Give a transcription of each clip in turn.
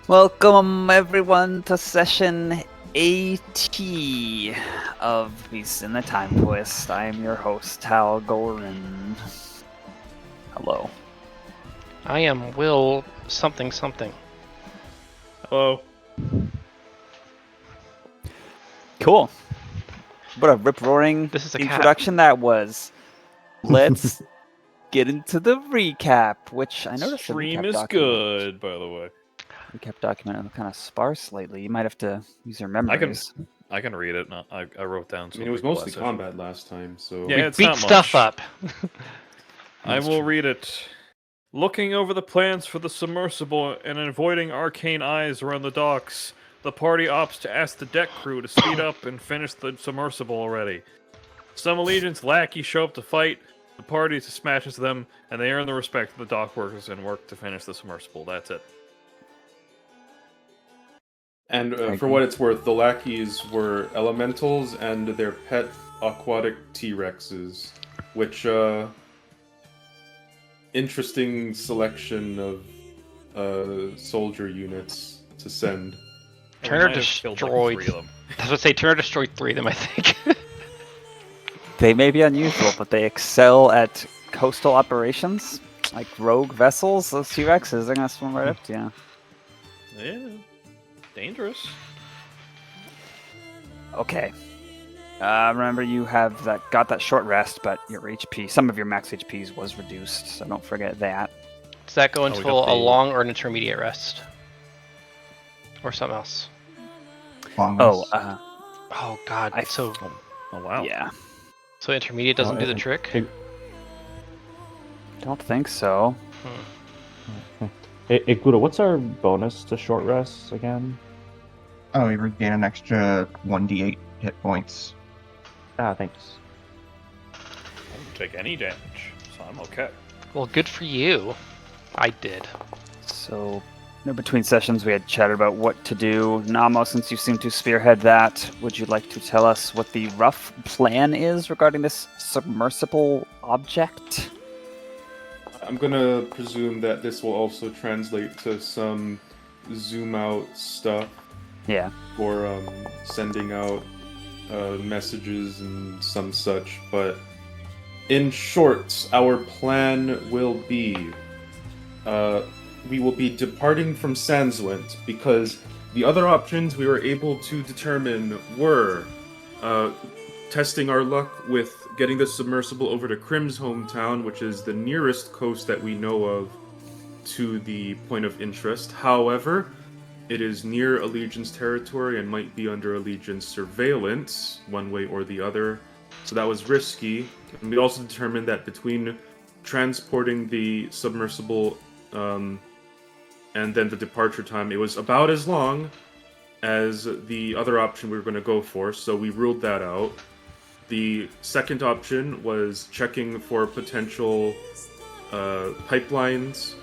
Welcome everyone to session 80 of Beast in the Timetwist. I am your host, Hal Gorin. Hello. I am Will something. Hello. Cool. What a rip-roaring introduction that was. Let's get into the recap, which I noticed Stream the recap is good, by the way. Recap document is kind of sparse lately. You might have to use your memories. I can read it. I wrote down. I mean, it was mostly combat last time, so... Yeah, we it's beat not stuff much. up. I will read it. Looking over the plans for the submersible and avoiding arcane eyes around the docks, the party opts to ask the deck crew to speed up and finish the submersible already. Some Allegiance lackeys show up to fight, the party smashes them, and they earn the respect of the dock workers and work to finish the submersible. That's it. And for what it's worth, the lackeys were elementals and their pet aquatic T-Rexes, which, interesting selection of soldier units to send. Turner destroyed. I was gonna say Turner destroyed 3 of them, I think. They may be unusual, but they excel at coastal operations, like rogue vessels. Those T-Rexes, they're gonna swim right up to you. Yeah. Dangerous. Okay. Remember, you have got that short rest, but your HP, some of your max HPs was reduced, so don't forget that. Does that go into a long or an intermediate rest? Or something else? Oh God. Oh wow. Yeah. So intermediate doesn't do the trick? Don't think so. Hey, Gluta, what's our bonus to short rests again? Oh, you regain an extra 1d8 hit points. Ah, thanks. I don't take any damage, so I'm okay. Well, good for you. I did. So, between sessions, we had chatted about what to do. Namo, since you seem to spearhead that, would you like to tell us what the rough plan is regarding this submersible object? I'm gonna presume that this will also translate to some zoom out stuff. Yeah. For sending out messages and some such, but in short, our plan will be we will be departing from Sandswent because the other options we were able to determine were testing our luck with getting the submersible over to Crim's hometown, which is the nearest coast that we know of to the point of interest. However, it is near Allegiance territory and might be under Allegiance surveillance, one way or the other. So that was risky. And we also determined that between transporting the submersible and then the departure time, it was about as long as the other option we were going to go for, so we ruled that out. The second option was checking for potential pipelines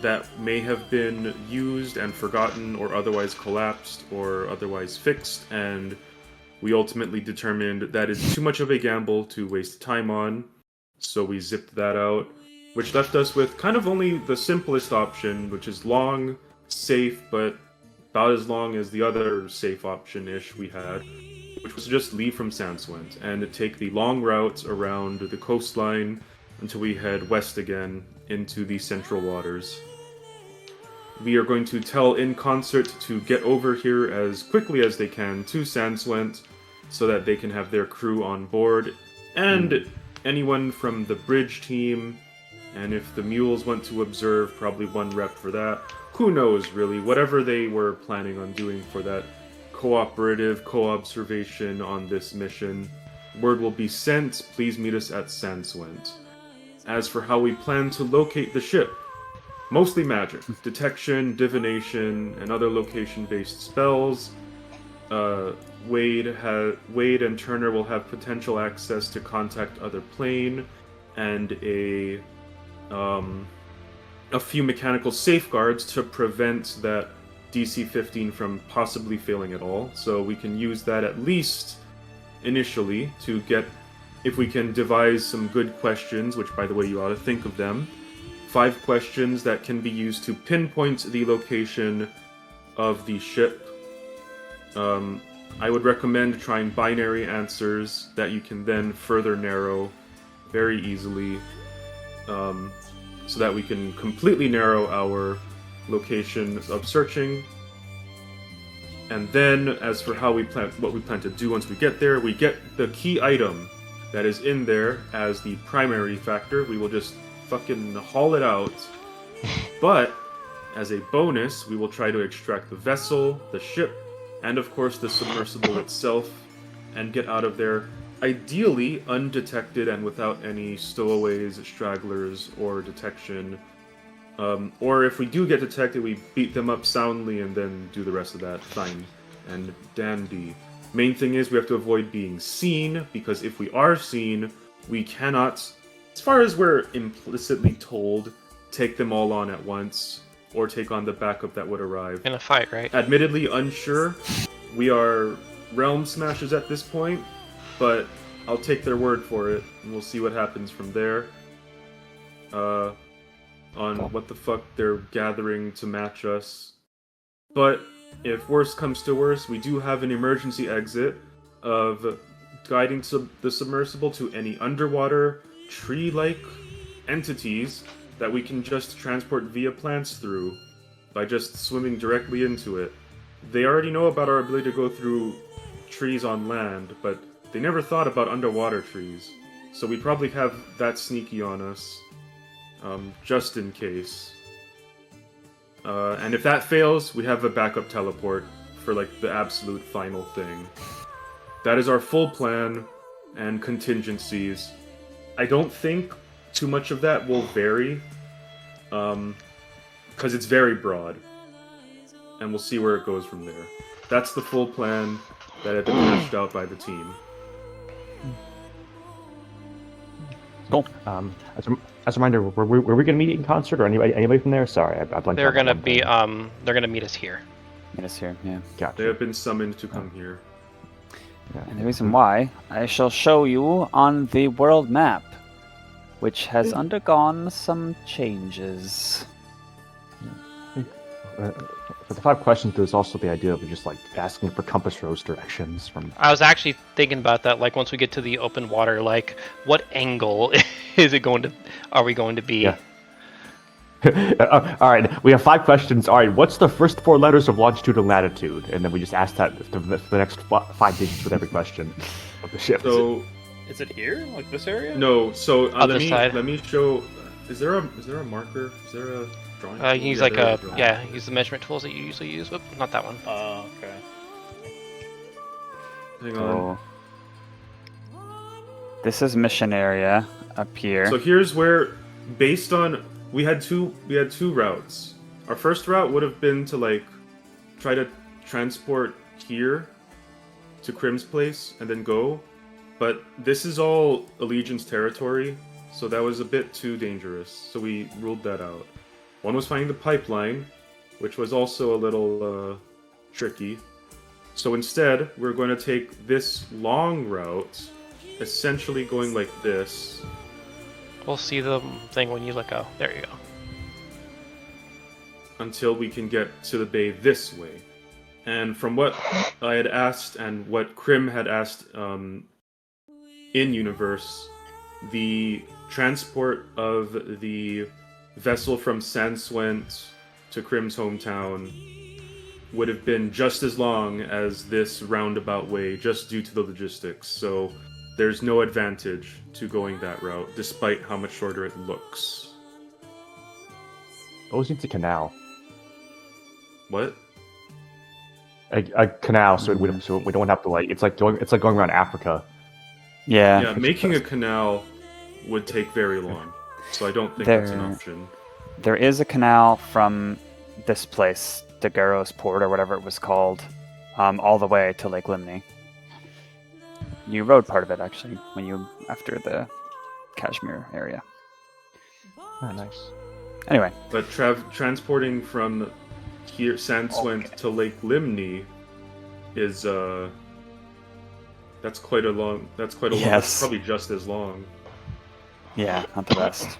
that may have been used and forgotten or otherwise collapsed or otherwise fixed, and we ultimately determined that is too much of a gamble to waste time on, so we zipped that out, which left us with kind of only the simplest option, which is long, safe, but about as long as the other safe option-ish we had, which was just leave from Sandswent and take the long route around the coastline until we head west again into the central waters. We are going to tell In Concert to get over here as quickly as they can to Sandswent so that they can have their crew on board, and anyone from the bridge team, and if the mules went to observe, probably one rep for that. Who knows, really, whatever they were planning on doing for that cooperative co-observation on this mission. Word will be sent, please meet us at Sandswent. As for how we plan to locate the ship, mostly magic, detection, divination, and other location-based spells. Wade and Turner will have potential access to contact other plane, and a few mechanical safeguards to prevent that DC 15 from possibly failing at all, so we can use that at least initially to get, if we can devise some good questions, which by the way you ought to think of them, 5 questions that can be used to pinpoint the location of the ship. I would recommend trying binary answers that you can then further narrow very easily, so that we can completely narrow our location of searching. And then, as for what we plan to do once we get there, we get the key item that is in there as the primary factor. We will just fucking haul it out. But, as a bonus, we will try to extract the vessel, the ship, and of course the submersible itself, and get out of there, ideally undetected and without any stowaways, stragglers, or detection. Or if we do get detected, we beat them up soundly and then do the rest of that fine and dandy. Main thing is we have to avoid being seen, because if we are seen, we cannot, as far as we're implicitly told, take them all on at once, or take on the backup that would arrive. In a fight, right? Admittedly unsure. We are realm smashers at this point, but I'll take their word for it, and we'll see what happens from there. On what the fuck they're gathering to match us. But if worse comes to worse, we do have an emergency exit of guiding the submersible to any underwater, tree-like entities that we can just transport via plants through by just swimming directly into it. They already know about our ability to go through trees on land, but they never thought about underwater trees. So we probably have that sneaky on us. Just in case. And if that fails, we have a backup teleport for like the absolute final thing. That is our full plan and contingencies. I don't think too much of that will vary, because it's very broad. And we'll see where it goes from there. That's the full plan that had been hashed out by the team. Cool. As a reminder, were we going to meet in concert, or anybody from there? Sorry, I blanked. They're gonna be they're gonna meet us here. Meet us here, yeah. Gotcha. They have been summoned to come here. Yeah. And the reason why, I shall show you on the world map, which has undergone some changes. For the 5 questions, there's also the idea of just like asking for compass rose directions from. I was actually thinking about that. Like once we get to the open water, like what angle are we going to be? Yeah. All right, we have 5 questions. All right, what's the first 4 letters of longitude and latitude? And then we just ask that for the next 5 digits with every question of the ship. So Is it here? Like this area? no, so Other side. let me show. Is there a marker? Is there a drawing? tool? Use Yeah, like there a is drawing. use the measurement tools that you usually use. Whoop, not that one. Oh, okay. Hang on. So, this is mission area up here. So here's where, based on we had two routes. Our first route would have been to like try to transport here to Crim's place and then go, but this is all Allegiance territory, so that was a bit too dangerous. So we ruled that out. One was finding the pipeline, which was also a little tricky. So instead, we're going to take this long route, essentially going like this. We'll see the thing when you let go. There you go. Until we can get to the bay this way. And from what I had asked and what Crim had asked in-universe, the transport of the vessel from Sanswent to Crim's hometown would have been just as long as this roundabout way, just due to the logistics. So there's no advantage to going that route, despite how much shorter it looks. Always needs a canal. What? A canal, so we don't have to like. It's like going around Africa. Yeah. Yeah, making a canal would take very long, so I don't think that's an option. There is a canal from this place, Daguerreo's Port, or whatever it was called, all the way to Lake Limney. You rode part of it, actually, after the Cashmere area. Oh, nice. Anyway. But transporting from here, Sanswent, to Lake Limney is that's quite a long. That's probably just as long. Yeah, not the best.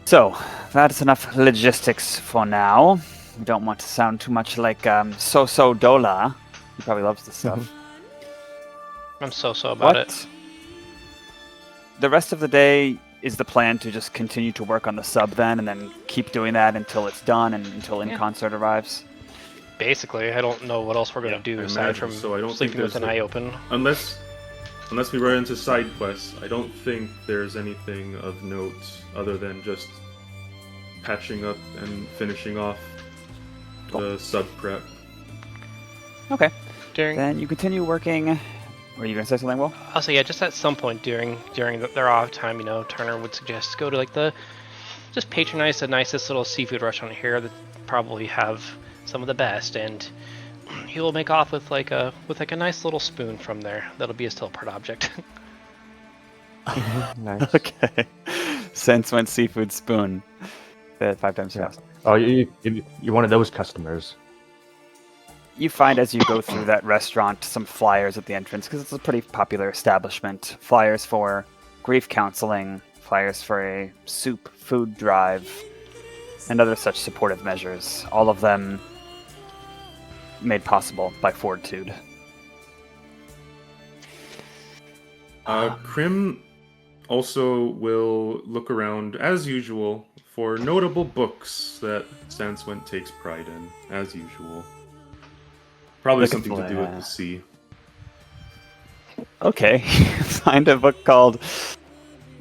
So, that's enough logistics for now. We don't want to sound too much like So Dola. He probably loves this stuff. I'm so about it. The rest of the day is the plan to just continue to work on the sub then, and then keep doing that until it's done and until In Concert arrives? Basically, I don't know what else we're going to do aside from so. I don't sleeping think with an eye open. Unless we run into side quests, I don't think there's anything of note other than just patching up and finishing off the sub prep. Okay. During Then you continue working. Were you going to say something, Will? I'll say, yeah, just at some point during their off time, Turner would suggest go to like just patronize the nicest little seafood restaurant here that probably have some of the best, and he will make off with like a nice little spoon from there. That'll be his teleport object. Nice. Okay. Since when seafood spoon? 5 times fast. Oh, you're one of those customers. You find as you go through that restaurant some flyers at the entrance, because it's a pretty popular establishment. Flyers for grief counseling, flyers for a soup food drive, and other such supportive measures. All of them made possible by Fortitude. Crim also will look around, as usual, for notable books that Sanswent takes pride in, as usual. Probably Looking something to for, do with the sea. Okay. Find a book called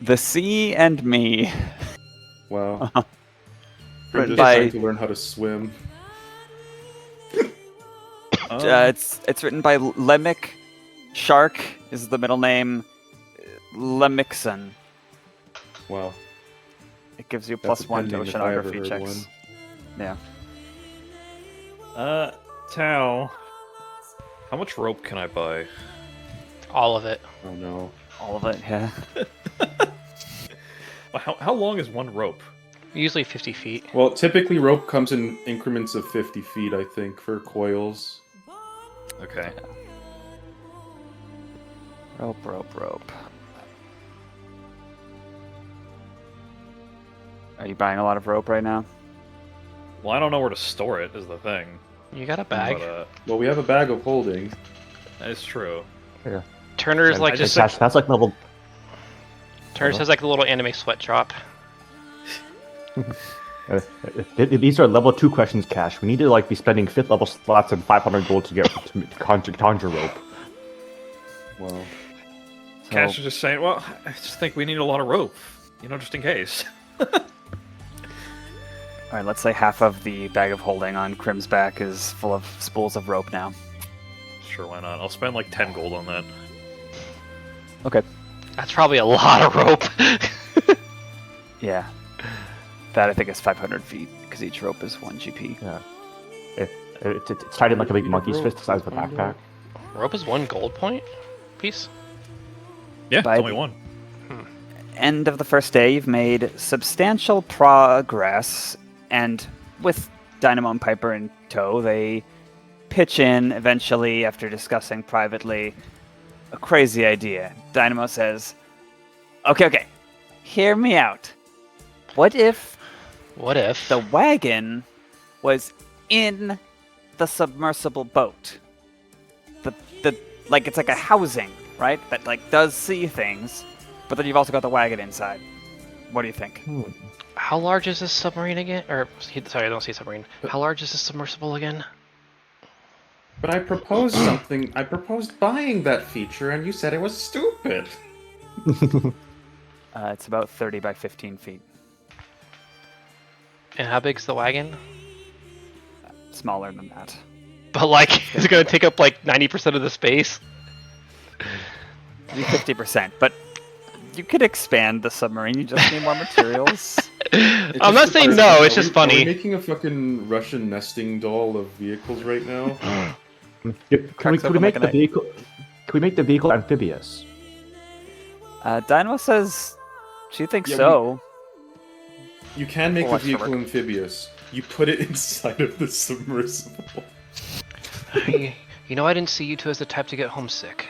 The Sea and Me. Wow. Written Just by- trying to learn how to swim. It's written by Lemick. Shark is the middle name. Lemixon. Wow. It gives you That's +1 to a pending if I ever oceanography heard checks. one. Yeah. Tao, how much rope can I buy? All of it. Oh no. All of it, yeah. How long is one rope? Usually 50 feet. Well, typically rope comes in increments of 50 feet, I think, for coils. Okay. Rope. Are you buying a lot of rope right now? Well, I don't know where to store it, is the thing. You got a bag. But, Well, we have a bag of holding. that is true. Turner is And like just- that's like level. Turner has like a little anime sweat drop. These are level 2 questions, Cash. We need to be spending 5th level slots and 500 gold to get to conjure rope. Wow. Cash is just saying, well, I just think we need a lot of rope, just in case. Alright, let's say half of the bag of holding on Crim's back is full of spools of rope now. Sure, why not? I'll spend like 10 gold on that. Okay. That's probably a lot of rope. Yeah. That I think is 500 feet, because each rope is 1 GP. Yeah. It's tied in like a big monkey's fist the size of a backpack. Rope is 1 gold point piece. Yeah, By it's only the- one. End of the first day, you've made substantial progress, and with Dynamo and Piper in tow, they pitch in eventually after discussing privately a crazy idea. Dynamo says, okay, hear me out. What if What if? the wagon was in the submersible boat? The like it's like a housing, right? That does see things, but then you've also got the wagon inside. What do you think? How large is this submarine again? Or sorry, I don't see submarine. How large is this submersible again? But I proposed something. I proposed buying that feature, and you said it was stupid. It's about 30 by 15 feet. And how big's the wagon? Smaller than that. But is it gonna take up 90% of the space? 50%, but you could expand the submarine. You just need more materials. I'm not saying no. It's just Are we funny. making a fucking Russian nesting doll of vehicles right now? Can we make the vehicle? Can we make the vehicle amphibious? Dynamo says she thinks Yeah, so. You can make Oh, a that's vehicle work. amphibious. You put it inside of the submersible. I didn't see you two as the type to get homesick.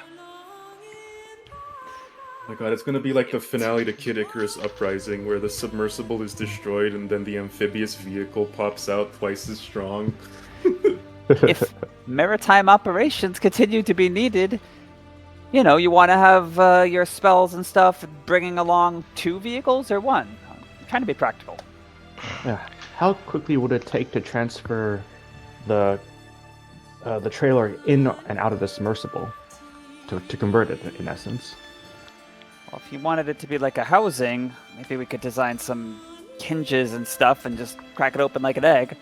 Oh my god, it's gonna be like the finale to Kid Icarus Uprising, where the submersible is destroyed and then the amphibious vehicle pops out twice as strong. If maritime operations continue to be needed, you know, you want to have your spells and stuff bringing along 2 vehicles or 1. I'm trying to be practical. Yeah. How quickly would it take to transfer the trailer in and out of the submersible to convert it, in essence? Well, if you wanted it to be like a housing, maybe we could design some hinges and stuff and just crack it open like an egg.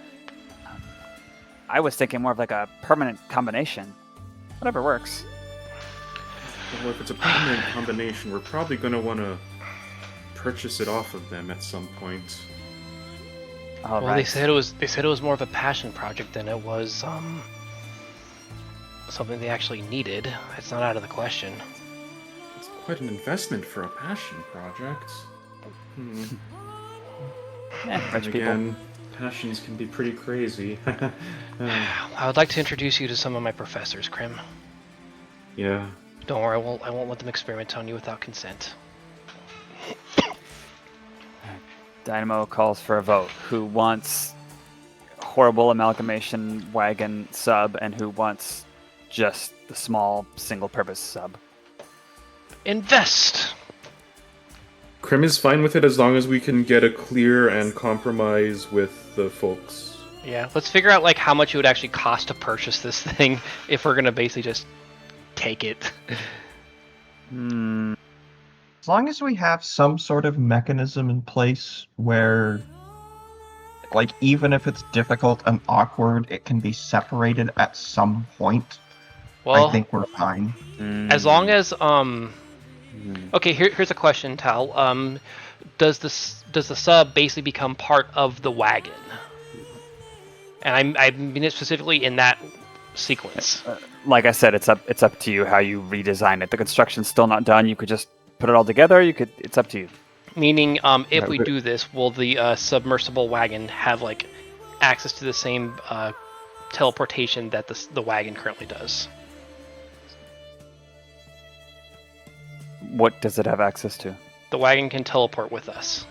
I was thinking more of like a permanent combination. Whatever works. Well, if it's a permanent combination, we're probably gonna want to purchase it off of them at some point. All Well, right. they said it was more of a passion project than it was something they actually needed. It's not out of the question. It's quite an investment for a passion project. Rich people. Again, passions can be pretty crazy. I would like to introduce you to some of my professors, Crim. Yeah. Don't worry, I won't let them experiment on you without consent. Dynamo calls for a vote. Who wants horrible amalgamation wagon sub and who wants just the small single-purpose sub? Invest! Crim is fine with it as long as we can get a clear and compromise with the folks. Yeah, let's figure out like how much it would actually cost to purchase this thing if we're gonna basically just take it. As long as we have some sort of mechanism in place where, like, even if it's difficult and awkward, it can be separated at some point, Well, I think we're fine. as long as okay, here's a question, Tal. Does the sub basically become part of the wagon? And I mean it specifically in that sequence. Like I said, it's up to you how you redesign it. The construction's still not done. You could just put it all together. It's up to you. Meaning, if we do this, will the submersible wagon have like access to the same teleportation that the wagon currently does? What does it have access to? The wagon can teleport with us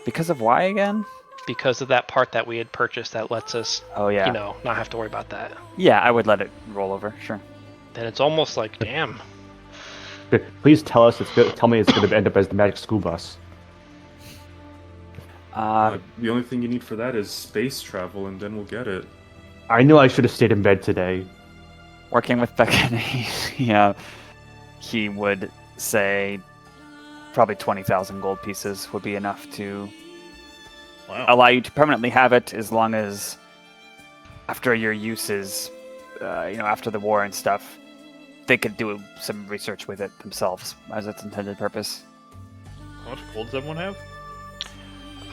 Because of why again? because of that part that we had purchased that lets us, Oh yeah. not have to worry about that. Yeah, I would let it roll over. Sure. Then it's almost like, damn. Please tell us tell me it's going to end up as the Magic School Bus. The only thing you need for that is space travel, and then we'll get it. I knew I should have stayed in bed today. Working with Beckett, he would say probably 20,000 gold pieces would be enough to allow you to permanently have it, as long as after your uses, after the war and stuff, they could do some research with it themselves as its intended purpose. How much gold does everyone have?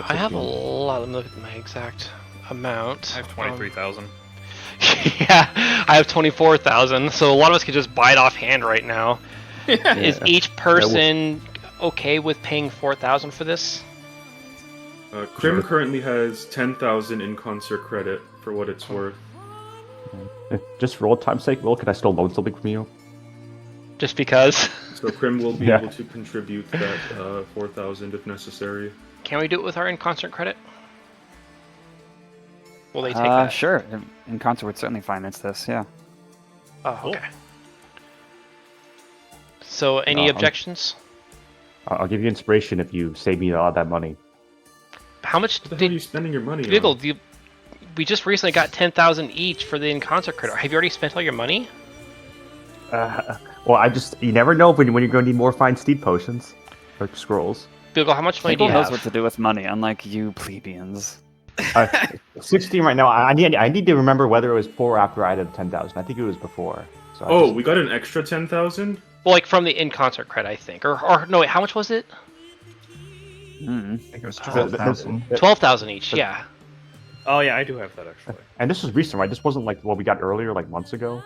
I have a lot. Let me look at my exact amount. I have 23,000. Yeah, I have 24,000, so a lot of us could just buy it offhand right now. Is each person okay with paying 4,000 for this? Crim currently has 10,000 in concert credit for what it's worth. Just for old time's sake, Will, could I still loan something from you? Just because? So Crim will be Yeah. able to contribute that 4,000 if necessary. Can we do it with our in-concert credit? Will they take that? Sure. In concert would certainly finance this. Yeah. Oh, okay. So, any objections? I'll give you inspiration if you save me all that money. How much What the hell are you did spending your money Vigil? on? We just recently got 10,000 each for the in-concert credit. Have you already spent all your money? Well, you never know when you're going to need more fine steed potions or scrolls. Vigil, how much money do People you knows have? what to do with money, unlike you plebeians. 16 right now. I need to remember whether it was before or after I did 10,000. I think it was before. So We got an extra 10,000? Well, like from the in-concert credit, I think. Or no, wait, how much was it? I think it was 12,000. 12,000 each, yeah. Oh yeah, I do have that actually. And this was recent, right? This wasn't like what we got earlier, like months ago.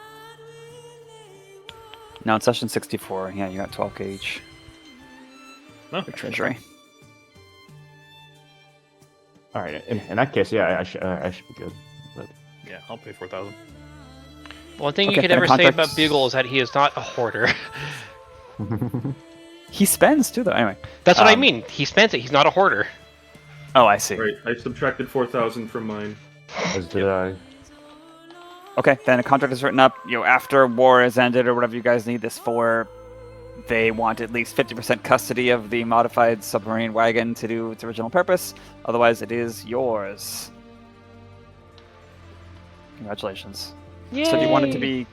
No, in session 64, yeah, you got 12k each No, for treasury. All right. In that case, yeah, I should be good. But yeah, I'll pay 4,000. One thing you Okay, could and ever say contracts- about Bugle is that he is not a hoarder. He spends too, though. Anyway. That's what I mean. He spends it. He's not a hoarder. Oh, I see. Right, I subtracted 4,000 from mine. As did I. Okay, then a contract is written up. After war is ended or whatever you guys need this for, they want at least 50% custody of the modified submarine wagon to do its original purpose. Otherwise, it is yours. Congratulations. Yay. So do you want it to be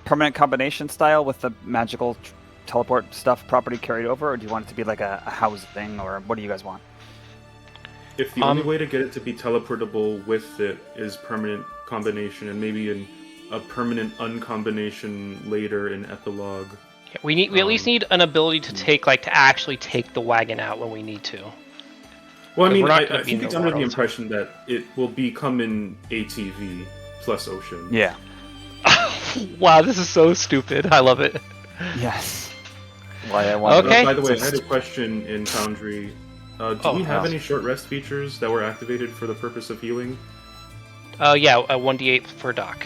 permanent combination style with the magical teleport stuff property carried over, or do you want it to be like a house thing, or what do you guys want? If the only way to get it to be teleportable with it is permanent combination, and maybe a permanent uncombination later in Epilogue. Yeah, we at least need an ability to actually take the wagon out when we need to. Well, I mean, we're not I gonna be think in it's the under water the all the time. impression that it will become in ATV plus Ocean. Yeah. Wow, this is so stupid. I love it. Yes. Why I want Okay. By the way, I had a question in Foundry. Do Oh, we have wow. any short rest features that were activated for the purpose of healing? Yeah, a 1d8 for Doc.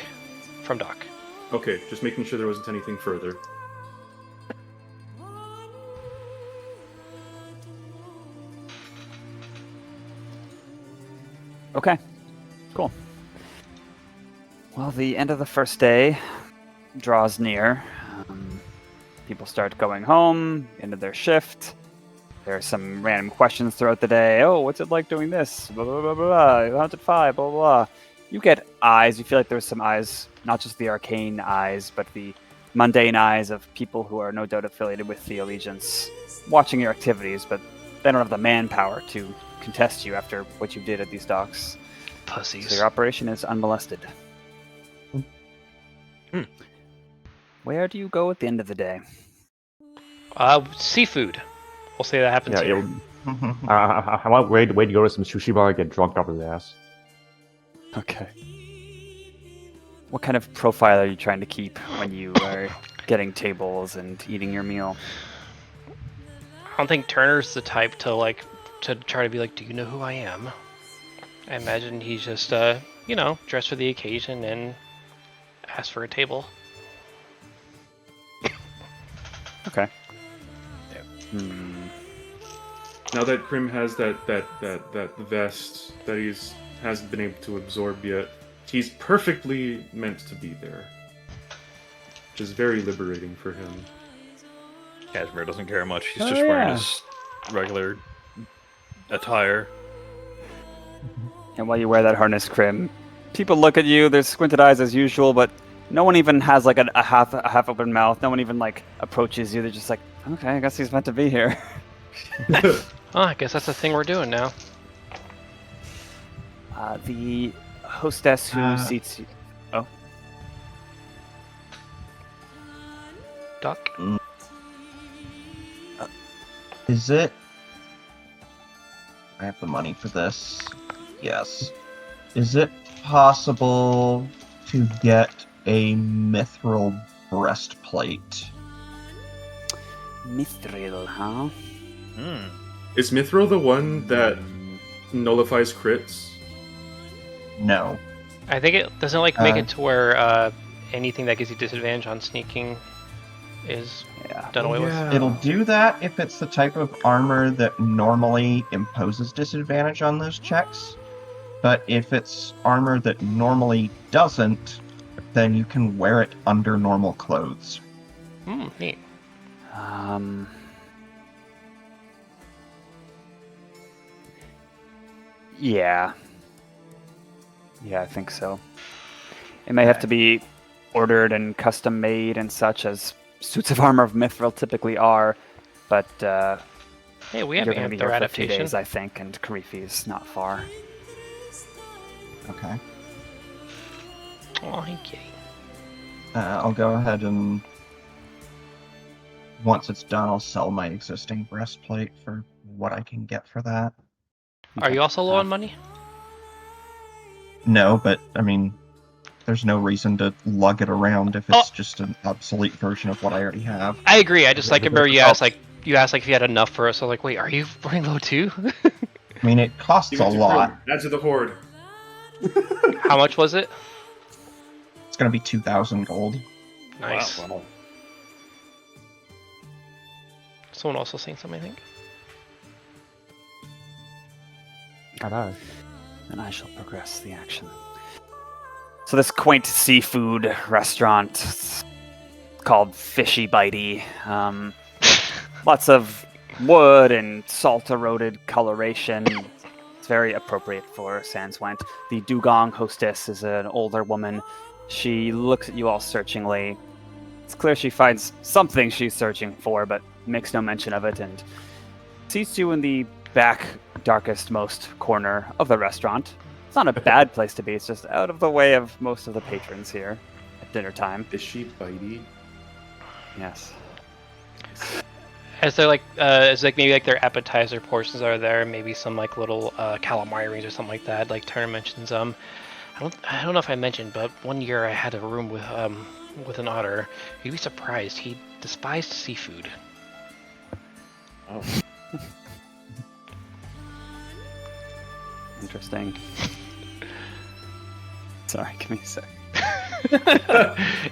From Doc. Okay, just making sure there wasn't anything further. Okay, cool. Well, the end of the first day draws near. People start going home, end of their shift. There are some random questions throughout the day. Oh, what's it like doing this? Blah, blah, blah, blah, blah. Haunted 5, blah, blah, blah. You get eyes. You feel like there's some eyes, not just the arcane eyes, but the mundane eyes of people who are no doubt affiliated with the Allegiance, watching your activities, but they don't have the manpower to contest you after what you did at these docks. Pussies. So your operation is unmolested. Where do you go at the end of the day? Seafood. We'll say that happens Yeah, here. I want Wade to go to some sushi bar and get drunk off his ass. Okay. What kind of profile are you trying to keep when you are getting tables and eating your meal? I don't think Turner's the type to try to be like, do you know who I am? I imagine he's just dressed for the occasion and asked for a table. Okay. Now that Crim has that vest that he's hasn't been able to absorb yet, he's perfectly meant to be there. Which is very liberating for him. Cashmere doesn't care much. He's just wearing his regular attire. And while you wear that harness, Crim, people look at you, there's squinted eyes as usual, but no one even has like a half open mouth. No one even like approaches you. They're just like, okay, I guess he's meant to be here. Oh, I guess that's the thing we're doing now. The hostess who seats you. Oh, Doc? Is it? I have the money for this. Yes. Is it possible to get a mithril breastplate? Mithril, huh? Is Mithril the one that nullifies crits? No. I think it doesn't make it to where anything that gives you disadvantage on sneaking is done away with. It'll do that if it's the type of armor that normally imposes disadvantage on those checks. But if it's armor that normally doesn't, then you can wear it under normal clothes. Neat. Yeah. Yeah, I think so. It may have to be ordered and custom made and such as suits of armor of Mithril typically are, but Hey, we have you're going to be their here for a few adaptation. days, I think, and Karifi's not far. Okay. Oh, thank you. I'll go ahead and once it's done, I'll sell my existing breastplate for what I can get for that. Are you also low on money? No, but I mean, there's no reason to lug it around if it's just an obsolete version of what I already have. I agree. I just remember you asked if you had enough for us. I was like, wait, are you running low too? I mean, it costs Give a it to lot. Crim. Add to the horde. How much was it? It's gonna be 2,000 gold. Nice. Wow. Someone also saying something, I think. Not us. And I shall progress the action. So this quaint seafood restaurant called Fishy Bitey. Lots of wood and salt-eroded coloration. It's very appropriate for Sanswent. The dugong hostess is an older woman. She looks at you all searchingly. It's clear she finds something she's searching for, but makes no mention of it, and seats you in the back, darkest, most corner of the restaurant. It's not a bad place to be. It's just out of the way of most of the patrons here at dinner time. Fishy bitey. Yes. As they're like, maybe like their appetizer portions are there, maybe some like little calamari rings or something like that. Like Turner mentions, I don't know if I mentioned, but one year I had a room with an otter. You'd be surprised. He despised seafood. Oh. Interesting. Sorry, give me a sec.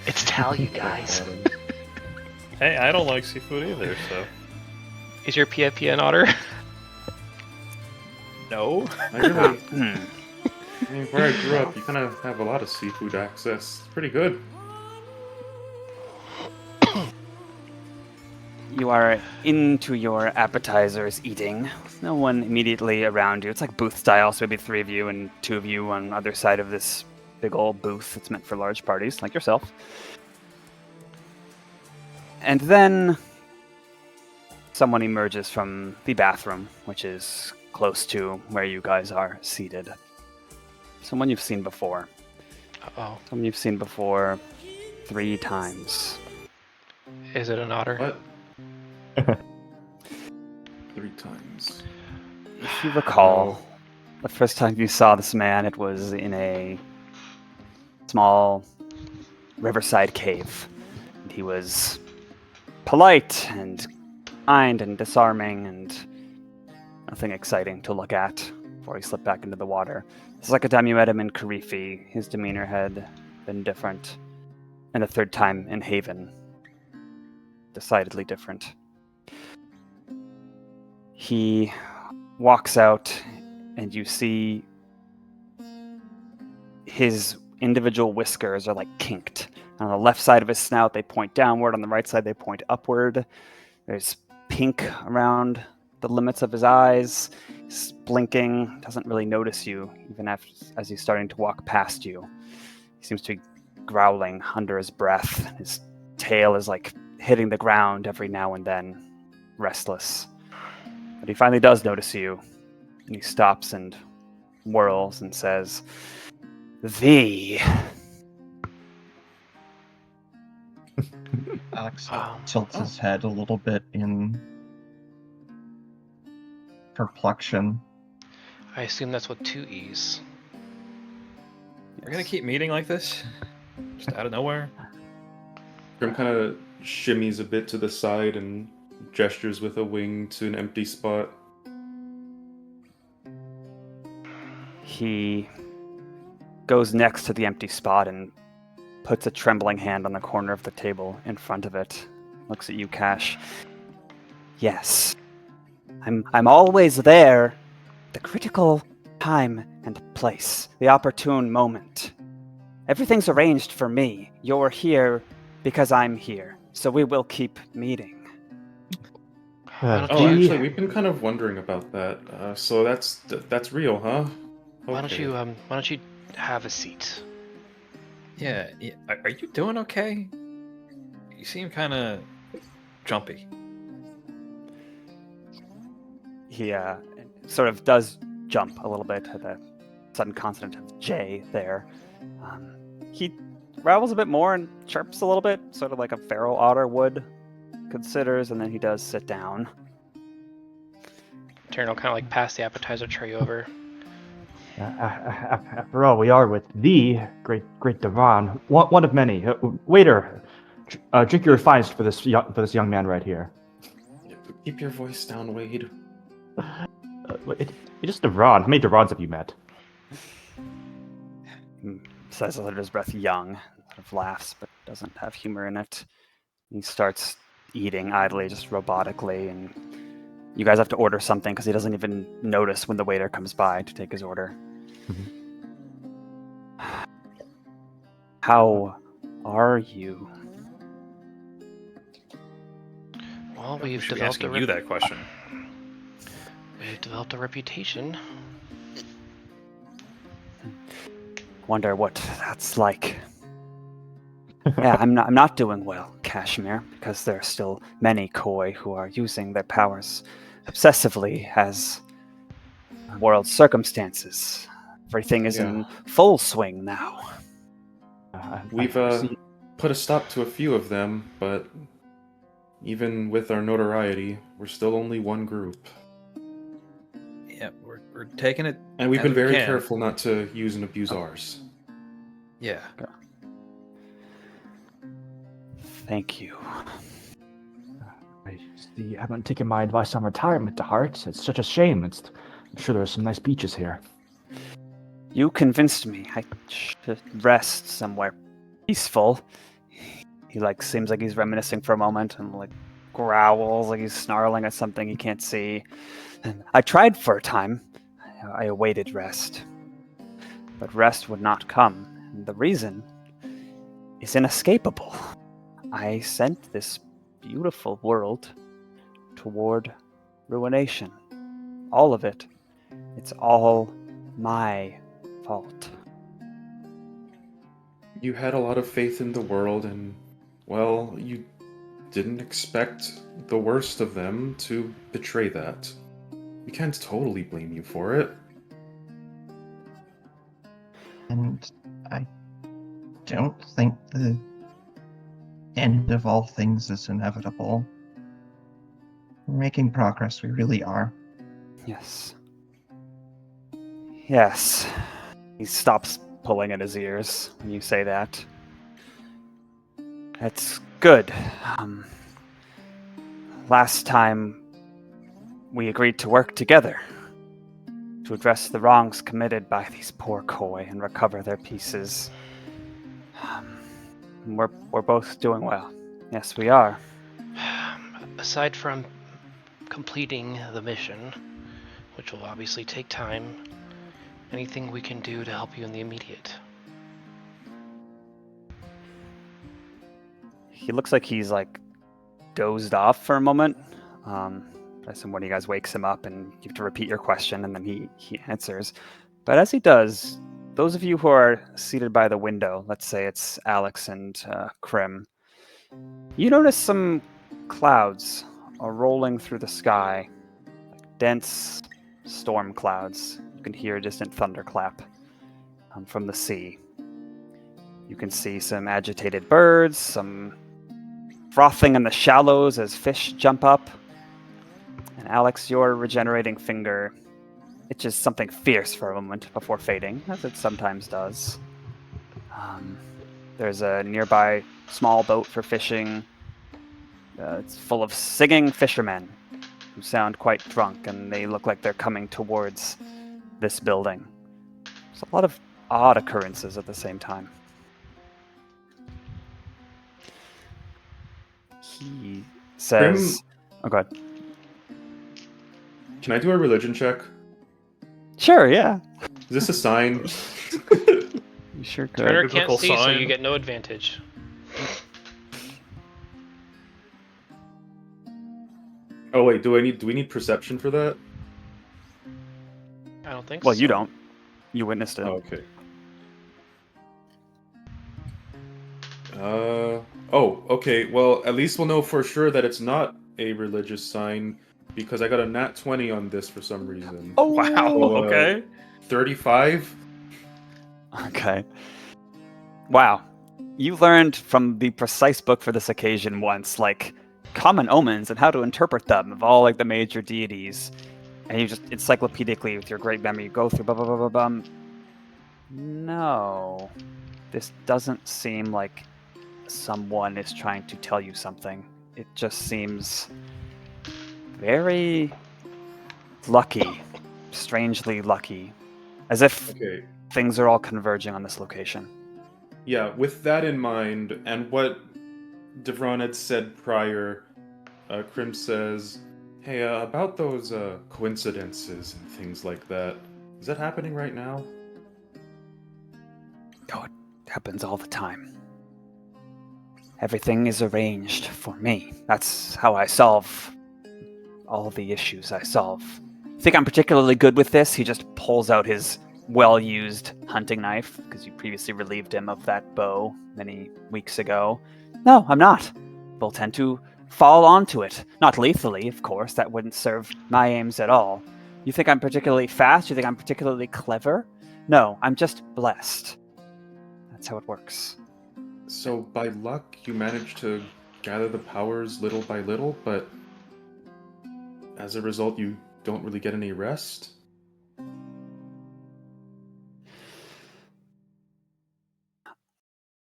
It's Tal, you guys. Hey, I don't like seafood either, so. Is your PFP an otter? No. I really, I mean, where I grew up, you kind of have a lot of seafood access. It's pretty good. You are into your appetizers eating. With no one immediately around you. It's like booth style, so maybe 3 of you and 2 of you on either side of this big old booth. It's meant for large parties, like yourself. And then someone emerges from the bathroom, which is close to where you guys are seated. Someone you've seen before. Uh-oh. Someone you've seen before 3 times. Is it an otter? What? 3 times. If you recall, the first time you saw this man, it was in a small riverside cave. And he was polite and kind and disarming and nothing exciting to look at before he slipped back into the water. The second time you met him in Karifi, his demeanor had been different. And the third time in Haven, decidedly different. He walks out and you see his individual whiskers are like kinked. On the left side of his snout, they point downward. On the right side, they point upward. There's pink around the limits of his eyes. He's blinking, doesn't really notice you, even as he's starting to walk past you. He seems to be growling under his breath. His tail is like hitting the ground every now and then, restless. But he finally does notice you, and he stops and whirls and says, "Thee." Alex tilts his head a little bit in perplexion. I assume that's with 2 E's. We're gonna keep meeting like this? Just out of nowhere? Crim kind of shimmies a bit to the side and gestures with a wing to an empty spot. He goes next to the empty spot and puts a trembling hand on the corner of the table in front of it. Looks at you, Cash. Yes. I'm always there. The critical time and place. The opportune moment. Everything's arranged for me. You're here because I'm here. So we will keep meeting. Oh, actually, we've been kind of wondering about that. So that's real, huh? Why don't you have a seat? Yeah, are you doing okay? You seem kind of jumpy. He sort of does jump a little bit at the sudden consonant of J there. He ravels a bit more and chirps a little bit, sort of like a feral otter would. Considers, and then he does sit down. Turn will kind of like pass the appetizer tray over. After all, we are with the great Devon, one of many. Waiter, drink your finest for this young man right here. Keep your voice down, Wade. It's just Devon. How many Devons have you met? He says under his breath, young. Sort of laughs, but doesn't have humor in it. He starts eating idly, just robotically, and you guys have to order something because he doesn't even notice when the waiter comes by to take his order. How are you? Well, We we've should be developed asking you that question. We've developed a reputation. Wonder what that's like. Yeah, I'm not doing well, Cashmere, because there are still many Koi who are using their powers obsessively as world circumstances. Everything is in full swing now. We've put a stop to a few of them, but even with our notoriety, we're still only one group. Yeah, we're taking it. And we've as been we very can. careful not to use and abuse ours. Yeah. Thank you. I see you haven't taken my advice on retirement to heart. It's such a shame. I'm sure there are some nice beaches here. You convinced me. I should rest somewhere peaceful. He seems like he's reminiscing for a moment and growls like he's snarling at something he can't see. And I tried for a time. I awaited rest. But rest would not come. And the reason is inescapable. I sent this beautiful world toward ruination. All of it. It's all my fault. You had a lot of faith in the world, and, well, you didn't expect the worst of them to betray that. We can't totally blame you for it. And I don't think the end of all things is inevitable. We're making progress, we really are. Yes. Yes. He stops pulling at his ears when you say that. That's good. Last time we agreed to work together to address the wrongs committed by these poor Koi and recover their pieces. We're both doing well. Yes, we are. Aside from completing the mission, which will obviously take time, anything we can do to help you in the immediate? He looks like he's dozed off for a moment. I assume one of you guys wakes him up and you have to repeat your question and then he answers. But as he does, those of you who are seated by the window, let's say it's Alex and Crim, you notice some clouds are rolling through the sky, dense storm clouds. You can hear a distant thunderclap from the sea. You can see some agitated birds, some frothing in the shallows as fish jump up. And Alex, your regenerating finger itches something fierce for a moment before fading, as it sometimes does. There's a nearby small boat for fishing. It's full of singing fishermen who sound quite drunk, and they look like they're coming towards this building. There's a lot of odd occurrences at the same time. He says... Oh, go ahead. Can I do a religion check? Sure, yeah. Is this a sign? You sure could. Turner can't Biblical see, so sign. you get no advantage. Oh wait, do we need perception for that? I don't think Well, so. you don't. You witnessed it. Oh, okay. Oh, okay. Well, at least we'll know for sure that it's not a religious sign because I got a nat 20 on this for some reason. Oh, Wow. So, Okay. 35? Okay. Wow. You learned from the precise book for this occasion once, common omens and how to interpret them of all, the major deities. And you just encyclopedically, with your great memory, you go through blah, blah, blah, blah, blah. No. This doesn't seem like someone is trying to tell you something. It just seems very lucky. Strangely lucky. As if Okay. things are all converging on this location. Yeah, with that in mind, and what Devron had said prior, Crim says, "Hey, about those coincidences and things like that. Is that happening right now?" Oh, it happens all the time. Everything is arranged for me. That's how I solve all the issues I solve. Think I'm particularly good with this? He just pulls out his well-used hunting knife, because you previously relieved him of that bow many weeks ago. No, I'm not. People tend to fall onto it. Not lethally, of course. That wouldn't serve my aims at all. You think I'm particularly fast? You think I'm particularly clever? No, I'm just blessed. That's how it works. So by luck, you managed to gather the powers little by little, but as a result, you don't really get any rest?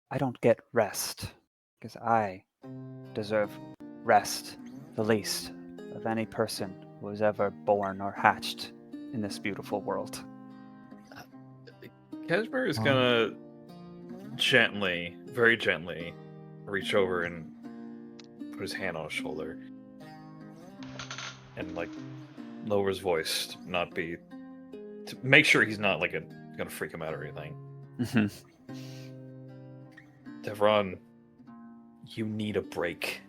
I don't get rest, because I deserve rest the least of any person who was ever born or hatched in this beautiful world. Cashmere is gonna gently, very gently, reach over and put his hand on his shoulder and like lower his voice, to make sure he's not like gonna freak him out or anything. Mm-hmm. Devron, you need a break.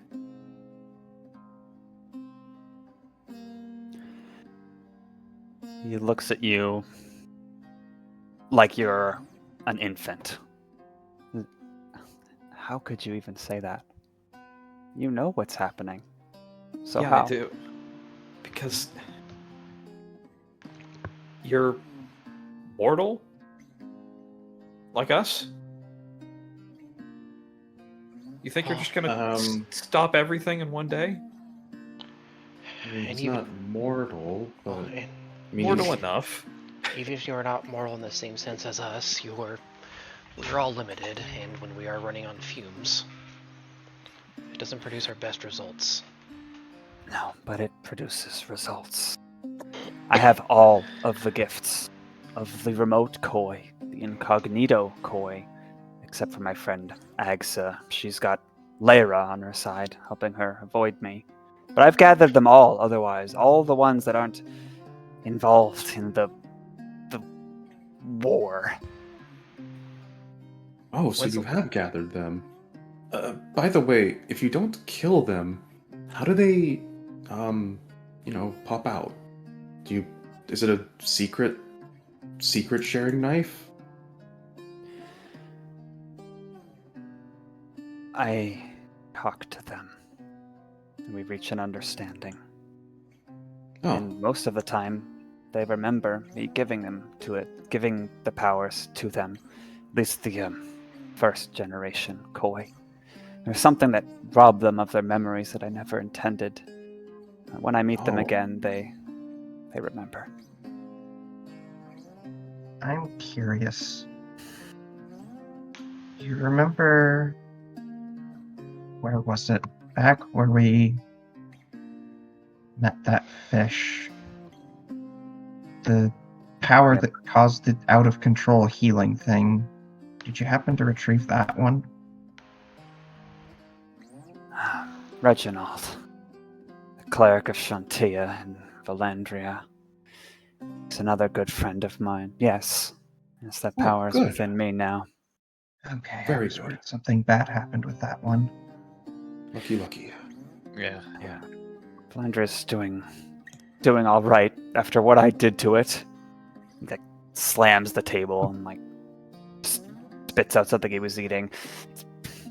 He looks at you like you're an infant. How could you even say that? You know what's happening. So yeah, how? I do. Because you're mortal? Like us? You think you're just gonna stop everything in one day? I mean, And he's not mortal, but and I mean, Mortal he's- enough. even if you are not mortal in the same sense as us, we're all limited, and when we are running on fumes, it doesn't produce our best results. No, but it produces results. I have all of the gifts of the remote koi, the incognito koi, except for my friend Agsa. She's got Lyra on her side, helping her avoid me. But I've gathered them all otherwise, all the ones that aren't involved in the war. Oh, so When's you the- have gathered them. By the way, if you don't kill them, how do they, pop out? Is it a secret sharing knife? I talk to them, and we reach an understanding. Oh, And most of the time, they remember me giving the powers to them. At least the first generation koi. There's something that robbed them of their memories that I never intended. When I meet them Oh. again, they remember. I'm curious. You remember where was it? Back where we met that fish. The power Yep. that caused the out of control healing thing. Did you happen to retrieve that one? Reginald, the cleric of Shantia in Valandria. He's another good friend of mine. Yes. Yes, that Oh, power is good. within me now. Okay, Very I was good. worried something bad happened with that one. lucky. Yeah. Yeah. Valandria's doing all right after what I did to it. He like slams the table and like spits out something he was eating.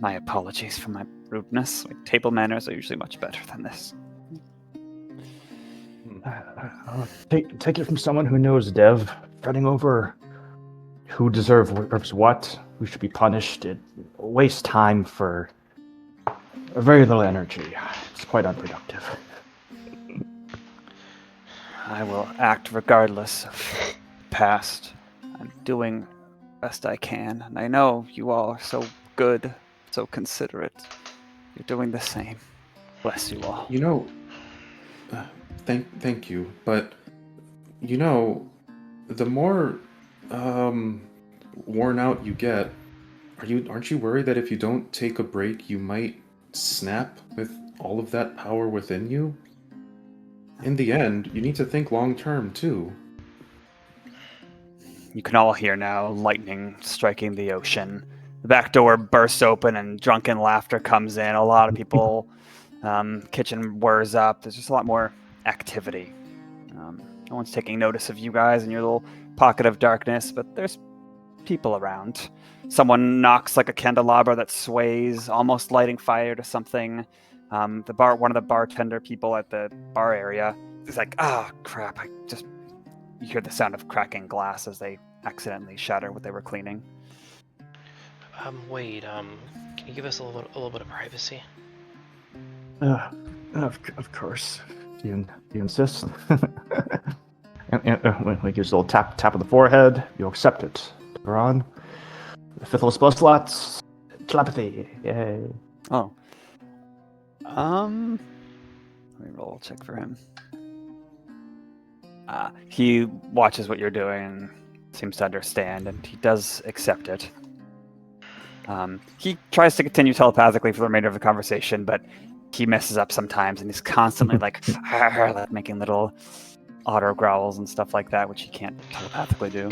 My apologies for my rudeness. My table manners are usually much better than this. Take it from someone who knows Dev. Fretting over who deserves what, who should be punished. It wastes time for very little energy. It's quite unproductive. I will act regardless of the past. I'm doing best I can, and I know you all are so good, so considerate. You're doing the same. Bless you all. Thank you, but the more worn out you get, aren't you worried that if you don't take a break, you might snap with all of that power within you? In the end, you need to think long term, too. You can all hear now lightning striking the ocean. The back door bursts open and drunken laughter comes in. A lot of people, kitchen whirs up. There's just a lot more activity. No one's taking notice of you guys in your little pocket of darkness, but there's people around. Someone knocks like a candelabra that sways, almost lighting fire to something. One of the bartender people at the bar area is like, crap, you hear the sound of cracking glass as they accidentally shatter what they were cleaning. Wade, can you give us a little bit of privacy? Of course. Do you insist? and when he gives a little tap on the forehead, you accept it. Aron, the fifth level spell slots, telepathy. Yay. Oh. Let me roll a check for him. He watches what you're doing and seems to understand, and he does accept it. He tries to continue telepathically for the remainder of the conversation, but he messes up sometimes, and he's constantly like making little otter growls and stuff like that, which he can't telepathically do.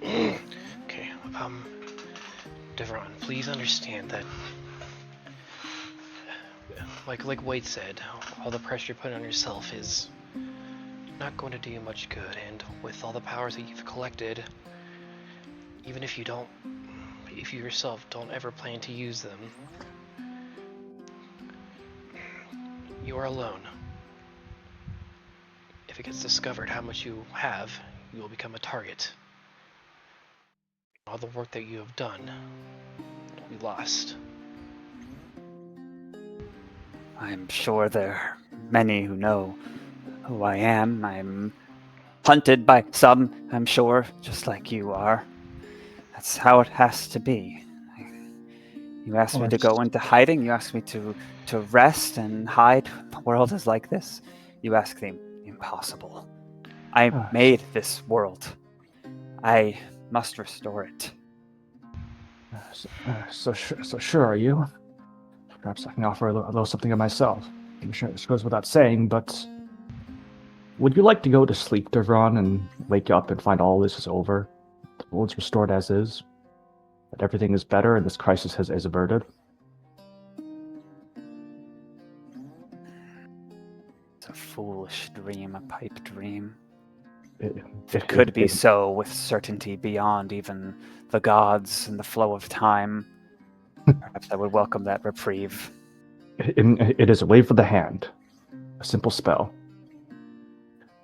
Okay, Devron, please understand that, like Wade said, all the pressure you put on yourself is not going to do you much good, and with all the powers that you've collected, even if you yourself don't ever plan to use them, you are alone. If it gets discovered how much you have, you will become a target. All the work that you have done will be lost. I'm sure there are many who know who I am. I'm hunted by some, I'm sure, just like you are. That's how it has to be. You asked me to go into hiding. You asked me to rest and hide. The world is like this. You ask the impossible. I made this world. I must restore it. So sure are you? Perhaps I can offer a little something of myself. I'm sure this goes without saying, but would you like to go to sleep, Devron, and wake up and find all this is over? The world's restored as is? That everything is better and this crisis is averted? It's a foolish dream, a pipe dream. It could be so with certainty beyond even the gods and the flow of time. Perhaps I would welcome that reprieve. It is a wave of the hand, a simple spell.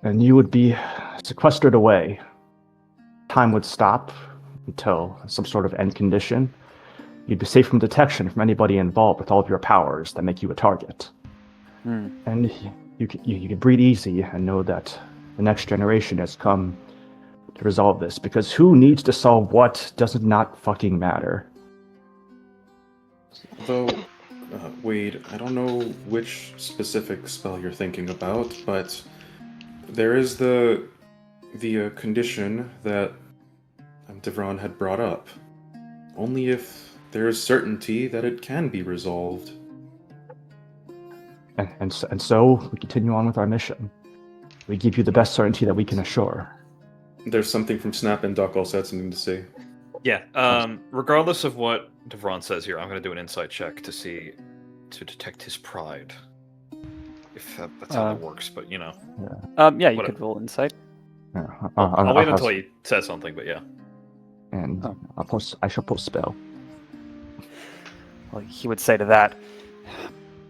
And you would be sequestered away. Time would stop until some sort of end condition. You'd be safe from detection from anybody involved with all of your powers that make you a target. And you can breathe easy and know that the next generation has come to resolve this, because who needs to solve what does not fucking matter. Though, Wade, I don't know which specific spell you're thinking about, but there is the condition that Devron had brought up. Only if there is certainty that it can be resolved. And so we continue on with our mission. We give you the best certainty that we can assure. There's something from Snap and Duck also had something to say. Yeah, regardless of what Devron says here, I'm going to do an insight check to detect his pride. If that's how that works, but you know. Yeah, you could roll insight. I'll wait until he says something, but yeah. And I shall post spell. Well, he would say to that,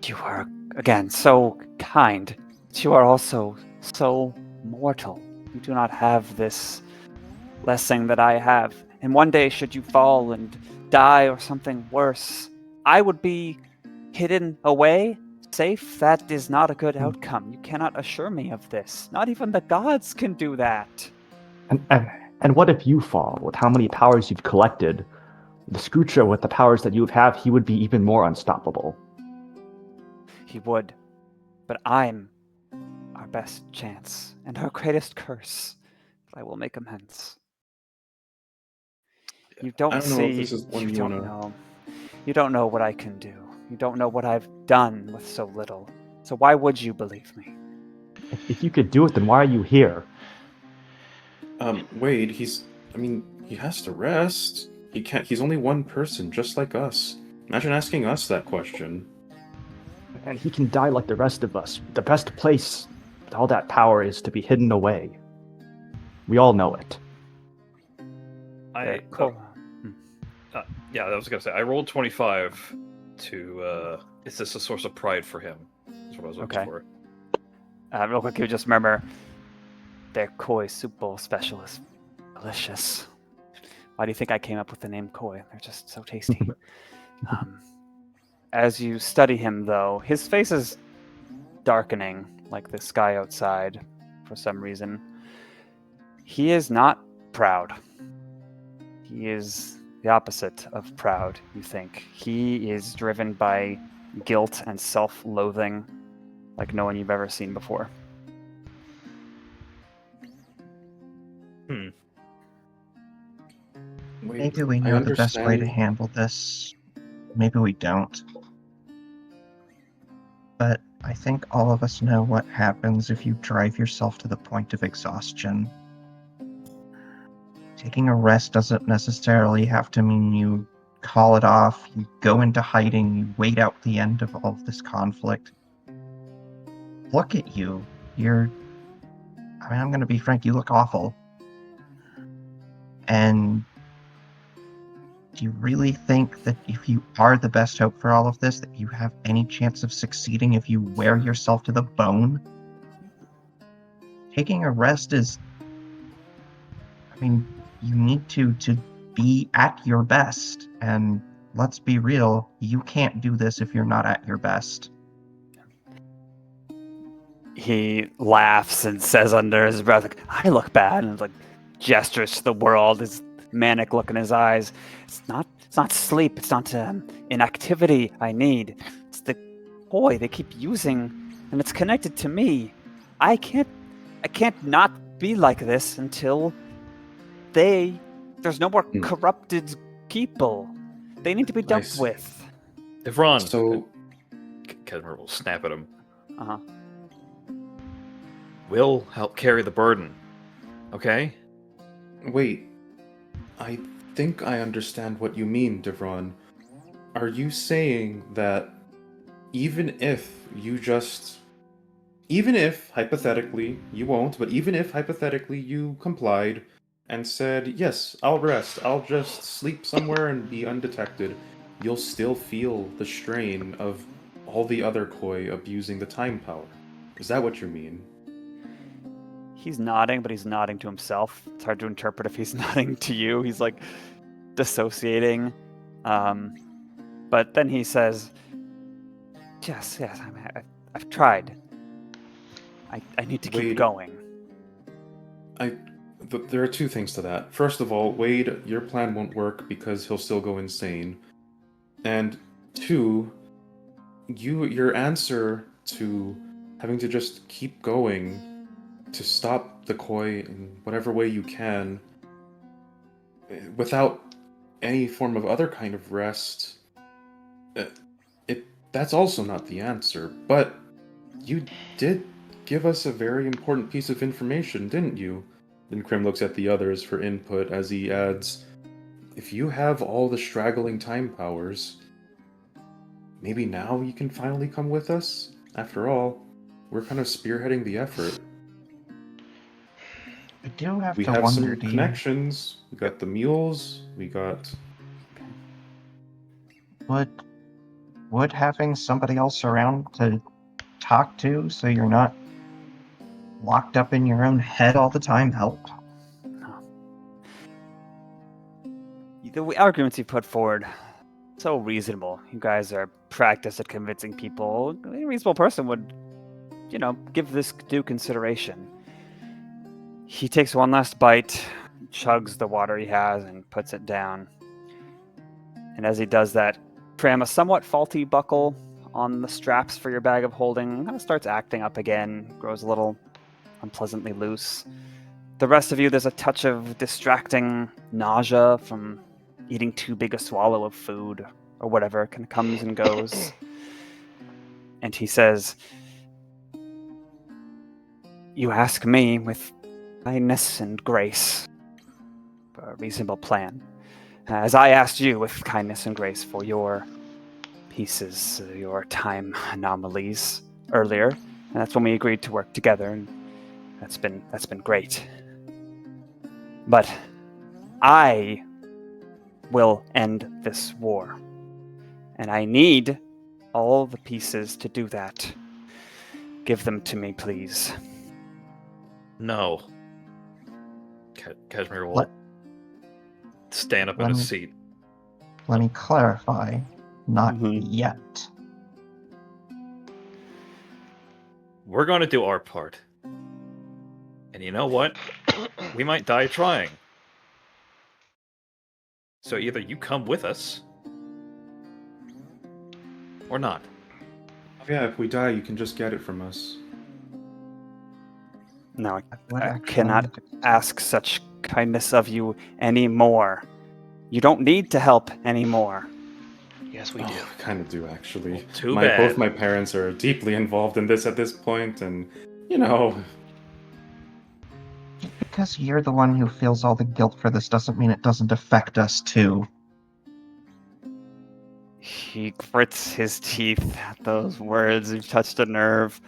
you are, again, so kind, but you are also so mortal. You do not have this blessing that I have. And one day, should you fall and die or something worse, I would be hidden away, safe. That is not a good outcome. You cannot assure me of this. Not even the gods can do that. And what if you fall? With how many powers you've collected, the Scoocher, with the powers that you have, he would be even more unstoppable. He would. But I'm our best chance and our greatest curse. But I will make amends. You don't I don't know see. if this is one you you don't wanna... know. You don't know what I can do. You don't know what I've done with so little. So why would you believe me? If you could do it, then why are you here? Wade, he has to rest. He can't. He's only one person, just like us. Imagine asking us that question. And he can die like the rest of us. The best place with all that power is to be hidden away. We all know it. Okay, cool. Yeah, I was gonna say I rolled 25 to. Is this a source of pride for him? That's what I was looking for. Real quick, you just remember their koi soup bowl special is delicious. Why do you think I came up with the name koi? They're just so tasty. As you study him, though, his face is darkening like the sky outside for some reason. He is not proud. He is the opposite of proud, you think. He is driven by guilt and self-loathing like no one you've ever seen before. Maybe we know the best way to handle this. Maybe we don't. But I think all of us know what happens if you drive yourself to the point of exhaustion. Taking a rest doesn't necessarily have to mean you call it off, you go into hiding, you wait out the end of all of this conflict. Look at you. I'm gonna be frank, you look awful. And do you really think that if you are the best hope for all of this, that you have any chance of succeeding if you wear yourself to the bone? Taking a rest is... you need to be at your best. And let's be real, you can't do this if you're not at your best. He laughs and says under his breath, like, I look bad, and like gestures to the world, his manic look in his eyes. It's not sleep, it's not inactivity I need. It's the koi they keep using, and it's connected to me. I can't not be like this until there's no more corrupted people. They need to be dealt with. If Ron, So, Cashmere will snap at him. Uh-huh. We'll help carry the burden. Okay? wait. I think I understand what you mean, Devron. Are you saying that even if, hypothetically, you won't, but even if, hypothetically, you complied and said, yes, I'll rest, I'll just sleep somewhere and be undetected, you'll still feel the strain of all the other koi abusing the time power? Is that what you mean? He's nodding, but he's nodding to himself. It's hard to interpret if he's nodding to you. He's like dissociating. But then he says, yes, I've tried. I need to keep Wade, going. There are two things to that. First of all, Wade, your plan won't work because he'll still go insane. And two, your answer to having to just keep going to stop the koi in whatever way you can without any form of other kind of rest, that's also not the answer. But you did give us a very important piece of information, didn't you? Then Crim looks at the others for input as he adds, if you have all the straggling time powers, maybe now you can finally come with us? After all, we're kind of spearheading the effort. I do have We to have wonder, some connections, we got the mules, we got... Would having somebody else around to talk to so you're not locked up in your own head all the time help? The arguments you put forward, so reasonable. You guys are practiced at convincing people. A reasonable person would, give this due consideration. He takes one last bite, chugs the water he has, and puts it down. And as he does that, Crim, a somewhat faulty buckle on the straps for your bag of holding kind of starts acting up again, grows a little unpleasantly loose. The rest of you, there's a touch of distracting nausea from eating too big a swallow of food. or whatever kind of comes and goes. And he says, "You ask me with kindness and grace for a reasonable plan, as I asked you with kindness and grace for your pieces, your time anomalies earlier, and that's when we agreed to work together, and that's been great. But I will end this war, and I need all the pieces to do that. Give them to me, please." No. Cashmere will Let- stand up in Let his me- seat. Let me clarify. Not Mhm. yet. We're going to do our part. And you know what? We might die trying. So either you come with us, or not. Yeah, if we die, you can just get it from us. No, would I actually cannot like to- ask such kindness of you anymore. You don't need to help anymore. Yes, we do. Oh, I kind of do, actually. Too bad. Both my parents are deeply involved in this at this point, and, you know... Because you're the one who feels all the guilt for this doesn't mean it doesn't affect us too. He grits his teeth at those words. You've touched a nerve.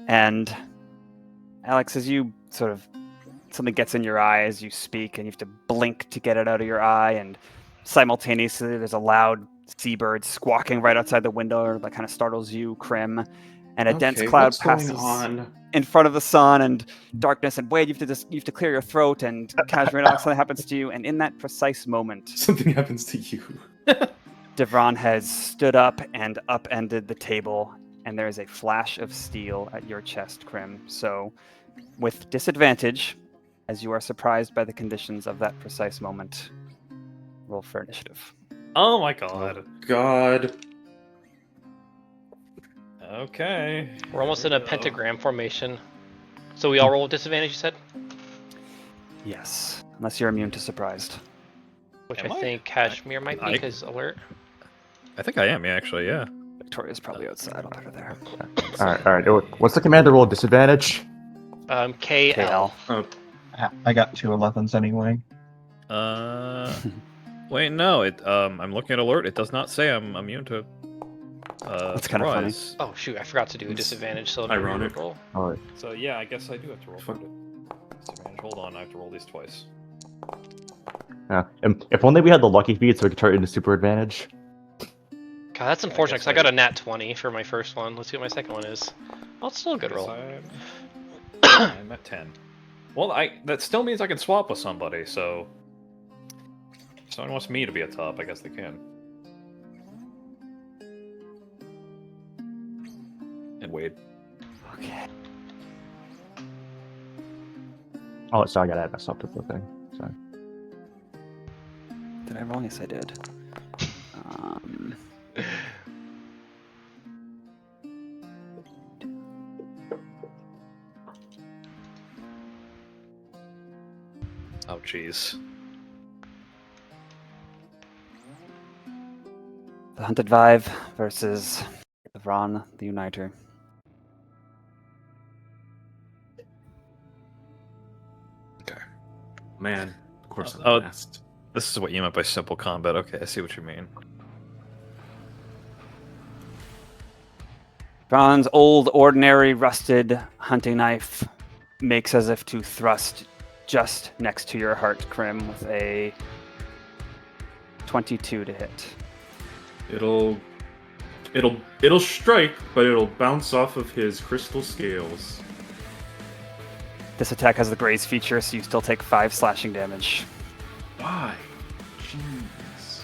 And Alex, as you sort of something gets in your eye as you speak, and you have to blink to get it out of your eye, and simultaneously there's a loud seabird squawking right outside the window that kind of startles you, Crim. And a dense cloud passes in front of the sun, and darkness, and Wade, you have to clear your throat, and Cashmere, and something happens to you, and in that precise moment, Something happens to you. Devron has stood up and upended the table, and there is a flash of steel at your chest, Crim. So, with disadvantage, as you are surprised by the conditions of that precise moment, roll for initiative. Oh my god. God. Okay. We're almost in a Here we go. pentagram formation. So we all roll with disadvantage, you said? Yes, unless you're immune to surprised. Which Am I I? think Cashmere might be, I- because alert. I think I am, actually, yeah. Victoria's probably outside. I'll put her there. All right. What's the commander roll disadvantage? KL. I got 2 11s anyway. Wait, no, I'm looking at alert. It does not say I'm immune to, That's kinda funny. surprise. Oh shoot, I forgot to do a It's disadvantage, so ironic. roll. All right. So yeah, I guess I do have to roll for Fuck. it. Disadvantage. Hold on, I have to roll these twice. Yeah. If only we had the lucky feat so we could turn it into super advantage. God, that's unfortunate, because I got a nat 20 for my first one. Let's see what my second one is. Oh, it's still a good Guess roll. I'm at 10. Well, that still means I can swap with somebody, so... If someone wants me to be a top, I guess they can. And Wade. Okay. Oh, sorry, I gotta add myself to the thing. Sorry. Did I roll? Yes, I did. Oh, jeez. The Hunted Vive versus Devron, the Uniter. Okay. Man, of course I'm Oh. last. This is what you meant by simple combat. Okay, I see what you mean. Devron's old, ordinary, rusted hunting knife makes as if to thrust just next to your heart, Crim, with a 22 to hit. It'll strike, but it'll bounce off of his crystal scales. This attack has the graze feature, so you still take 5 slashing damage. Why? Jeez.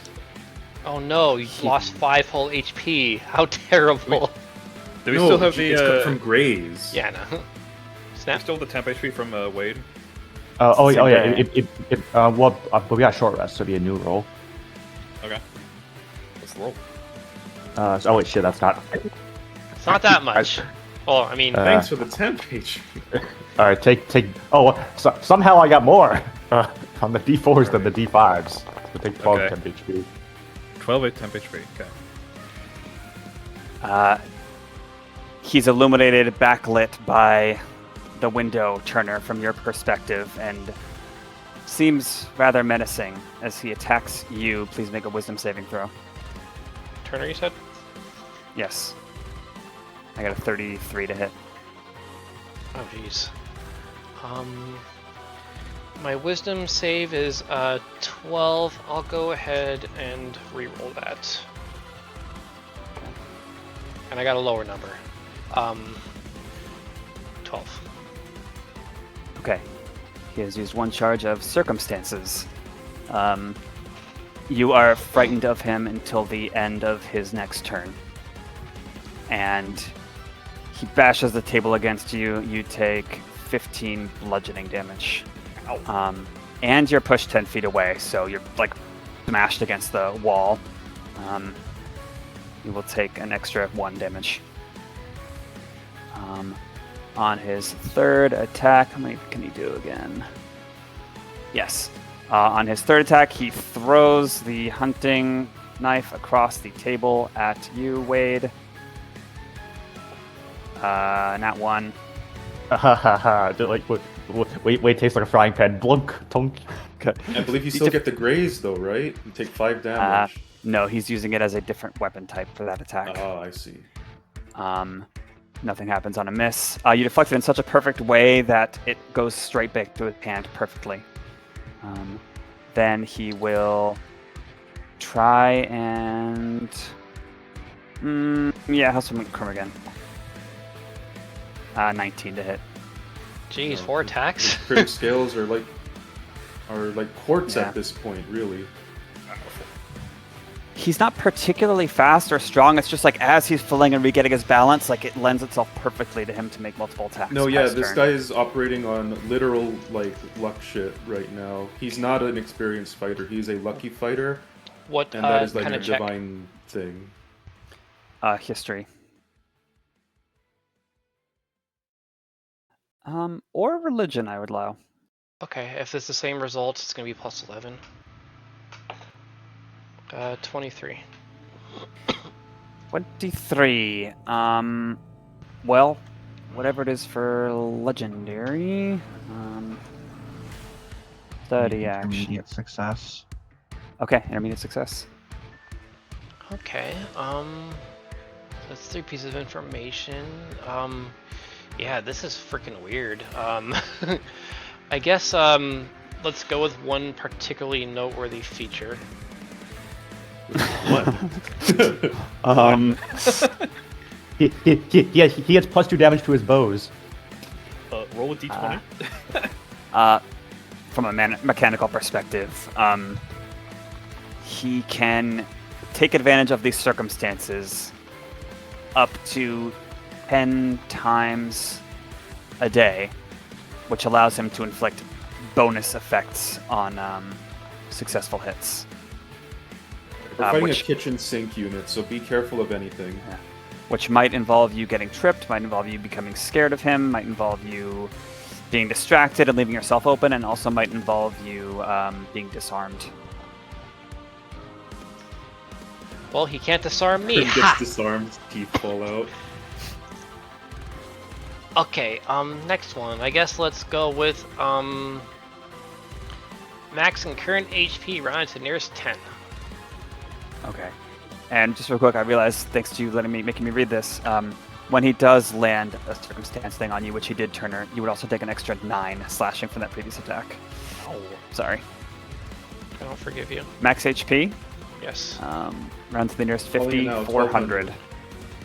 Oh no, you lost 5 whole HP. How terrible. Do we No, still have it's cut the from Graze. Yeah, no. we Snap. still have the temp HP from Wade? Oh Same yeah. thing. But we got short rest, so it'd be a new roll. Okay. What's the roll? Oh wait, shit, that's not. It's not that much. Well, I mean, Thanks for the temp HP. All right, take. Oh, somehow I got more on the D4s than the D5s. So take 12 Okay. temp HP. 12, 8 temp HP. Okay. He's illuminated, backlit by the window turner from your perspective, and seems rather menacing as he attacks you. Please make a wisdom saving throw. Turner, you said? Yes. I got a 33 to hit. Oh, jeez. My wisdom save is 12. I'll go ahead and re-roll that. And I got a lower number. 12. Okay. He has used one charge of circumstances. You are frightened of him until the end of his next turn. And he bashes the table against you. You take 15 bludgeoning damage. And you're pushed 10 feet away, so you're like smashed against the wall. You will take an extra 1 damage. On his third attack, how many can he do again? Yes. On his third attack, he throws the hunting knife across the table at you, Wade. Nat 1. Wait, tastes like a frying pan. Blunk, tonk. I believe you still get the graze, though, right? You take 5 damage. No, he's using it as a different weapon type for that attack. Oh, I see. Nothing happens on a miss. You deflect it in such a perfect way that it goes straight back to his hand perfectly. Then he will try and... how's some Crim again? 19 to hit. Jeez, 4 attacks? His critic scales are like quartz Yeah. at this point, really. He's not particularly fast or strong. It's just like as he's filling and re-getting his balance, like it lends itself perfectly to him to make multiple attacks. No, yeah, past this turn. guy is operating on literal luck shit right now. He's not an experienced fighter. He's a lucky fighter, What and that is like kind a of check? divine thing. History. Or religion, I would allow. Okay, if it's the same result, it's going to be plus 11. 23. 23. Well, whatever it is for legendary. Study action. Immediate success. Okay, intermediate success. Okay, that's 3 pieces of information. Yeah, this is freaking weird. I guess, let's go with one particularly noteworthy feature. What? He gets plus 2 damage to his bows. Roll a d20. From a mechanical perspective, he can take advantage of these circumstances up to 10 times a day, which allows him to inflict bonus effects on successful hits. We're fighting which- a kitchen sink unit, so be careful of anything. Which might involve you getting tripped, might involve you becoming scared of him, might involve you being distracted and leaving yourself open, and also might involve you being disarmed. Well, he can't disarm me. Crim Ha! gets disarmed, teeth fall out. Okay, next one. I guess let's go with, max and current HP rounded to nearest 10. Okay. And just real quick, I realized, thanks to you making me read this, when he does land a circumstance thing on you, which he did, Turner, you would also take an extra 9 slashing from that previous attack. Oh, Sorry. I don't forgive you. Max HP, Yes. round to the nearest Calling 50, you now, 400.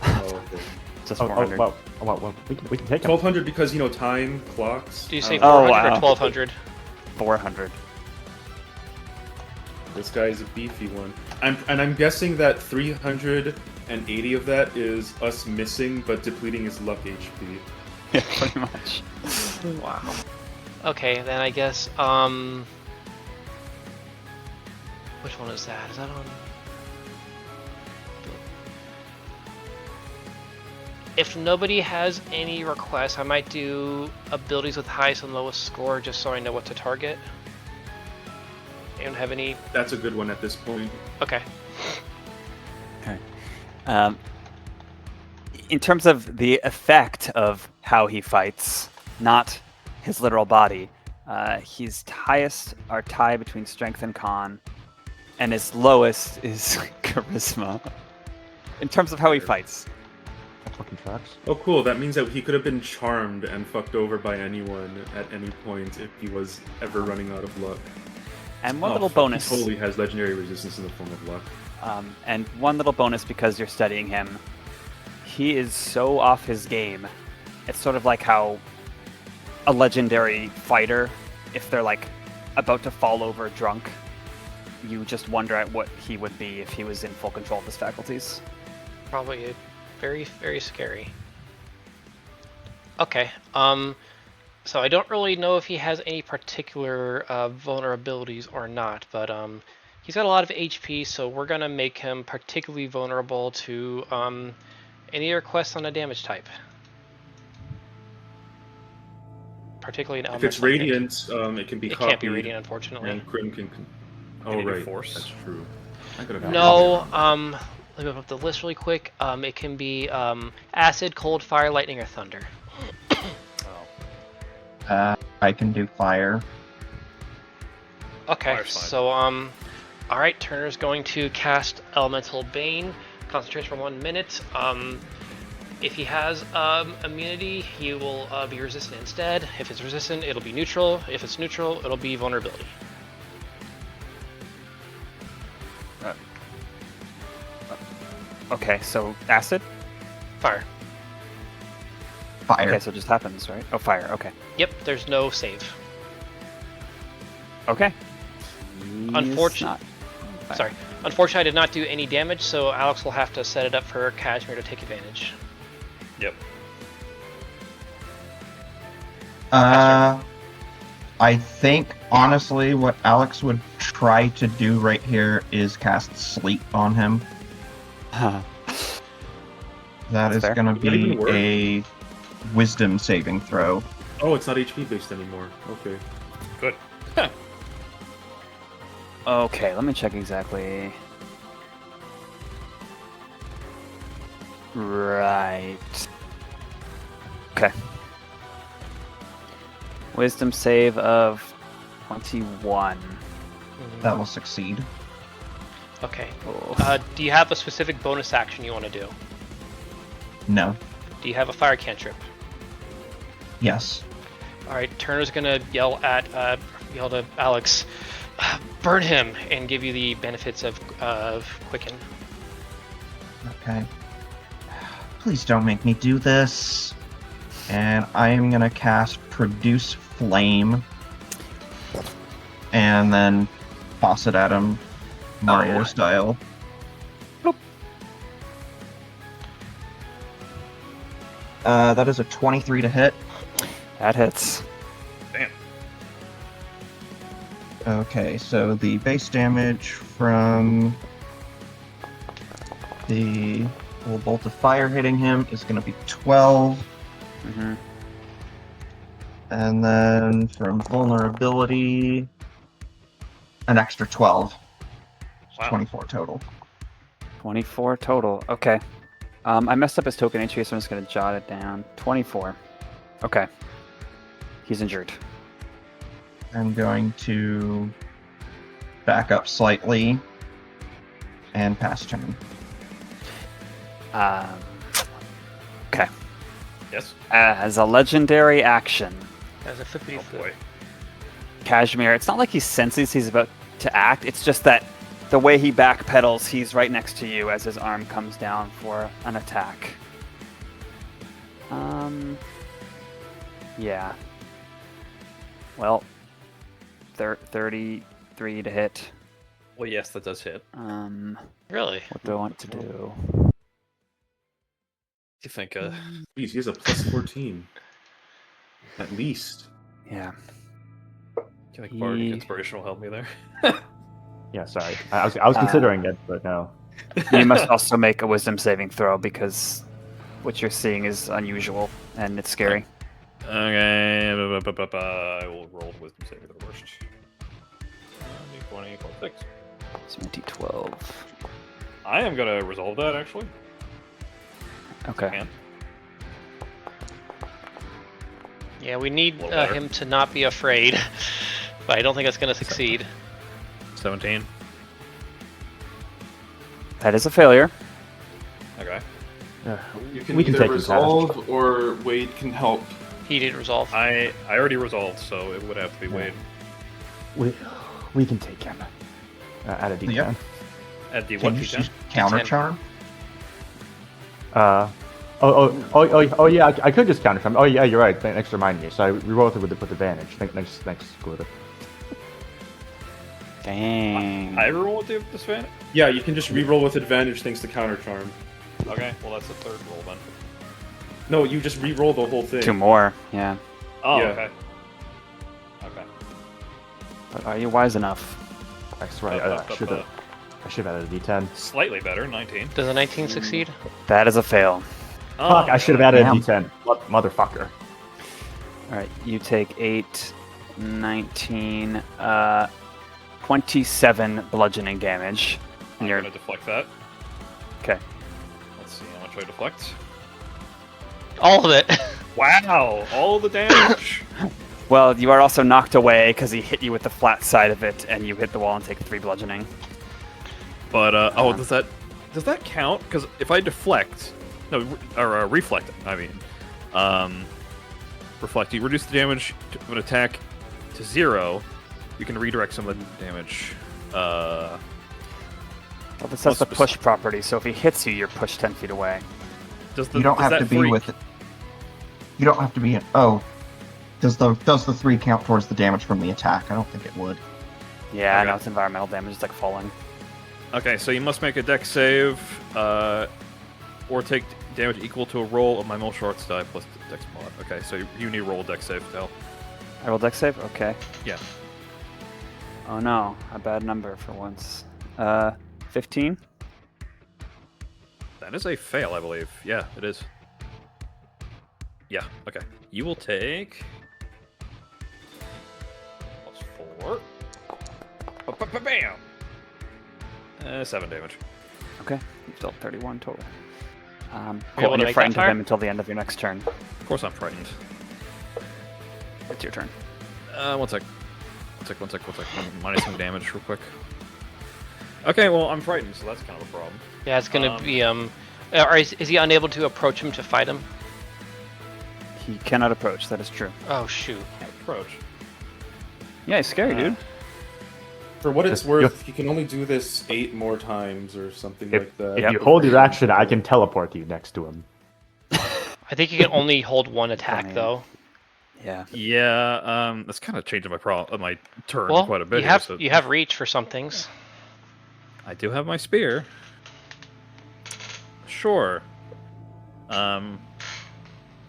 Oh, okay. Just Oh, 400. well, we can take him. 1200 because, time, clocks. Do you say Oh, 400 wow. or 1200? 400. This guy is a beefy one. I'm guessing that 380 of that is us missing but depleting his luck HP. Yeah, pretty much. Wow. Okay, then I guess, which one is that? Is that on? If nobody has any requests, I might do abilities with highest and lowest score just so I know what to target. Anyone have any? That's a good one at this point. Okay. In terms of the effect of how he fights, not his literal body, his highest are tie between strength and con, and his lowest is charisma. In terms of how he fights. That fucking tracks. Oh, cool. That means that he could have been charmed and fucked over by anyone at any point if he was ever running out of luck. And one Oh, little fuck, bonus. He totally has legendary resistance in the form of luck. And one little bonus because you're studying him. He is so off his game. It's sort of like how a legendary fighter, if they're like about to fall over drunk, you just wonder at what he would be if he was in full control of his faculties. Probably very, very scary. Okay. So I don't really know if he has any particular vulnerabilities or not, but he's got a lot of HP, so we're gonna make him particularly vulnerable to any requests on a damage type. Particularly an If it's radiant, it can be It copied. can't be radiant, unfortunately. And Crim can. Oh, Can it be right. force? That's true. I could have. No, let me open up the list really quick. It can be acid, cold, fire, lightning, or thunder. I can do fire. Okay, Fire's fine. so alright, Turner's going to cast Elemental Bane, concentration for 1 minute. If he has immunity, he will be resistant instead. If it's resistant, it'll be neutral. If it's neutral, it'll be vulnerability. Okay, so acid? Fire. Fire. Okay, so it just happens, right? Oh, fire, okay. Yep, there's no save. Okay. Unfortunate- Fire. Sorry. Unfortunately, I did not do any damage, so Alex will have to set it up for Cashmere to take advantage. Yep. I think, honestly, what Alex would try to do right here is cast Sleep on him. That That's is fair. going to Would that even be work? a Wisdom saving throw. Oh, it's not HP based anymore. Okay. Good. Okay, let me check exactly. Right. Okay. Wisdom save of 21. That will succeed. Okay. Oh. Do you have a specific bonus action you want to do? No. Do you have a fire cantrip? Yes. Alright, Turner's gonna yell to Alex, burn him, and give you the benefits of Quicken. Okay. Please don't make me do this. And I am going to cast Produce Flame. And then toss it at him, Mario style. Boop. That is a 23 to hit. That hits. Damn. Okay, so the base damage from the full bolt of fire hitting him is going to be 12. Mm-hmm. And then from vulnerability, an extra 12. Wow. 24 total. 24 total. Okay. I messed up his token entry, so I'm just going to jot it down. 24. Okay. He's injured. I'm going to back up slightly and pass turn. Okay. Yes. As a legendary action, As a flippity Oh flip. boy. Cashmere, it's not like he senses he's about to act, it's just that the way he backpedals, he's right next to you as his arm comes down for an attack. Yeah. Well, 33 to hit. Well, yes, that does hit. Really? What do I want to do? You think? Jeez, he has a plus 14. At least. Yeah. You think Bardic He- Inspiration will help me there? Yeah, sorry. I was considering it, but no. You must also make a wisdom saving throw because what you're seeing is unusual and it's scary. Okay. I will roll Wisdom saving for the worst. 20 + 6. So 12. I am gonna resolve that actually. Okay. Can. Yeah, we need A little better. him to not be afraid, but I don't think that's going to succeed. 17. That is a failure. Okay. You can We can either take his damage. resolve or Wade can help. He did resolve. I already resolved, so it would have to be Yeah. Wade. We can take him. At a D10. Yep. At the Can what you D10? use counter D10. charm? Oh yeah, I could just counter charm. Oh yeah, you're right. Thanks for reminding me. So I rerolled it with advantage. Thanks, Glutamate. Dang. I roll with the disadvantage? Yeah, you can just reroll with advantage thanks to counter charm. Okay, well that's the third roll then. No, you just reroll the whole thing. 2 more. Yeah. Oh, Yeah. okay. Okay. But are you wise enough? That's right. I should have added a D10. Slightly better, 19. Does a 19 succeed? That is a fail. Fuck! I should have added a Damn. D10. Motherfucker. All right, you take 8, 19, 27 bludgeoning damage. I'm And you're gonna deflect that. okay. Let's see how much I deflect. All of it. Wow! All the damage! Well, you are also knocked away because he hit you with the flat side of it, and you hit the wall and take 3 bludgeoning. But, does that count? Because if I deflect, no, or reflect, I mean, reflect, you reduce the damage of an attack to 0, you can redirect some of the damage. Well, this has the push property, so if he hits you, you're pushed 10 feet away. You don't have to be with it. You don't have to be in. Oh, does the 3 count towards the damage from the attack? I don't think it would. Yeah, I Okay. know it's environmental damage, it's like falling. Okay, so you must make a dex save, or take damage equal to a roll of my martial arts die plus the dex mod. Okay, so you need to roll a dex save, Tel. I roll dex save? Okay. Yeah. Oh no, a bad number for once. 15? That is a fail, I believe. Yeah, it is. Yeah, okay. You will take... +4. Bam! 7 damage. Okay, you dealt 31 total. able Cool, to and you're make frightened that of far? him until the end of your next turn. Of course I'm frightened. It's your turn. One sec. I'm minus some damage real quick. Okay, well, I'm frightened, so that's kind of a problem. Yeah, it's going to be, or is he unable to approach him to fight him? He cannot approach, that is true. Oh, shoot. Approach. Yeah, he's scary, dude. For what it's Yes, worth, he can only do this 8 more times or something like that. If you hold your action, I can teleport you next to him. I think he can only hold one attack, man. though. Yeah. Yeah, that's kind of changing my turn Well, quite a bit. you here, have so- you have reach for some things. I do have my spear. Sure.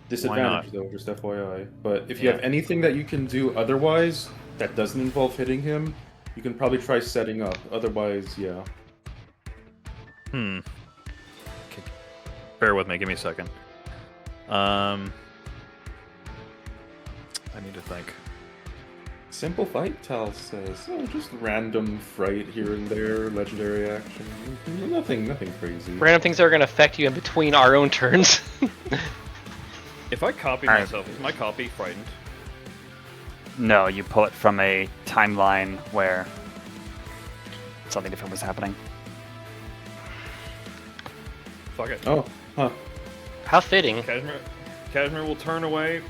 Disadvantage though, just FYI. But if you Yeah. have anything that you can do otherwise that doesn't involve hitting him, you can probably try setting up. Otherwise, yeah. Okay. Bear with me, give me a second. I need to think. Simple fight, Tal says. Oh, just random fright here and there, legendary action. Nothing crazy. Random things that are going to affect you in between our own turns. If I copy Alright. myself, is my copy frightened? No, you pull it from a timeline where something different was happening. Fuck it. Oh, huh. How fitting. Cashmere will turn away,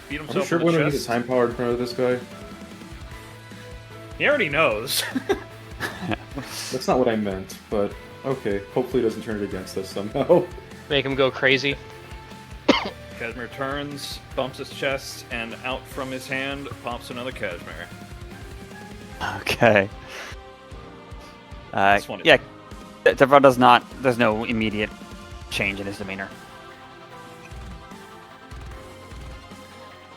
beat Are himself we sure in we the don't need a chest. time power in front of this guy? He already knows. That's not what I meant, but okay. Hopefully, it doesn't turn it against us somehow. Make him go crazy. Cashmere turns, bumps his chest, and out from his hand pops another Cashmere. Okay. This one is- Yeah, Devon does not. There's no immediate change in his demeanor.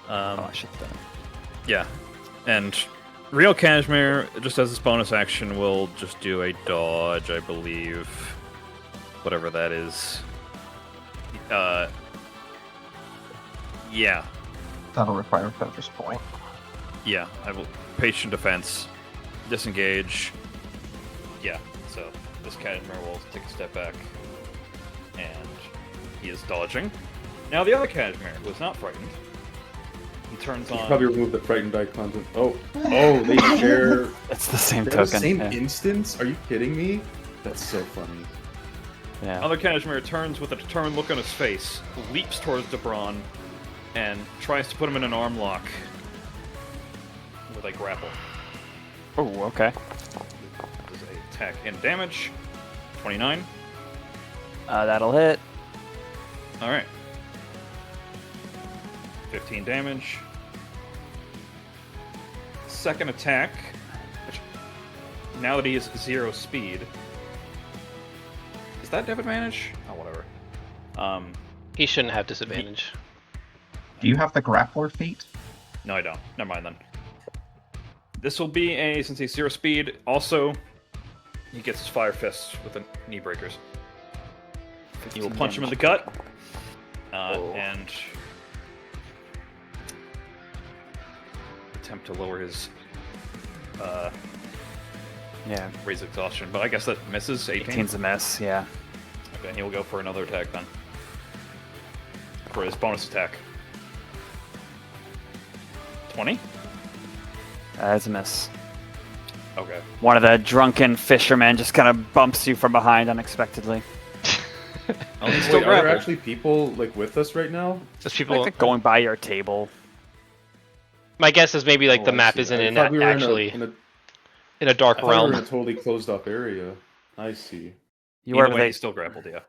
Oh, I should. Yeah, and real Cashmere, just as this bonus action, will just do a dodge, I believe. Whatever that is. Yeah. That'll require a focus point. Yeah, I will. Patient defense. Disengage. Yeah, so this Cashmere will take a step back, and he is dodging. Now the other Cashmere was not frightened. He turns on. Probably remove the frightened icon. Oh, they share. It's the same They're token. the same yeah. instance? Are you kidding me? That's so funny. Yeah. Other Cashmere turns with a determined look on his face, leaps towards Debron, and tries to put him in an arm lock with a grapple. Oh, okay. This is a attack and damage. 29. That'll hit. All right. 15 damage. Second attack, which now that he is 0 speed, is that dev advantage? Oh, whatever. He shouldn't have disadvantage. Do you have the grappler feat? No, I don't. Never mind then. This will be a, since he's 0 speed, also, he gets his fire fists with the knee breakers. He will punch him in the gut, and attempt to lower his Yeah. raise exhaustion, but I guess that misses. 18. 18's a miss, yeah. Okay, he will go for another attack then. For his bonus attack. 20? That's a miss. Okay. One of the drunken fishermen just kind of bumps you from behind unexpectedly. Oh, he's Wait, still are there grappled. actually people like with us right now? Just people. Like going by your table. My guess is maybe like Oh, the I map see. isn't I in thought we were actually in in a dark I thought we were realm. in a totally closed off area. I see. You Either are way, they, he's still grappled, yeah.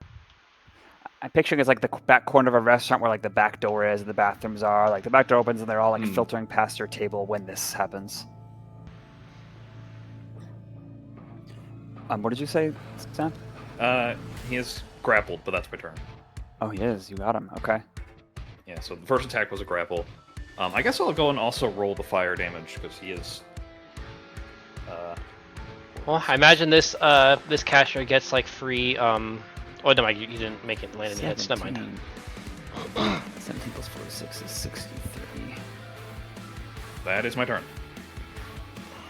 I'm picturing it's like the back corner of a restaurant where like the back door is, and the bathrooms are. Like the back door opens and they're all like filtering past your table when this happens. What did you say, Sam? He is grappled, but that's my turn. Oh, he is. You got him. Okay. Yeah, so the first attack was a grapple. I guess I'll go and also roll the fire damage, because he is... Well, I imagine this this Cashmere gets like free. Oh, no, you didn't make it land in the hits. Never mind. 17 plus 46 is 63. That is my turn.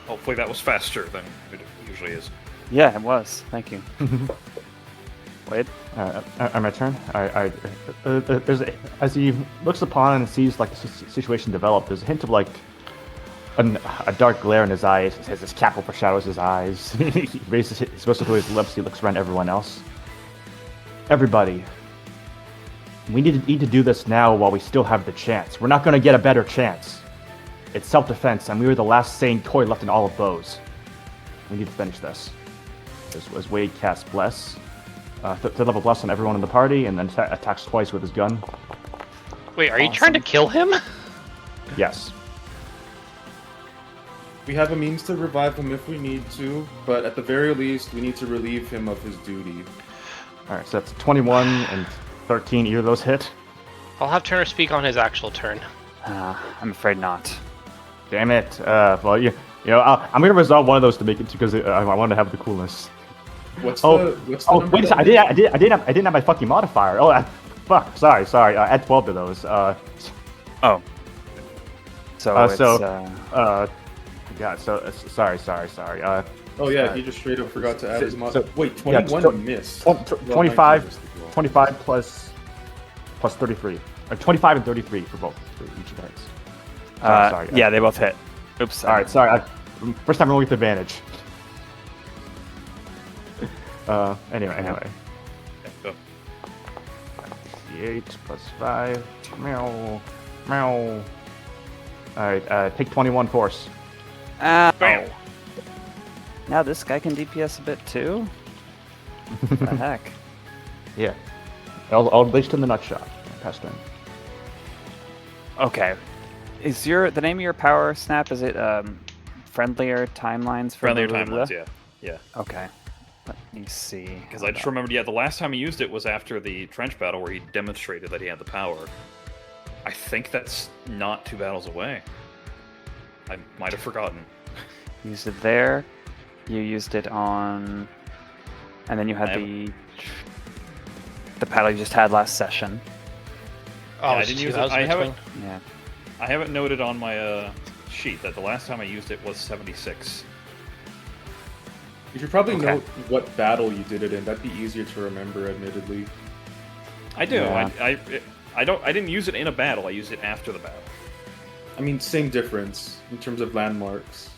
Hopefully that was faster than it usually is. Yeah, it was. Thank you. Wait. On my turn, as he looks upon and sees like the situation develop, there's a hint of like a dark glare in his eyes. His cap overshadows his eyes. He raises he's supposed to to his lips. He looks around at everyone else. Everybody, we need to do this now while we still have the chance. We're not going to get a better chance. It's self-defense, and we were the last sane toy left in all of Bose. We need to finish this. As Wade casts Bless. To level Bless on everyone in the party, and then attacks twice with his gun. Wait, are you trying to kill him? Yes. We have a means to revive him if we need to, but at the very least, we need to relieve him of his duty. Alright, so that's 21 and 13. Either of those hit. I'll have Turner speak on his actual turn. I'm afraid not. Damn it. Well, you know, I'm gonna resolve one of those to make it because I want to have the coolness. What's Oh, the oh, number wait a that second. I didn't have my fucking modifier. Oh, fuck. Sorry. Add 12 to those. Oh. So Yeah. So sorry. Oh yeah, he just straight up forgot to add his mod. so- Wait, yeah, 21 missed. 25 plus 33. 25 and 33 for both for each of the hits. Sorry. Yeah, they both hit. Oops. All right. Sorry. First time rolling with advantage. Anyway. Yeah, go. 8 plus 5. Meow. Alright, take 21 force. Bam! Now this guy can DPS a bit too? What the heck? Yeah. I'll list in the nut shot. Pass turn. Okay. Is the name of your power snap, is it friendlier timelines for Friendlier the- timelines, yeah. Okay. Let me see. Because I just remembered, the last time he used it was after the trench battle where he demonstrated that he had the power. I think that's not 2 battles away. I might have forgotten. Used it there. You used it on, and then you had the paddle you just had last session. Oh, I it's didn't use 2000 it. Yeah. I have it noted on my sheet that the last time I used it was 76. You should probably Okay. note what battle you did it in. That'd be easier to remember, admittedly. I do. Yeah. I didn't use it in a battle. I used it after the battle. I mean, same difference in terms of landmarks.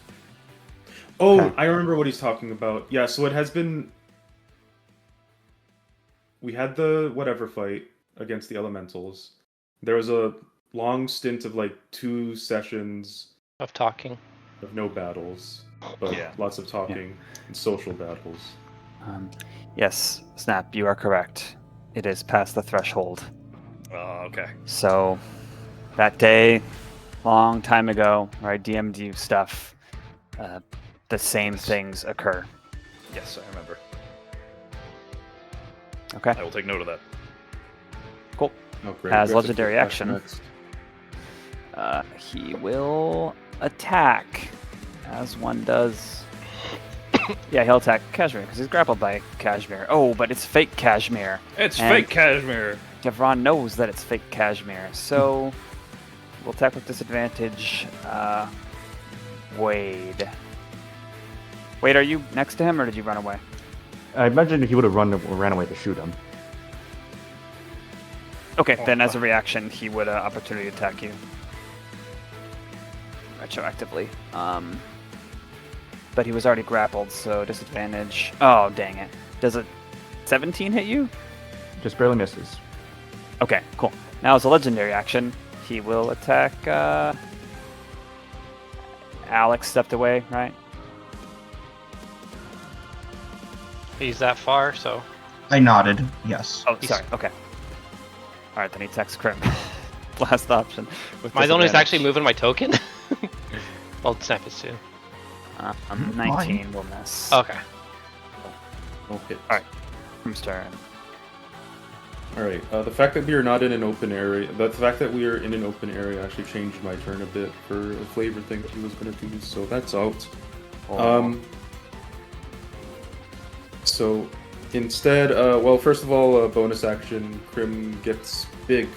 Oh, Okay. I remember what he's talking about. Yeah, so it has been... We had the whatever fight against the elementals. There was a long stint of like 2 sessions Of talking. of no battles, but Yeah. lots of talking and social battles. Yes, Snap, you are correct. It is past the threshold. Okay. So, that day, long time ago, where I DM'd you stuff, the same things occur. Yes, I remember. Okay. I will take note of that. Cool. Oh, great. Has We have to legendary do that action. next. He will attack, as one does. Yeah, he'll attack Cashmere because he's grappled by Cashmere. Oh, but it's fake Cashmere. It's And- fake Cashmere. Devron knows that it's fake Cashmere, so we'll attack with disadvantage. Wade. Wade, are you next to him or did you run away? I imagine he would have ran away to shoot him. Okay, then as a reaction, he would opportunity attack you. Retroactively. But he was already grappled, so disadvantage. Oh, dang it. Does a 17 hit you? Just barely misses. Okay, cool. Now as a legendary action, he will attack Alex stepped away, right? He's that far, so I nodded. Yes. Oh, sorry. Okay. All right, then he attacks Crim. Last option. With am I the one who's disadvantage. actually moving my token? Well, Snap is too. 19 will miss. Okay. Okay. Alright. Crim's turn. Alright, the fact that we are not in an open area, the fact that we are in an open area actually changed my turn a bit for a flavor thing he was going to do, so that's out. So instead, well, first of all, bonus action, Crim gets big,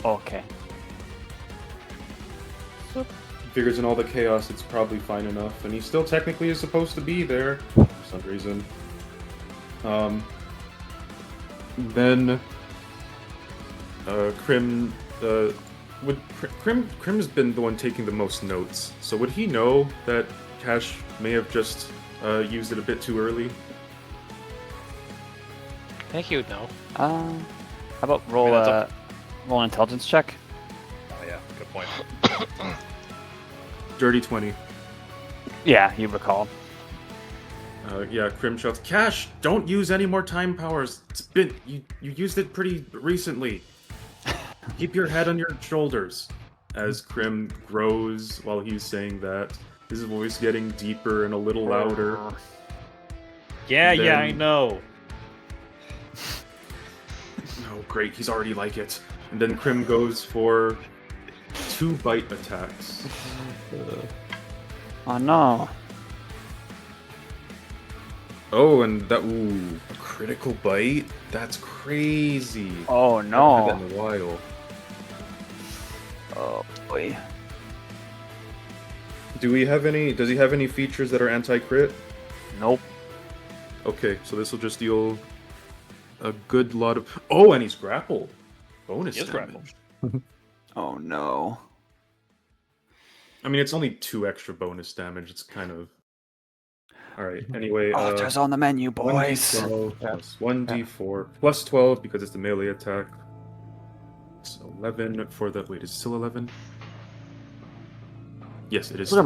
Okay. figures in all the chaos, it's probably fine enough, and he still technically is supposed to be there for some reason. Then Crim Crim's been the one taking the most notes. So would he know that Cash may have just used it a bit too early? I think he would know. How about roll that's a roll an intelligence check? Oh yeah, good point. Dirty 20. Yeah, you recall. Yeah, Crim shouts, Cash, don't use any more time powers. It's been you used it pretty recently. Keep your head on your shoulders. As Crim grows while he's saying that, his voice getting deeper and a little louder. Yeah, Then- yeah, I know. Oh, great, he's already like it. And then Crim goes for 2 bite attacks. Oh no. Oh, and that, ooh, a critical bite? That's crazy. Oh I haven't no. had that in a while. Oh boy. Does he have any features that are anti-crit? Nope. Okay, so this will just deal a good lot of... Oh, and he's grappled. Bonus He is damage. Oh no. I mean, it's only 2 extra bonus damage. It's kind of... Alright, anyway... Altars on the menu, boys. 1d12 plus 1d4 plus 12 because it's the melee attack. It's 11 for the... Wait, is it still 11? Yes, it is. As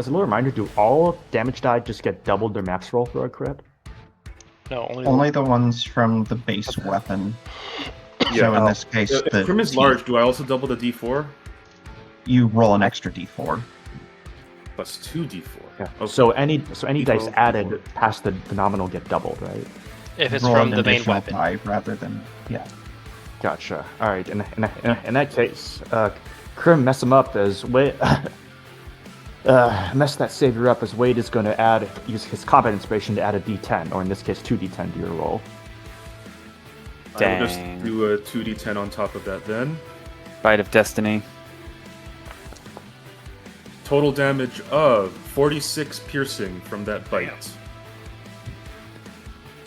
a little reminder, do all damage die just get doubled their max roll for a crit? No, Only the ones from the base weapon. Yeah. So in this case, If the Crim is large, do I also double the d4? you roll an extra d4. Plus 2d4. Yeah. Okay. So any dice D12, added D4. past the nominal get doubled, right? if it's Roll from an the main additional weapon. 5 rather than Gotcha. All right. In that case, Crim mess him up as Wade. Mess that savior up as Wade is going to use his combat inspiration to add a d10, or in this case, 2d10 to your roll. I will just Dang. do a 2d10 on top of that then. Bite of Destiny. total damage of 46 piercing from that bite.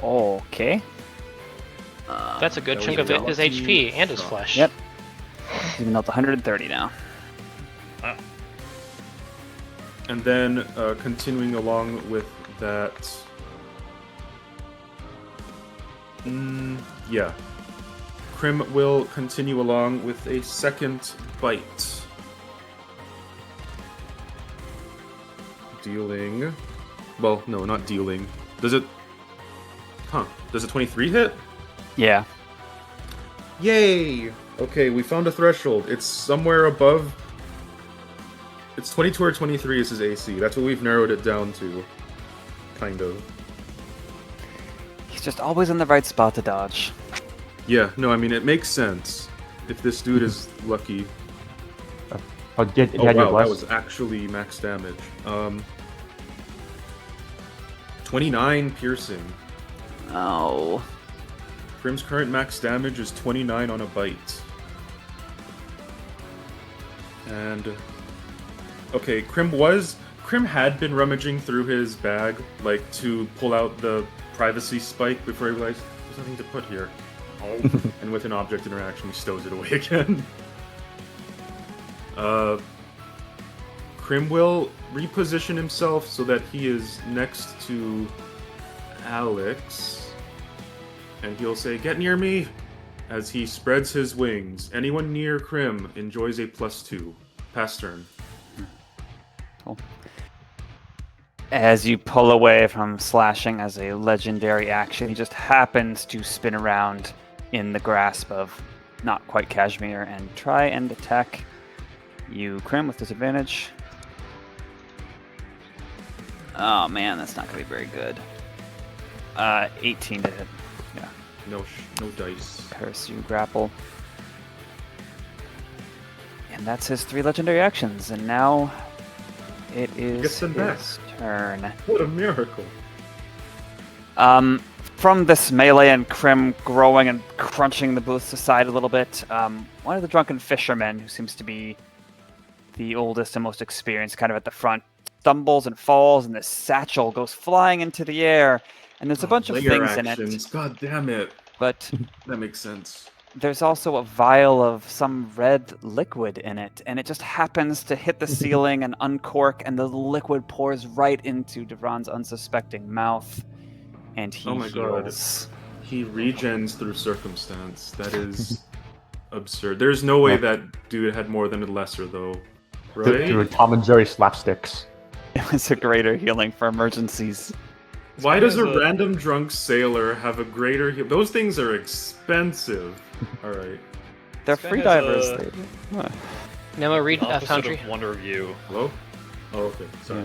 Okay. That's a good That chunk was of a his lucky HP and his shot. flesh. Yep. Even though it's 130 now. And then continuing along with that. Yeah. Crim will continue along with a second bite. Dealing. Well, no, not dealing. Does it. Huh. Does a 23 hit? Yeah. Yay! Okay, we found a threshold. It's somewhere above. It's 22 or 23 is his AC. That's what we've narrowed it down to. Kind of. He's just always in the right spot to dodge. Yeah, no, I mean, it makes sense. If this dude is lucky. Oh, did Oh, you wow, bless? that was actually max damage. 29 piercing. Oh. Crim's current max damage is 29 on a bite. And... Okay, Crim had been rummaging through his bag, like, to pull out the privacy spike before he realized, there's nothing to put here. Oh. And with an object interaction, he stows it away again. Crim will reposition himself so that he is next to Alex. And he'll say, "Get near me!" as he spreads his wings. Anyone near Crim enjoys a +2. Pass turn. Cool. As you pull away from slashing as a legendary action, he just happens to spin around in the grasp of not quite Cashmere and try and attack you, Crim, with disadvantage. Oh man, that's not going to be very good. 18 to hit. Yeah. No dice. Pursue grapple. And that's his 3 legendary actions. And now it is Gets them back. his turn. What a miracle. From this melee and Crim growing and crunching the booths aside a little bit, one of the drunken fishermen, who seems to be the oldest and most experienced, kind of at the front, stumbles and falls, and this satchel goes flying into the air, and there's a bunch of Layer things in actions. it. God damn it. But That makes sense. there's also a vial of some red liquid in it, and it just happens to hit the ceiling and uncork, and the liquid pours right into Devron's unsuspecting mouth, and he Oh my God. heals. He regens through circumstance. That is absurd. There's no way that dude had more than a lesser, though. Through Right? Tom and Jerry slapsticks. It was a greater healing for emergencies. Why does a As a- random drunk sailor have a greater heal? Those things are expensive. Alright. They're This guy free has divers. a- Huh. Nemo, read Opposite Foundry. of Wonder View. Hello? Oh, okay. Sorry.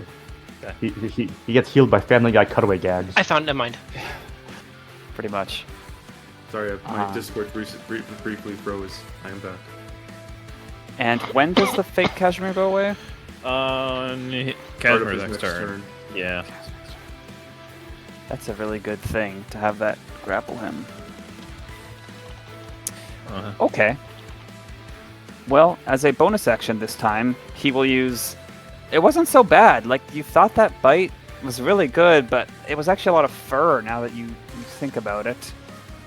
He gets healed by Family Guy cutaway gags. I found. Never mind. Pretty much. Sorry, my Ah. Discord briefly froze. I am back. And when does the fake Cashmere go away? Part of Cashmere's his next turn. Yeah. That's a really good thing to have that grapple him. Uh-huh. Okay. Well, as a bonus action this time, he will use... It wasn't so bad. Like, you thought that bite was really good, but it was actually a lot of fur now that you think about it.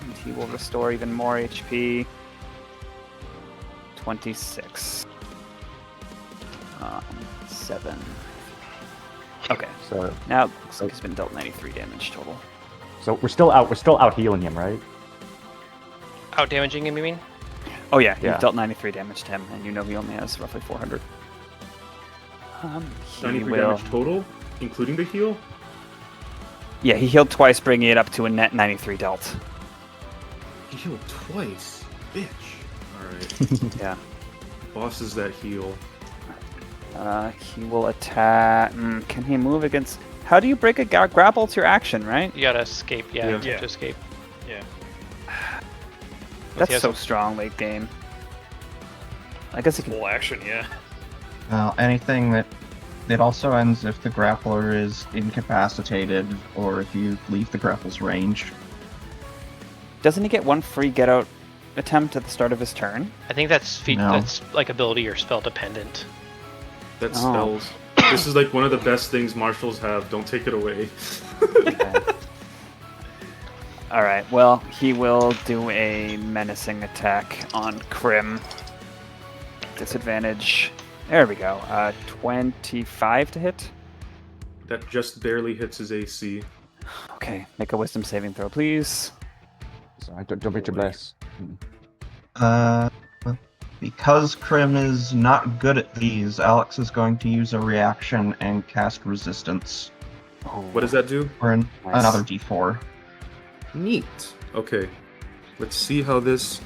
And he will restore even more HP. 26. 7. Okay. So Now it looks like he's been dealt 93 damage total. we're still out healing him, right? Out damaging him, you mean? Oh yeah, Yeah. you've dealt 93 damage to him, and you know he only has roughly 400. He 93 will... damage total, including the heal? Yeah, he healed twice, bringing it up to a net 93 dealt. He healed twice. Bitch. Alright. Yeah. Bosses that heal. He will attack... can he move against... How do you break a grapple? It's your action, right? You gotta escape. Yeah, Yeah. you have to escape. Yeah. That's has so a- strong late game. I guess he can... Full action, yeah. Well, anything that it also ends if the grappler is incapacitated or if you leave the grapple's range. Doesn't he get one free get out attempt at the start of his turn? I think that's No. that's like ability or spell dependent. That's Oh. spells. This is like one of the best things marshals have. Don't take it away. Okay. All right. Well, he will do a menacing attack on Crim. Disadvantage. There we go. 25 to hit. That just barely hits his AC. Okay. Make a wisdom saving throw, please. Sorry, don't be too blessed. Because Crim is not good at these, Alex is going to use a reaction and cast resistance. What does that do? Or Nice. another d4. Neat. Okay. Let's see how this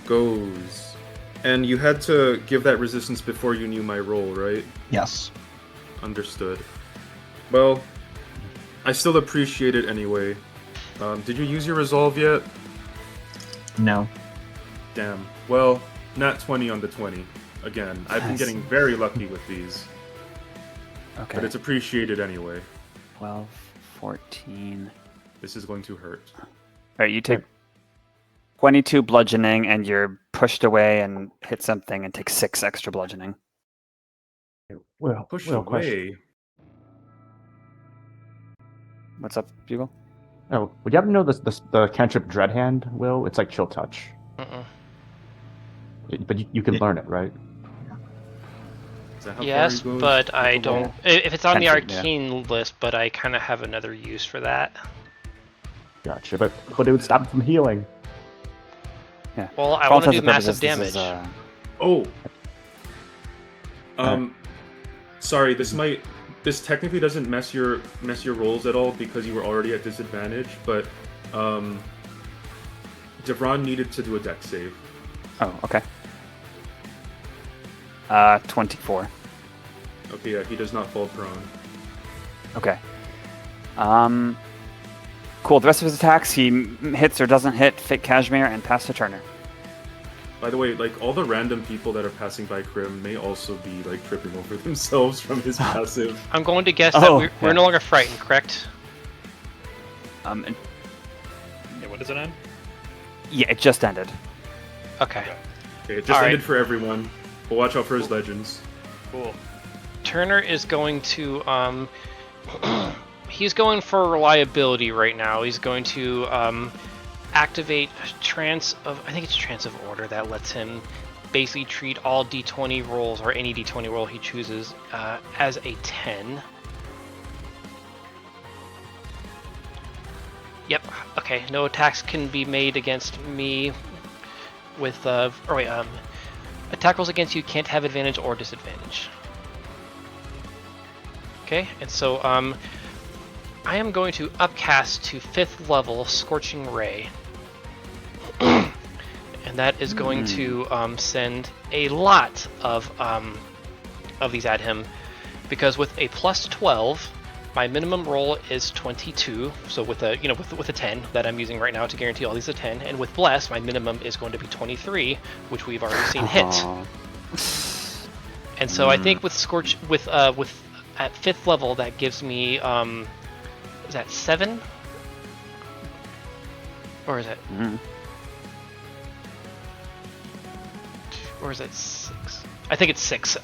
goes. And you had to give that resistance before you knew my roll, right? Yes. Understood. Well, I still appreciate it anyway. Did you use your resolve yet? No. Damn. Well, not 20 on the 20. Again, I've been Nice. getting very lucky with these. Okay. But it's appreciated anyway. 12, 14. This is going to hurt. All right, you take 22 bludgeoning, and you're pushed away and hit something, and take 6 extra bludgeoning. Well, Push question. away. What's up, Bugle? Oh, would you happen to know the cantrip Dreadhand, Will? It's like Chill Touch. Mm-mm. But you can learn it, right? Is that how Yes, far he goes? but I With the wall? don't. If it's on the Cantrip, yeah. arcane list, but I kind of have another use for that. Gotcha. But it would stop him from healing. Yeah. Well, I For all want to do intents and massive purposes, damage. Oh. Sorry. This technically doesn't mess your rolls at all because you were already at disadvantage. But Devron needed to do a dex save. Oh, okay. 24. Okay, yeah, he does not fall prone. Okay. Cool. The rest of his attacks, he hits or doesn't hit Fake Cashmere and pass to Turner. By the way, like all the random people that are passing by Crim may also be like tripping over themselves from his passive. I'm going to guess that Oh, we're yeah. no longer frightened, correct? And, Yeah, what does it end? yeah, it just ended. Okay. Okay, it just All right. ended for everyone. But watch out for his legends. Cool. Turner is going to he's going for reliability right now. He's going to activate I think it's Trance of Order that lets him basically treat all d20 rolls or any d20 roll he chooses as a 10. Yep. Okay. No attacks can be made against me with attack rolls against you can't have advantage or disadvantage. Okay, and so I am going to upcast to 5th level Scorching Ray. And that is going to send a lot of these at him, because with a plus 12, my minimum roll is 22. So with a with a 10 that I'm using right now to guarantee all these a 10, and with Bless, my minimum is going to be 23, which we've already seen hit. Aw. And so I think with Scorch with at 5th level that gives me is that 7? Or is it Mhm. or is it 6? I think it's 6.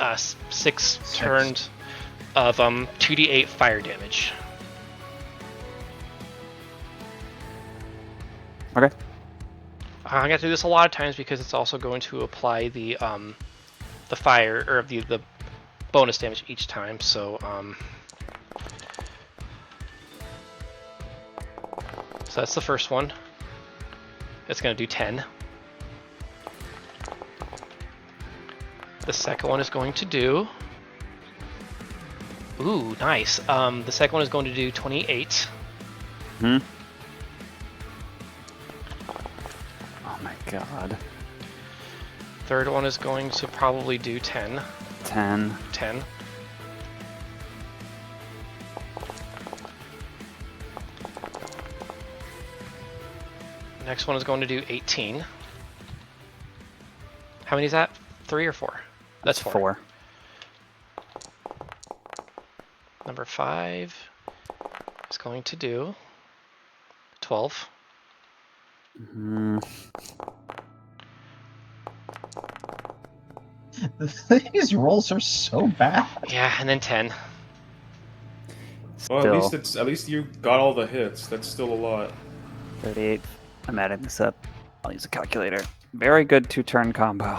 6 turns of 2d8 fire damage. Okay. I'm gonna do this a lot of times because it's also going to apply the fire or the bonus damage each time. So so that's the first one. It's gonna do 10. The second one is going to do. Ooh, nice. The second one is going to do 28. Hmm. Oh my god. Third one is going to probably do 10. 10. 10. Next one is going to do 18. How many is that? 3 or 4? That's 4. Number 5 is going to do 12. Mhm. These rolls are so bad. Yeah, and then 10. Well, Still, at least you got all the hits. That's still a lot. 38. I'm adding this up. I'll use a calculator. Very good 2-turn combo.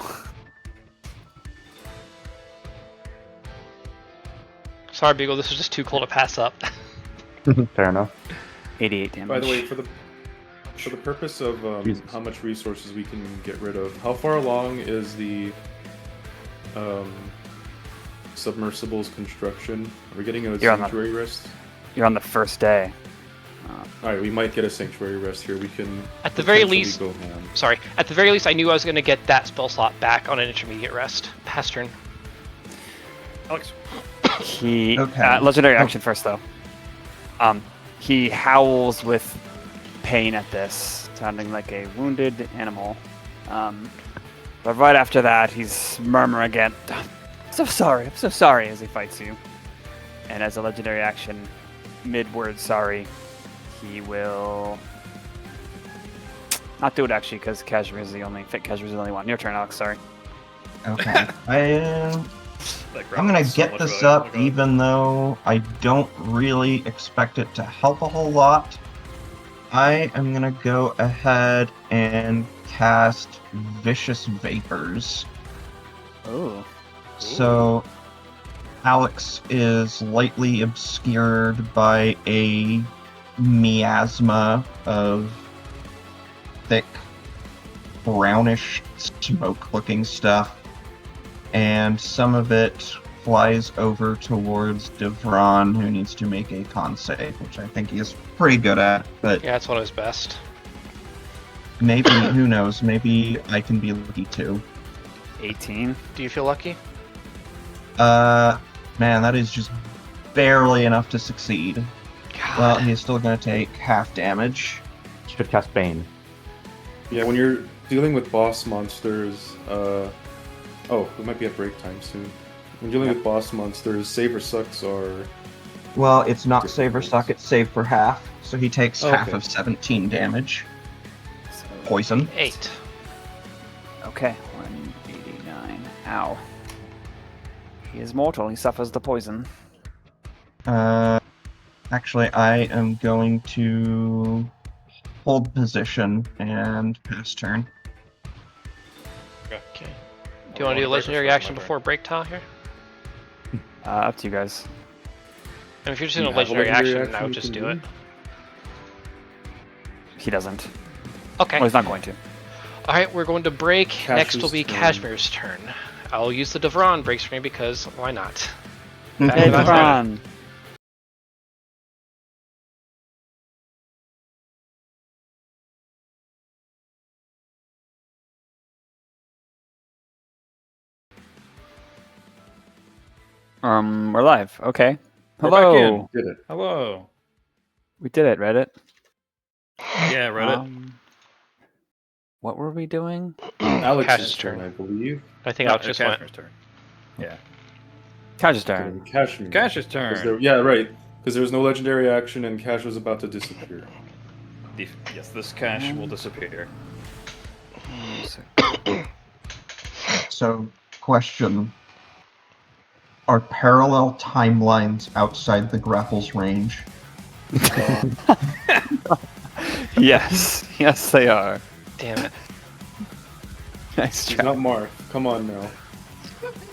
Sorry, Beagle. This is just too cool to pass up. Fair enough. 88 damage. By the way, for the purpose of how much resources we can get rid of, how far along is the submersible's construction? Are we getting a sanctuary rest? You're on the first day. All right, we might get a sanctuary rest here. We can At the very potentially least, go ham. sorry. At the very least, I knew I was going to get that spell slot back on an intermediate rest. Pass turn. Alex. He Okay. legendary action first though. He howls with pain at this, sounding like a wounded animal. But right after that, he's murmuring again. I'm so sorry, as he fights you. And as a legendary action, mid-word sorry, he will not do it actually, because Cashmere is the only one. Your turn, Alex. Sorry. Okay. I'm That gonna graphic is so get much this better. Oh my up, God. even though I don't really expect it to help a whole lot. I am gonna go ahead and cast Vicious Vapors. Oh. So Alex is lightly obscured by a miasma of thick, brownish smoke-looking stuff, and some of it flies over towards Devron, who needs to make a con save, which I think he is pretty good at, but Yeah, it's one of his best. maybe, who knows, maybe I can be lucky too. 18. Do you feel lucky? Man, that is just barely enough to succeed. God. Well, he's still gonna take half damage. Should cast Bane. Yeah, when you're dealing with boss monsters, oh, we might be at break time soon. When dealing with boss monsters, save or sucks are. Well, it's not save or suck, it's save for half, so he takes Oh, half okay. of 17 damage. So, Poison. 8. okay, 189. Ow. He is mortal. He suffers the poison. Actually, I am going to hold position and pass turn. Okay. Do you want to do a legendary action before break time here? Up to you guys. And if you're just Do you doing a have a legendary legendary action, I action would you just can do do? it. He doesn't. Okay. Well, he's not going to. Alright, we're going to break. Next will Cash's be turn. Cashmere's turn. I'll use the Devron breaks for me because why not? Hey, Back to that Devron. We're live. Okay. We're back Hello. in. Did it. Hello. We did it, Reddit. Yeah, Reddit. What were we doing? Alex's Cash's turn, turn. I believe. I think No, Alex just Cashmere's went. turn. Yeah. Cash's turn. Cashmere. Cash's 'Cause turn. yeah, right. Because there was no legendary action and Cash was about to disappear. Yes, this cash will disappear. So, question. Are parallel timelines outside the grapple's range? Yes. Yes, they are. Damn it. Nice He's try. not Marth. Come on now.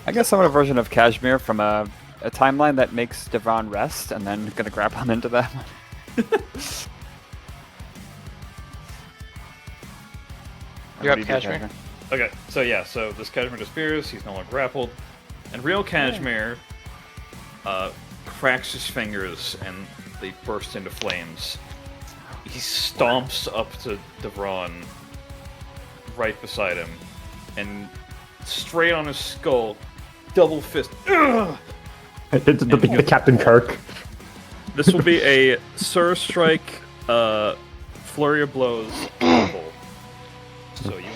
I guess I'm a version of Cashmere from a timeline that makes Devon rest and then gonna grab him into that one. You're up, What do you do, Cashmere? Okay, so this Cashmere disappears, he's no longer grappled. And real Cashmere cracks his fingers and they burst into flames. He stomps up to Devron right beside him and straight on his skull, double fist. Ugh! The Captain Kirk. This will be a Sur Strike flurry of blows combo. So you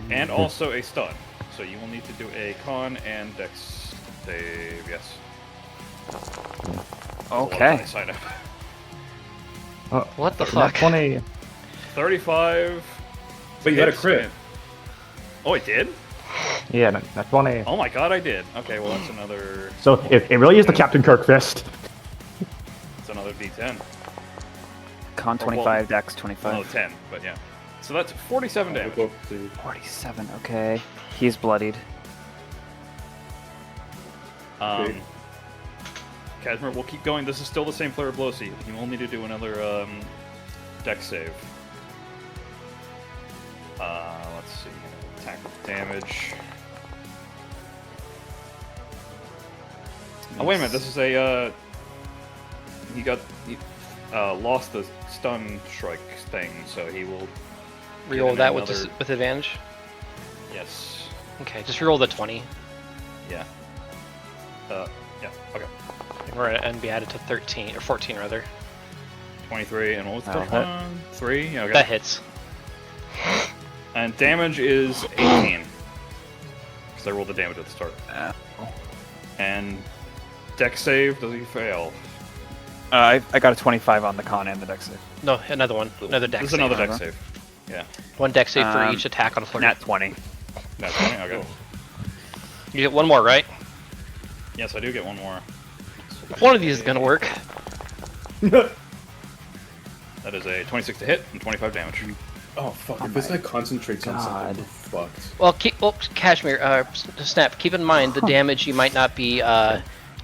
and also a stun. So you will need to do a con and dex save. Yes. Okay. Sign up. What the Nat fuck? 20. 35. But you got a hits crit. and- Oh, I did? Yeah, nat 20. Oh my god, I did. Okay, well that's another. So it really is the Captain Kirk fist. It's another another D10. Con Or, well, 25, Dex 25. Oh, 10, but yeah. So that's 47 damage. Go up to 47, okay. He's bloodied. Okay. Cashmere, we'll keep going. This is still the same flare of blow, so you will need to do another dex save. Let's see. Attack with damage. Oh, wait a minute. This is a, he lost the stun strike thing, so he will Reroll him that another- with advantage. Yes. Okay, just reroll the 20. Yeah. Yeah. Okay. And be added to 13 or 14 rather. 23, and what was the That'll first hit. one? 3. Okay. That hits. And damage is 18. Because I rolled the damage at the start. And dex save, does he fail? I got a 25 on the con and the dex save. No, another one. Another dex This is save. another dex Alright. save. Yeah. One dex save for Um, each attack on flurry. Nat 20. That's 20? Okay. You get one more, right? Yes, I do get one more. One of these is gonna work. That is a 26 to hit and 25 damage. Oh fuck! Oh If this my guy concentrates on God. something, we're fucked. Well, Cashmere, Snap, keep in mind the damage you might not be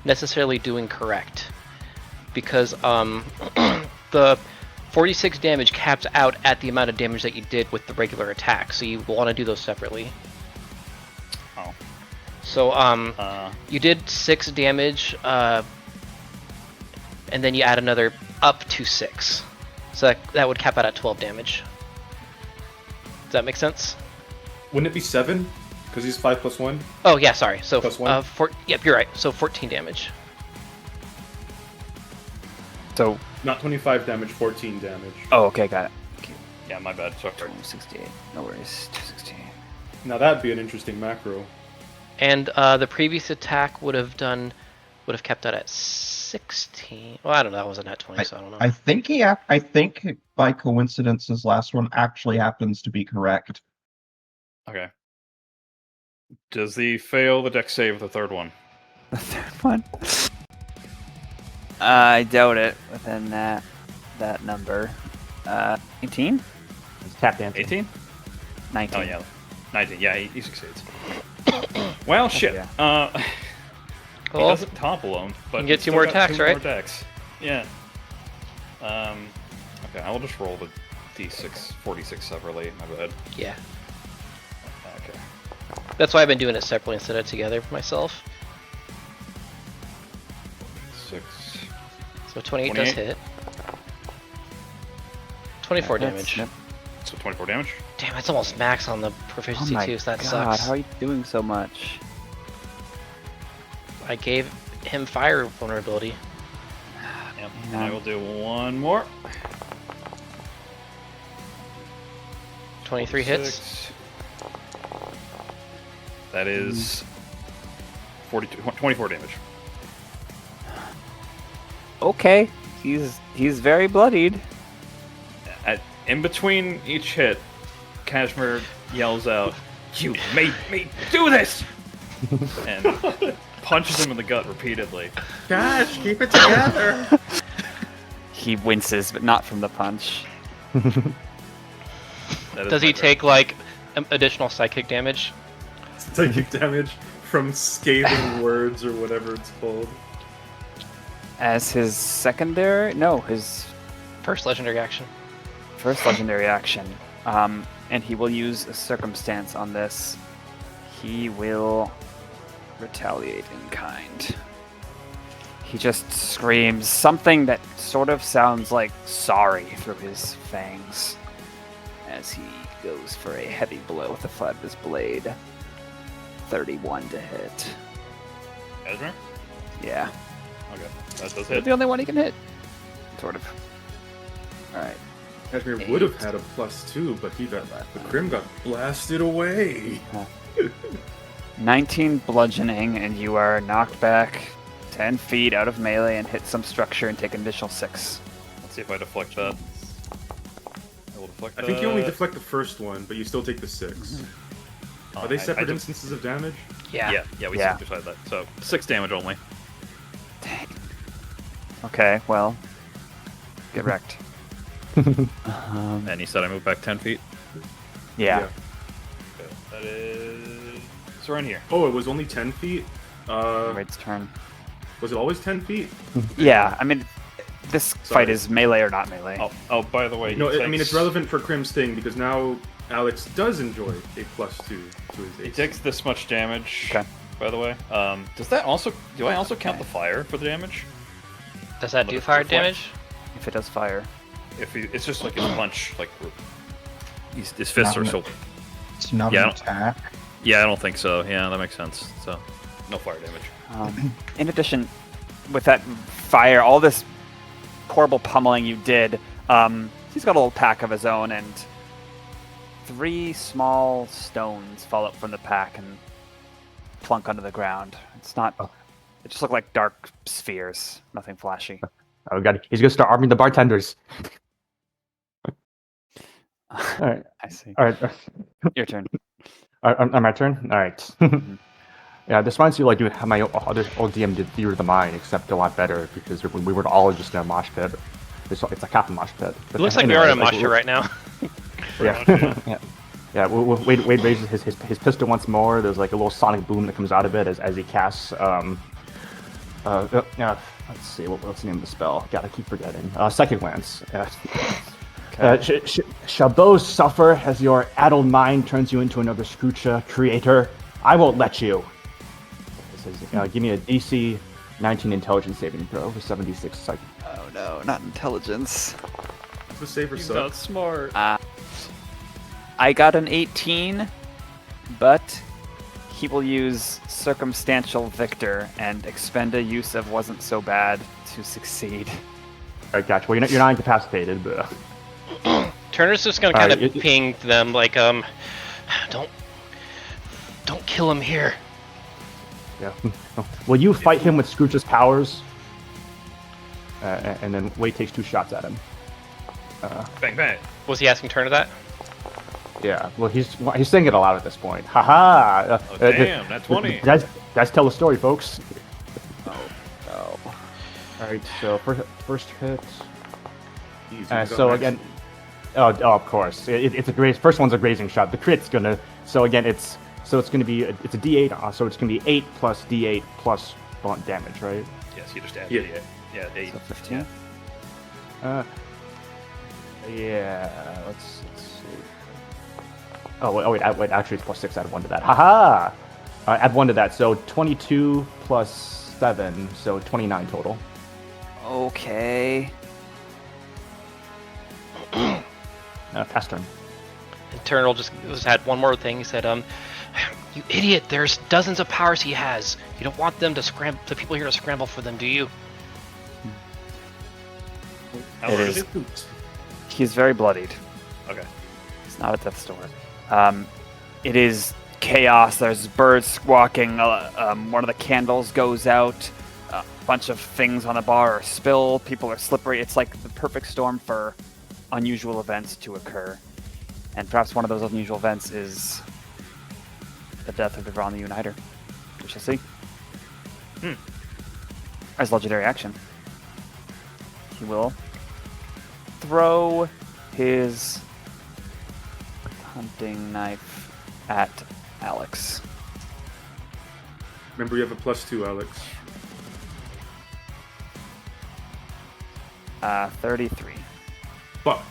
necessarily doing correct. Because the 46 damage caps out at the amount of damage that you did with the regular attack, so you want to do those separately. Oh. So, you did 6 damage, and then you add another up to 6. So that would cap out at 12 damage. Does that make sense? Wouldn't it be 7? Because he's 5 plus 1. Oh, yeah, sorry. So, Plus 1? yep, you're right. So 14 damage. So, Not 25 damage, 14 damage. oh, okay, got it. Yeah, my bad. Sorry. 268. No worries. 268. Now that'd be an interesting macro. And the previous attack would have kept out at 16. Well, I don't know. That wasn't at 20, so I don't know. I think by coincidence his last one actually happens to be correct. Okay. Does he fail the dex save the third one? The third one? I doubt it within that number. 18? It's tap dancing. 18? 19. Oh, yeah. 19. Yeah, he succeeds. Well, shit. Yeah. He Well, doesn't topple him, but can get he's two still more got attacks, 2 right? More attacks. Yeah. Okay, I will just roll the d6, 46 separately. My bad. yeah. Okay. That's why I've been doing it separately instead of together for myself. 6. So 28 does 28. hit. 24 That's- damage. yep. So 24 damage. Damn, that's almost max on the Oh proficiency my too, so that god, sucks. how are you doing so much? I gave him fire vulnerability. Yep. Yeah. And I will do one more. 23 hits. 6. That is 24 damage. Okay, he's very bloodied. In between each hit, Cashmere yells out, "You made me do this!" and punches him in the gut repeatedly. Gosh, keep it together! He winces, but not from the punch. That is Does my he turn. take like additional psychic damage? Psychic damage from scathing words or whatever it's called. As his secondary? No, his First legendary action. first legendary action. And he will use a circumstance on this. He will retaliate in kind. He just screams something that sort of sounds like sorry through his fangs as he goes for a heavy blow with the flat of his blade. 31 to hit. Cashmere? Yeah. Okay, that does But hit. the only one he can hit. Sort of. Alright. Cashmere would have had a +2, but the Crim got blasted away. 19 bludgeoning, and you are knocked back 10 feet out of melee and hit some structure and take an additional 6. Let's see if I deflect that. I will deflect I think you only that. deflect the first one, but you still take the 6. Are they I separate def- instances of damage? Yeah. Yeah, we Yeah. decided that. So 6 damage only. Dang. Okay, well, get wrecked. And he said I moved back 10 feet. Yeah. Okay, that is... It's around here. Oh, it was only 10 feet? Raid's turn. Was it always 10 feet? Yeah, I mean, this fight Sorry. is melee or not melee. Oh, by the way, No, he I mean, takes- it's relevant for Crim's thing because now Alex does enjoy a +2 to his He AC. takes this much damage. Okay. By the way, does that also? Do I also count the fire for the damage? Does that do Look at fire the flash. damage? If it does fire. If he, it's just like his punch, like his fists are Not so. It's not Yeah, I an don't- attack. Yeah, I don't think so. Yeah, that makes sense. So, no fire damage. In addition, with that fire, all this horrible pummeling you did, he's got a little pack of his own, and 3 small stones fall up from the pack and plunk onto the ground. It's not. It just look like dark spheres. Nothing flashy. Oh god, he's gonna start arming the bartenders. All right, I see. all right. Your turn. My turn. All right. Yeah, this reminds me like doing how my other old DM did Theater of the Mind, except a lot better because we were all just in a mosh pit. It's like half a mosh pit. It looks like we are in a mosh pit right now. Yeah. Yeah. Wade raises his pistol once more. There's like a little sonic boom that comes out of it as he casts. Let's see, what's the name of the spell? God, I keep forgetting. Psychic Lance. Shall those suffer as your addled mind turns you into another Scroocha creator? I won't let you. It says, give me a DC 19 intelligence saving throw for 76 psychic. Oh no, not intelligence. The saver He's suck. not smart. I got an 18, but he will use Circumstantial Victor and expend a use of Wasn't So Bad to succeed. All right, gotcha. Well, you're not incapacitated, but... Turner's just gonna All kind right, of ping them like, don't kill him here. Yeah. Will you fight him with Scrooge's powers? And then Wade takes 2 shots at him. Bang bang. Was he asking Turner that? Yeah. Well, he's saying it aloud at this point. Haha. Oh, damn, that's 20. Guys, tell the story, folks. Oh. All right. So first hit. Easy, you got So next. again. Oh, of course. It's a great. First one's a grazing shot. The crit's gonna. So again, it's gonna be it's a D8. So it's gonna be 8 plus D8 plus blunt damage, right? Yes, you just add Yeah. yeah, 8. So 15. Yeah. Let's see. Oh wait. Actually, it's plus 6. Add 1 to that. Haha. Add 1 to that. So 22 plus 7. So 29 total. Okay. Pass turn. And Turner just had one more thing. He said, you idiot, there's dozens of powers he has. You don't want them to the people here to scramble for them, do you? How It much is. it? He's very bloodied. Okay. It's not a death's door. It is chaos. There's birds squawking. One of the candles goes out. A bunch of things on the bar are spilled. People are slippery. It's like the perfect storm for unusual events to occur. And perhaps one of those unusual events is the death of Devron the Uniter. We shall see. As legendary action, he will throw his hunting knife at Alex. Remember, you have a +2, Alex. 33. Fuck.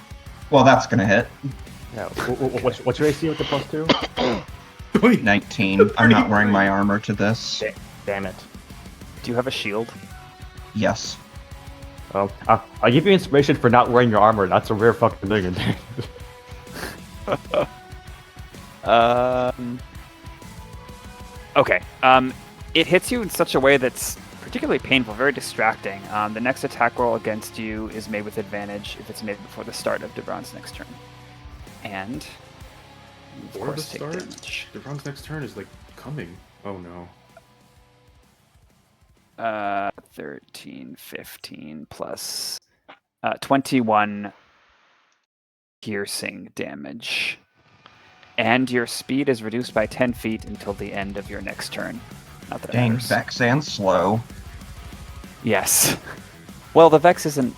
Well, that's gonna hit. Yeah. What's your AC with the +2? 19. I'm not wearing my armor to this. Damn it. Do you have a shield? Yes. Well, I'll give you inspiration for not wearing your armor. That's a rare fucking thing. Okay. It hits you in such a way that's particularly painful, very distracting. The next attack roll against you is made with advantage if it's made before the start of Devron's next turn. And you, of Before course, the take start? damage. Devron's next turn is like coming. Oh no. 13, 15 plus 21 piercing damage. And your speed is reduced by 10 feet until the end of your next turn. Not that it Dang, matters. Vex and slow. Yes. Well, the Vex isn't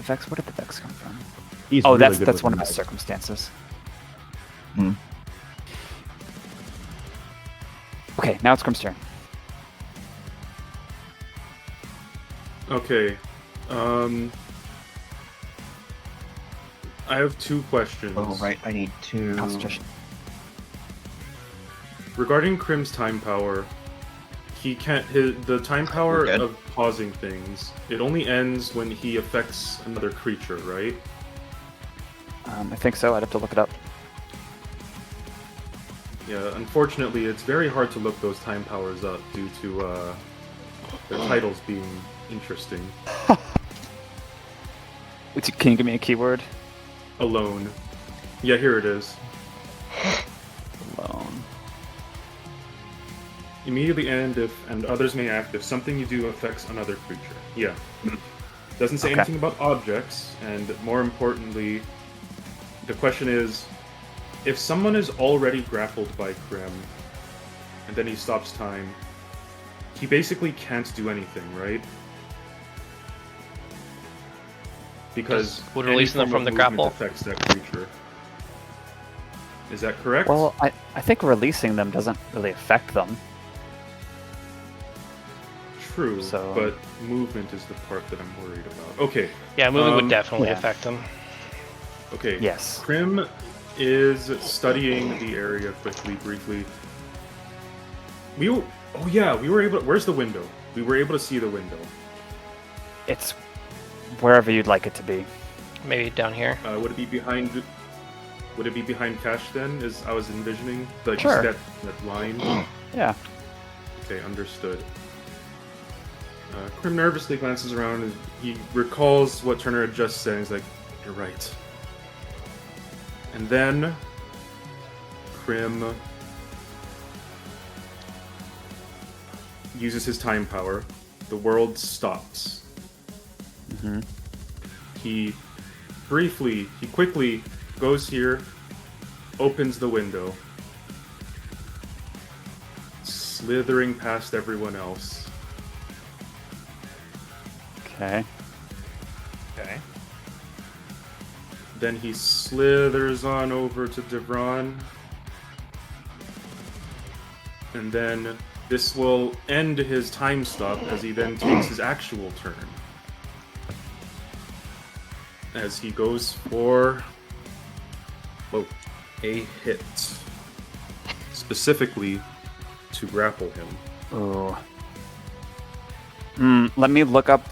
the Vex? Where did the Vex come from? He's Oh, really good that's with one of the his knives. circumstances. Hmm. Okay, now it's Crim's turn. Okay. I have 2 questions. Oh, right. I need to. Concentration. Regarding Crim's time power, he can't. The time power We're good. of pausing things, it only ends when he affects another creature, right? I think so. I'd have to look it up. Yeah, unfortunately, it's very hard to look those time powers up due to their titles being interesting. Can you give me a keyword? Alone. Yeah, here it is. Alone. Immediately end if, and others may act if something you do affects another creature. Yeah. Doesn't say Okay. anything about objects, and more importantly, the question is, if someone is already grappled by Crim, and then he stops time, he basically can't do anything, right? Because Would any releasing them form from of the movement grapple? affects that creature. Is that correct? Well, I think releasing them doesn't really affect them. True, so- but movement is the part that I'm worried about. Okay, Yeah, moving would Um, definitely yeah. affect them. okay. Yes. Crim is studying the area quickly, briefly. We were able. Where's the window? We were able to see the window. It's wherever you'd like it to be. Maybe down here. Would it be behind? Would it be behind Cash then? As I was envisioning, like Sure. that line. Yeah. Okay, understood. Crim nervously glances around and he recalls what Turner had just said. He's like, "You're right." And then Crim uses his time power. The world stops. Mm-hmm. He quickly goes here, opens the window, slithering past everyone else. Okay. Okay. Then he slithers on over to Devron. And then this will end his time stop as he then takes his actual turn. As he goes for a hit. Specifically to grapple him. Ooh. Let me look up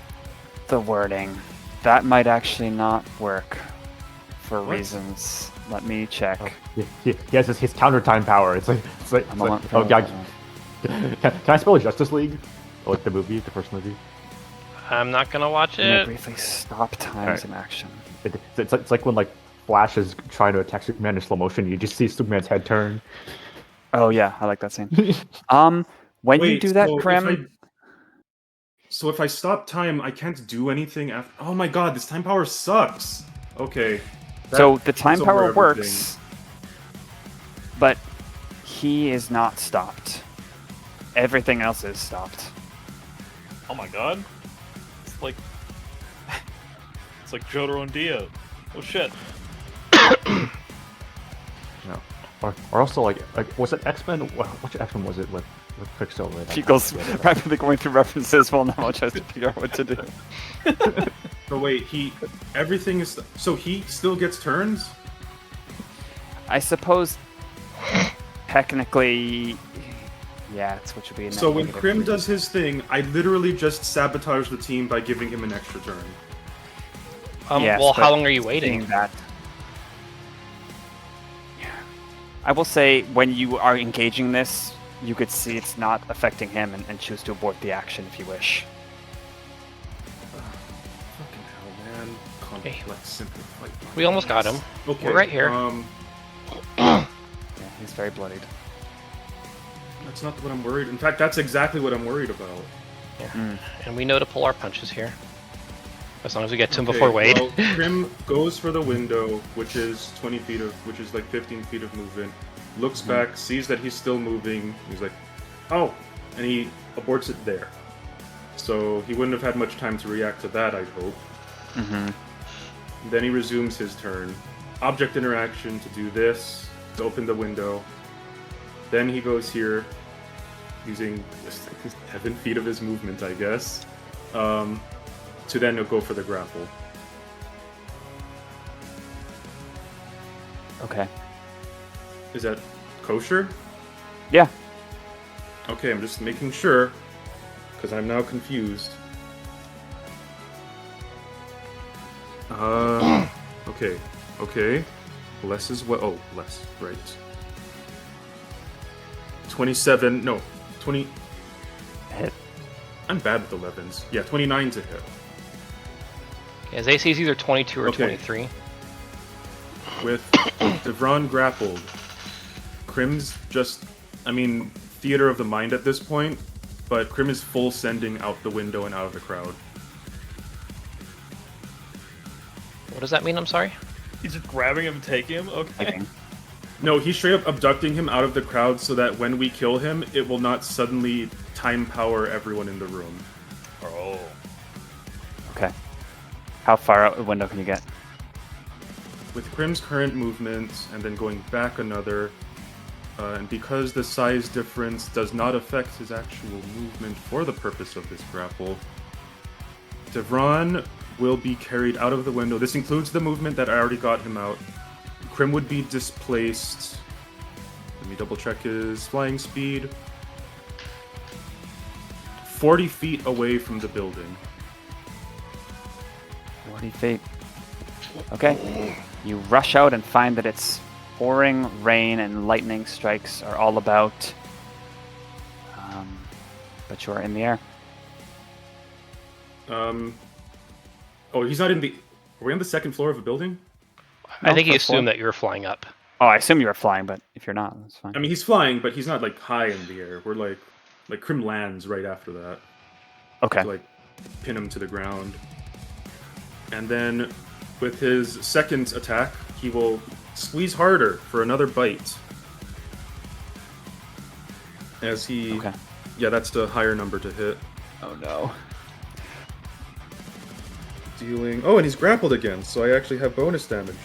the wording. That might actually not work for What? reasons. Let me check. He has his counter time power. It's like oh god. Can I spell Justice League? Or like the movie, the first movie. I'm not gonna watch May I it. briefly stop times in action. It's like when like Flash is trying to attack Superman in slow motion. You just see Superman's head turn. Oh yeah, I like that scene. When you do that, Crim, So if I stop time, I can't do anything after. Oh my god, this time power sucks. Okay. so the time takes over power everything. works, but he is not stopped. Everything else is stopped. Oh my god. It's like it's like Jotaro and Dio. Oh shit. No. Or also like was it X-Men? Which X-Men was it with Quicksilver? Eagles rapidly going through references while Namo tries to figure out what to do. But wait, everything is. So he still gets turns? I suppose technically, yeah, it's what should be. So when Crim does his thing, I literally just sabotage the team by giving him an extra turn. Yes, well, but how long are you seeing waiting? that. I will say, when you are engaging this, you could see it's not affecting him and choose to abort the action if you wish. Fucking hell, man. Complex, simplified. We almost got him. Okay. We're right here. Yeah, he's very bloodied. That's not what I'm worried. In fact, that's exactly what I'm worried about. And we know to pull our punches here. As long as we get to him Okay, before Wade. Well, Crim goes for the window, which is 20 feet of, which is like 15 feet of movement. Looks back, sees that he's still moving. He's like, "Oh!" and he aborts it there. So he wouldn't have had much time to react to that, I hope. Then he resumes his turn. Object interaction to do this, to open the window. Then he goes here, using 7 feet of his movement, I guess, to then go for the grapple. Okay. Is that kosher? Yeah. Okay, I'm just making sure, because I'm now confused. Okay. Less is what? Oh, less, right. 27, no, 20... Hit. I'm bad with 11s. Yeah, 29 to hit. His AC is either 22 or Okay. 23. With Devron grappled, Crim's just, theater of the mind at this point, but Crim is full sending out the window and out of the crowd. What does that mean? I'm sorry. He's just grabbing him and taking him? Okay. Taking. No, he's straight up abducting him out of the crowd so that when we kill him, it will not suddenly time power everyone in the room. Oh. Okay. How far out the window can you get? With Crim's current movement, and then going back another, and because the size difference does not affect his actual movement for the purpose of this grapple, Devron will be carried out of the window. This includes the movement that I already got him out. Crim would be displaced. Let me double check his flying speed. 40 feet away from the building. 40 feet. Okay. You rush out and find that it's pouring rain and lightning strikes are all about. But you are in the air. Oh, he's not in the... Are we on the second floor of a building? I think he first floor. assumed that you were flying up. Oh, I assume you were flying, but if you're not, that's fine. I mean, he's flying, but he's not, high in the air. We're, like Crim lands right after that. Okay. To, pin him to the ground. And then, with his second attack, he will squeeze harder for another bite. As he... Okay. Yeah, that's the higher number to hit. Oh no. Dealing... Oh, and he's grappled again, so I actually have bonus damage.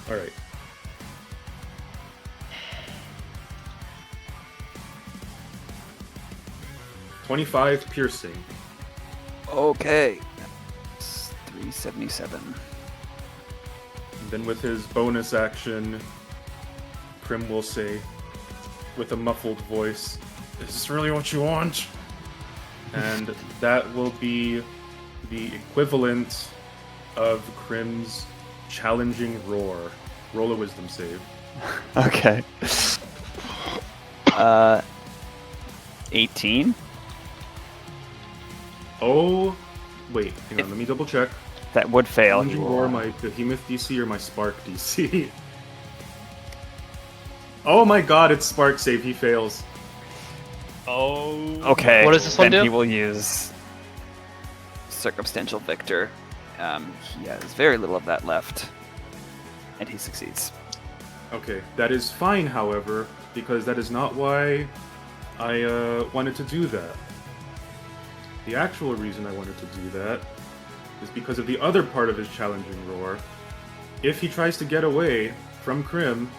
Alright. .25 piercing. Okay. That's 377. And then with his bonus action, Crim will say, with a muffled voice, "Is this really what you want?" And that will be the equivalent of Crim's challenging roar. Roll a wisdom save. Okay. 18? Oh, wait, hang on, let me double check. That would fail. Challenging roar, my behemoth DC or my spark DC? Oh my god, it's spark save, he fails. Oh. Okay. What does this one then do? he will use Circumstantial Victor. He has very little of that left. And he succeeds. Okay, that is fine, however, because that is not why I wanted to do that. The actual reason I wanted to do that is because of the other part of his challenging roar. If he tries to get away from Crim,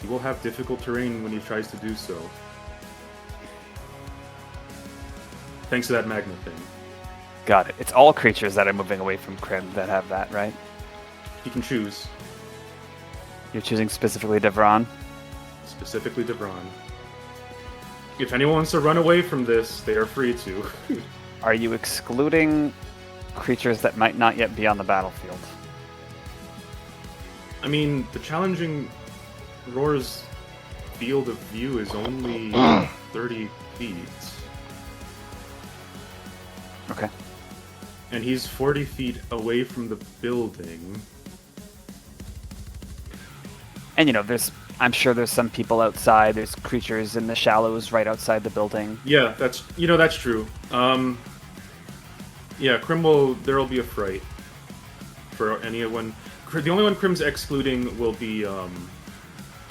he will have difficult terrain when he tries to do so. Thanks to that magma thing. Got it. It's all creatures that are moving away from Crim that have that, right? He can choose, You're choosing specifically Devron? specifically Devron. If anyone wants to run away from this, they are free to. Are you excluding creatures that might not yet be on the battlefield? I mean, the challenging roar's field of view is only 30 feet. Okay. And he's 40 feet away from the building. And I'm sure there's some people outside. There's creatures in the shallows right outside the building. Yeah, that's true. Yeah, there'll be a fright for anyone. The only one Crim's excluding will be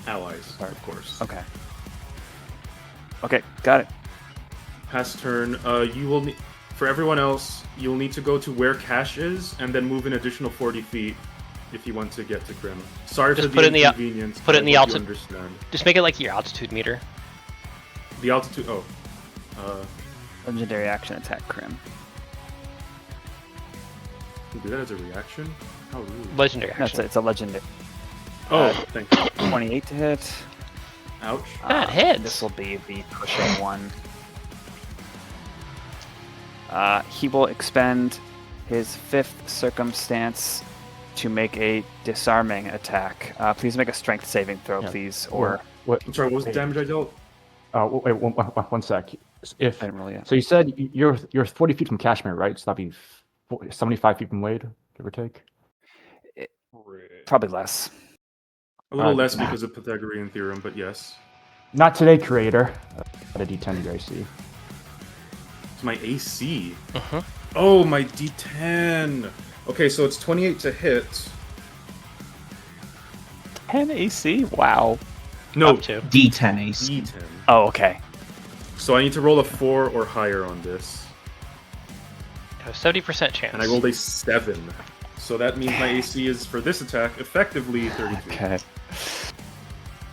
allies, of course. Okay. Okay, got it. Pass turn. You will need For everyone else, you'll need to go to where Cash is, and then move an additional 40 feet if you want to get to Crim. Sorry Just for put the it in the inconvenience. put it in the I hope altitude. you understand. Just make it like your altitude meter. The altitude. Oh. Legendary action attack Crim. You do that as a reaction? How rude. Legendary That's action. it's a legendary. Oh, thank you. 28 to hit. Ouch. That hits. This will be the pushing one. He will expend his 5th circumstance to make a disarming attack. Please make a strength saving throw, Yeah. please. Or What? I'm sorry, what was the damage I dealt? Wait, one sec. If I didn't roll yet. so, you said you're 40 feet from Cashmere, right? So that'd be 75 feet from Wade, give or take. Probably less. A little less because of Pythagorean theorem, but yes. Not today, creator. At a D10 to your AC. It's my AC. Uh-huh. Oh, my D10. Okay, so it's 28 to hit. 10 AC? Wow. No, Up to. D10 AC. D10. Oh, okay. So I need to roll a 4 or higher on this. A 70% chance. And I rolled a 7. So that means my AC is, for this attack, effectively 33. Okay.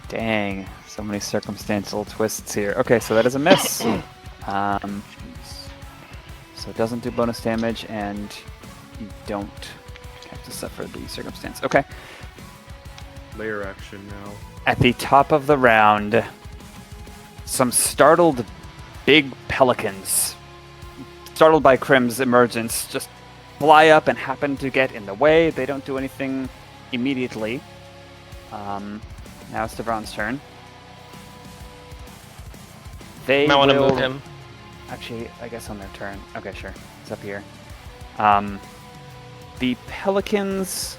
Dang. So many circumstantial twists here. Okay, so that is a miss. So it doesn't do bonus damage, and you don't have to suffer the circumstance. Okay. Layer action now. At the top of the round, some startled big pelicans, startled by Crim's emergence, just fly up and happen to get in the way. They don't do anything immediately. Now it's Devron's turn. They Might want to will... move him. Actually, I guess on their turn. Okay, sure. It's up here. The pelicans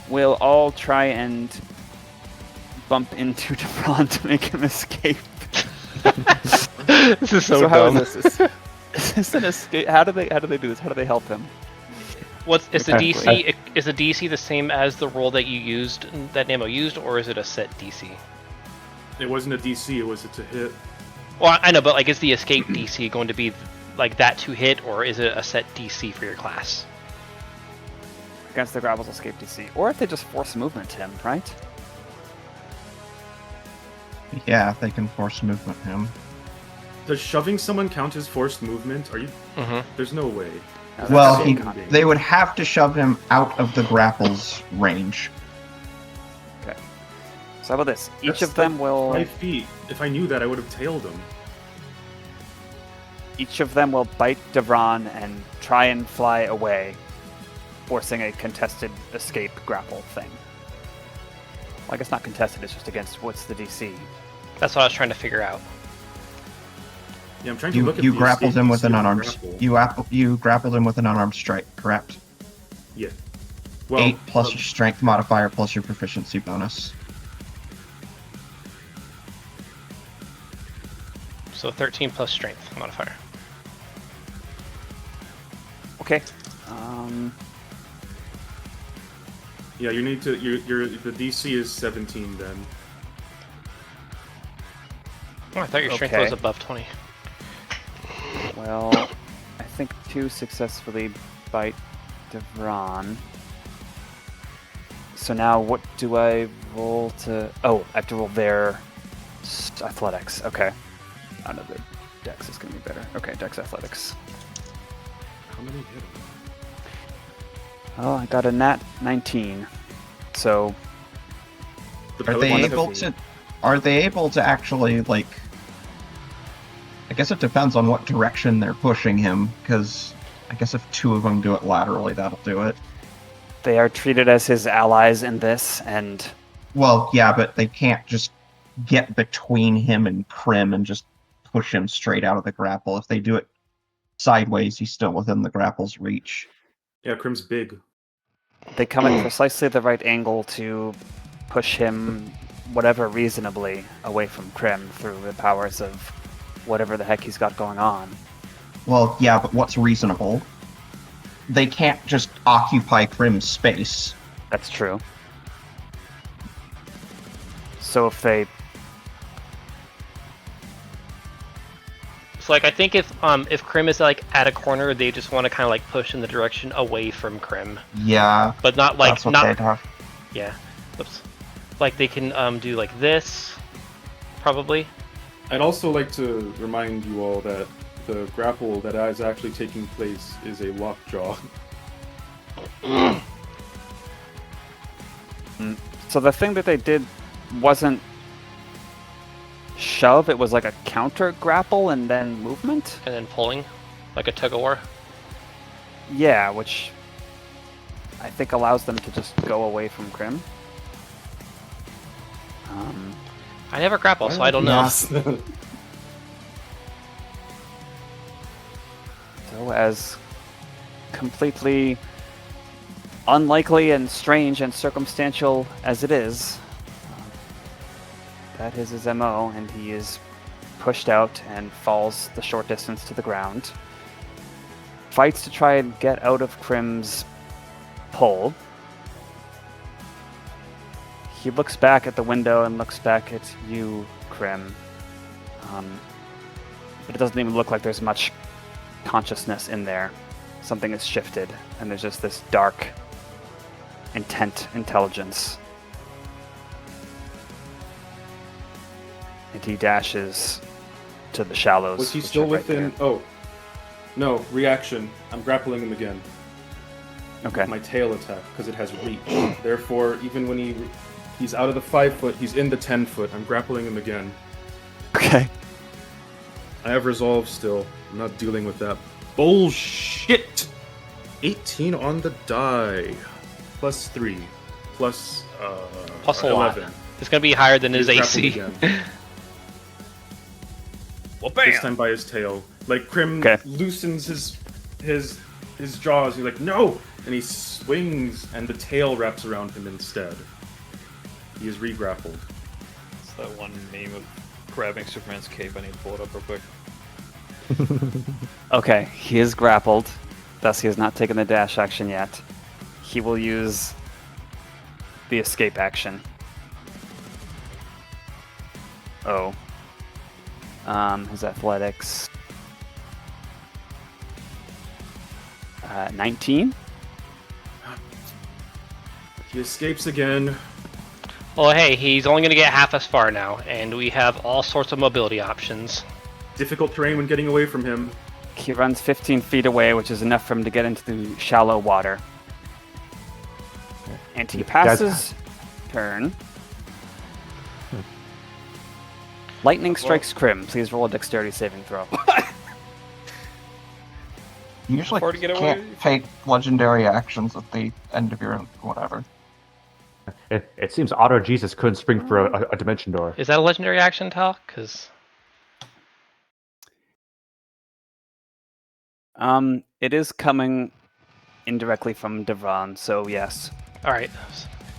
will all try and bump into Devron to make him escape. This is so how dumb. is this? Is this an escape? How do they do this? How do they help him? Is the Okay. DC is the DC the same as the roll that you used, that Nemo used, or is it a set DC? It wasn't a DC, it was a to hit. Well, I know, but like, is the escape DC going to be like that to hit, or is it a set DC for your class? Against the Gravel's escape DC. Or if they just force movement him, right? Yeah, they can force movement him. Does shoving someone count as forced movement? Are you? Mm-hmm. There's no way. No, Well, that's he, so big. they would have to shove him out of the grapple's range. Okay. So how about this? Each That's of them like will 5 feet. If I knew that, I would have tailed him. each of them will bite Devron and try and fly away, forcing a contested escape grapple thing. Well, I guess not contested, it's just against what's the DC. That's what I was trying to figure out. Yeah, I'm trying to You look at you the grappled escape him with DC an of the unarmed. grapple. You grappled him with an unarmed strike, correct? Yeah. Well, 8 plus your strength modifier plus your proficiency bonus. So 13 plus strength modifier. Okay. yeah, you need to. The DC is 17 then. Oh, I thought your strength Okay. was above 20. Well, I think 2 successfully bite Devron. So now what do I roll to... Oh, I have to roll their athletics. Okay. Oh no, the dex is going to be better. Okay, dex athletics. How many hit him? Oh, I got a nat 19. So, The Are they Pelicans able have- to? Are they able to actually like? I guess it depends on what direction they're pushing him. Because I guess if 2 of them do it laterally, that'll do it. they are treated as his allies in this, and Well, yeah, but they can't just get between him and Crim and just push him straight out of the grapple. If they do it sideways, he's still within the grapple's reach. Yeah, Crim's big. they come at precisely the right angle to push him, whatever reasonably, away from Crim through the powers of whatever the heck he's got going on. Well, yeah, but what's reasonable? They can't just occupy Crim's space. That's true. So if they... So like I think if Crim is like at a corner, they just want to kind of like push in the direction away from Crim, Yeah, but not like that's what not they'd have. yeah. Oops. Like they can do like this, probably. I'd also like to remind you all that the grapple that is actually taking place is a lockjaw. So the thing that they did wasn't shove, it was like a counter grapple and then movement? And then pulling, like a tug-of-war. Yeah, which I think allows them to just go away from Crim. I never grapple, so I don't know. So as completely unlikely and strange and circumstantial as it is, that is his MO, and he is pushed out and falls the short distance to the ground. Fights to try and get out of Crim's pull. He looks back at the window and looks back at you, Crim. But it doesn't even look like there's much consciousness in there. Something has shifted, and there's just this dark, intent intelligence. And he dashes to the shallows. Was he which still are right within? there. Oh, no! Reaction. I'm grappling him again. Okay. My tail attack because it has reach. Therefore, even when he's out of the 5 foot, he's in the 10 foot. I'm grappling him again. Okay. I have resolve still. I'm not dealing with that bullshit. 18 on the die. Plus 3. Plus Plus a lot. 11. It's gonna be higher than his He's AC. grappled again. Well, This bam! time by his tail. Like Crim Okay. loosens his jaws. He's like, no! And he swings, and the tail wraps around him instead. He is re-grappled. It's that one meme of grabbing Superman's cape. I need to pull it up real quick. Okay, he is grappled. Thus, he has not taken the dash action yet. He will use the escape action. Oh. His athletics. 19? He escapes again. Well, hey, he's only gonna get half as far now, and we have all sorts of mobility options. Difficult terrain when getting away from him. He runs 15 feet away, which is enough for him to get into the shallow water. And he passes turn. Lightning strikes Crim. Please roll a dexterity saving throw. You usually Hard to get away. can't take legendary actions at the end of your whatever. It seems Otto Jesus couldn't spring for a dimension door. Is that a legendary action, Tal? Because It is coming indirectly from Devon, so yes. all right,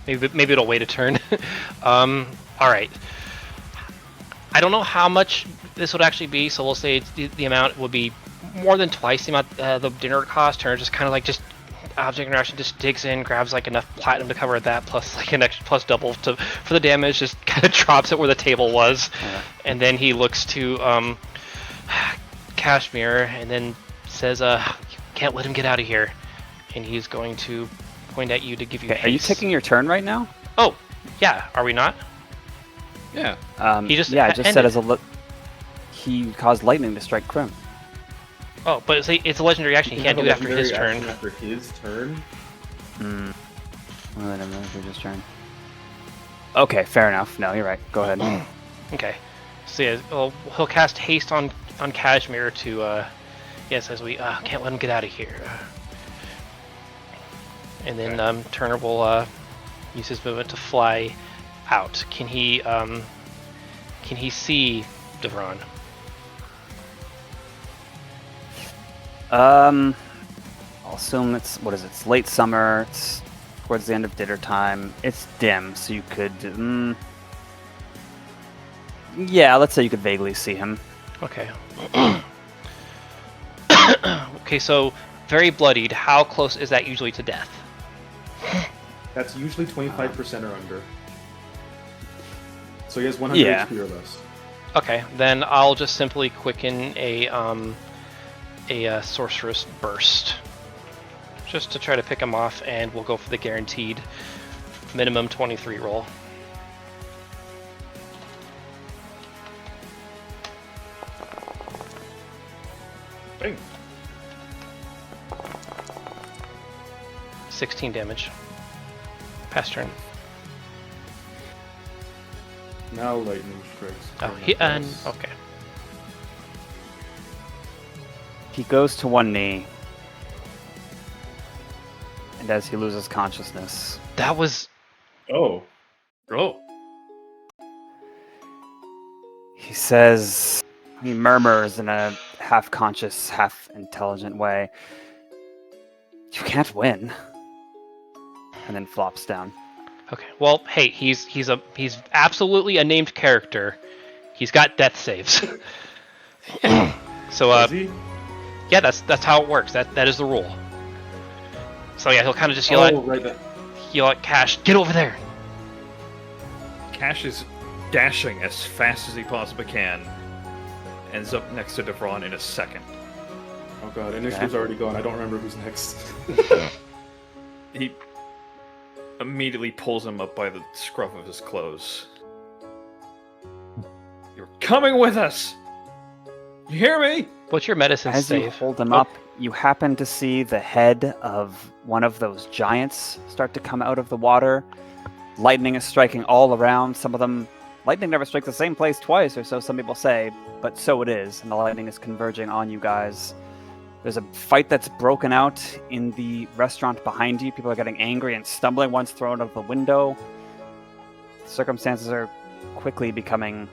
maybe it'll wait a turn. All right. I don't know how much this would actually be, so we'll say the amount would be more than twice the amount the dinner would cost. Turner just kind of like just object interaction, just digs in, grabs like enough platinum to cover that, plus like an extra plus double for the damage. Just kind of drops it where the table was, and then he looks to Cashmere and then says, "Can't let him get out of here," and he's going to point at you to give you. Okay, are you haste. taking your turn right now? Oh, yeah. Are we not? Yeah. He just yeah, it just said ended. as a he caused lightning to strike Crim. Oh, but it's a legendary action. He can't do it after his turn. After his turn? Well, then I'm after his turn. Okay, fair enough. No, you're right. Go ahead. Okay. So yeah, well, he'll cast haste on Cashmere to says we can't let him get out of here. And then Turner will use his movement to fly out. Can he see Devron? I'll assume it's it's late summer. It's towards the end of dinner time. It's dim, so you could. Yeah, let's say you could vaguely see him. Okay. Okay, so very bloodied. How close is that usually to death? That's usually 25% or under. So he has 100 Yeah. HP or less. Okay, then I'll just simply quicken a sorceress burst, just to try to pick him off, and we'll go for the guaranteed minimum 23 roll. Bing. 16 damage. Pass turn. Now lightning strikes. Oh, okay. He goes to one knee, and as he loses consciousness, That was Oh. Oh. he murmurs in a half-conscious, half-intelligent way, "You can't win," and then flops down. okay. Well, hey, he's absolutely a named character. He's got death saves. So Does he? yeah, that's how it works. That is the rule. So yeah, he'll kind of just yell at Cash, "Get over there!" Cash is dashing as fast as he possibly can. Ends up next to Devron in a second. Oh god, initiative's already gone. I don't remember who's next. He immediately pulls him up by the scruff of his clothes. You're coming with us! You hear me? What's your medicine As you save? hold him up, you happen to see the head of one of those giants start to come out of the water. Lightning is striking all around. Some of them, lightning never strikes the same place twice, or so some people say, but so it is, and the lightning is converging on you guys. There's a fight that's broken out in the restaurant behind you. People are getting angry and stumbling. One's thrown out of the window. Circumstances are quickly becoming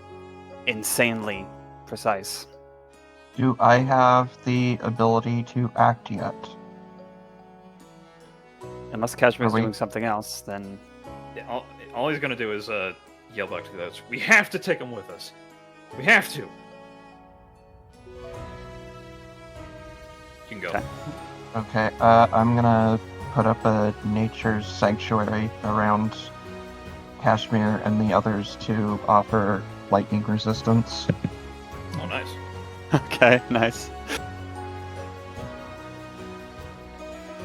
insanely precise. Do I have the ability to act yet? Unless Cashmere's Are we- doing something else, then All he's gonna do is yell back to the others. We have to take him with us. We have to. You can go. Okay. Okay, I'm gonna put up a nature's sanctuary around Cashmere and the others to offer lightning resistance. Oh, nice. okay, nice.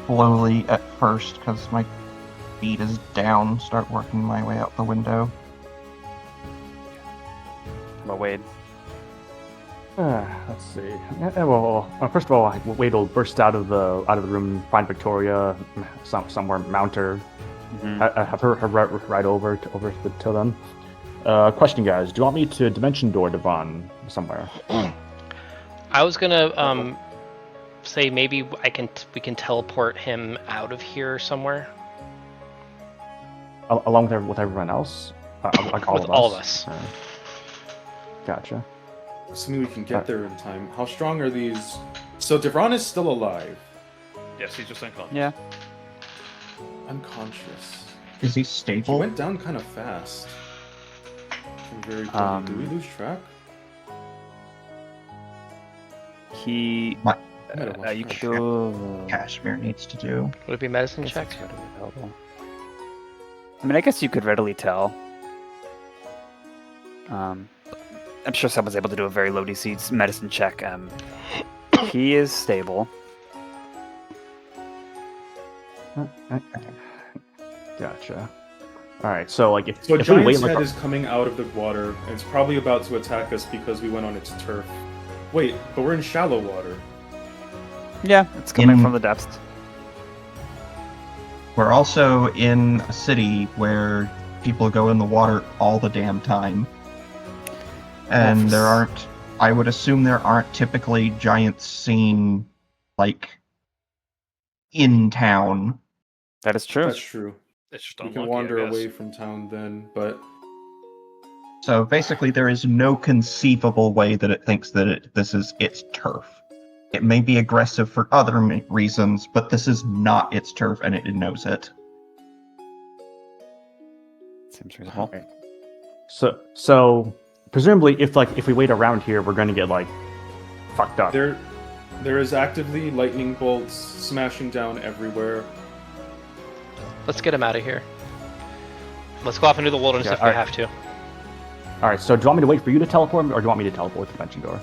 Slowly at first, because my feet is down, start working my way out the window. But Wade, Let's see. Well, first of all, Wade will burst out of the room, find Victoria somewhere, mount her, have her ride over to them. Question, guys: do you want me to dimension door Devon somewhere? I was gonna say maybe we can teleport him out of here somewhere. Along with everyone else, like all With of us. all of us. Gotcha. Assuming we can get there in time. How strong are these? So Devron is still alive. Yes, he's just unconscious. yeah. Unconscious. Is he He stable? went down kind of fast. Very quickly. Do we lose track? He. My- I might have lost You track. could. Cashmere needs to do. Would it be medicine Guess check? it's readily available. I mean, I guess you could readily tell. I'm sure someone's able to do a very low DC medicine check. He is stable. Gotcha. All right. So, like, if So we wait, Giant's like, head is coming out of the water, and it's probably about to attack us because we went on its turf. Wait, but we're in shallow water. Yeah, it's coming In- from the depths. We're also in a city where people go in the water all the damn time. And Yes. there aren't, I would assume there aren't typically giants seen, like, in town. That is true. That's true. It's just We unlucky, can wander I guess. away from town then, but So basically there is no conceivable way that it thinks that this is its turf. It may be aggressive for other reasons, but this is not its turf and it knows it. Seems reasonable. Okay. So presumably, if we wait around here, we're going to get like fucked up. there is actively lightning bolts smashing down everywhere. Let's get him out of here. Let's go off into the wilderness Yeah, if we alright. have to. All right. So do you want me to wait for you to teleport, or do you want me to teleport to the dimension door?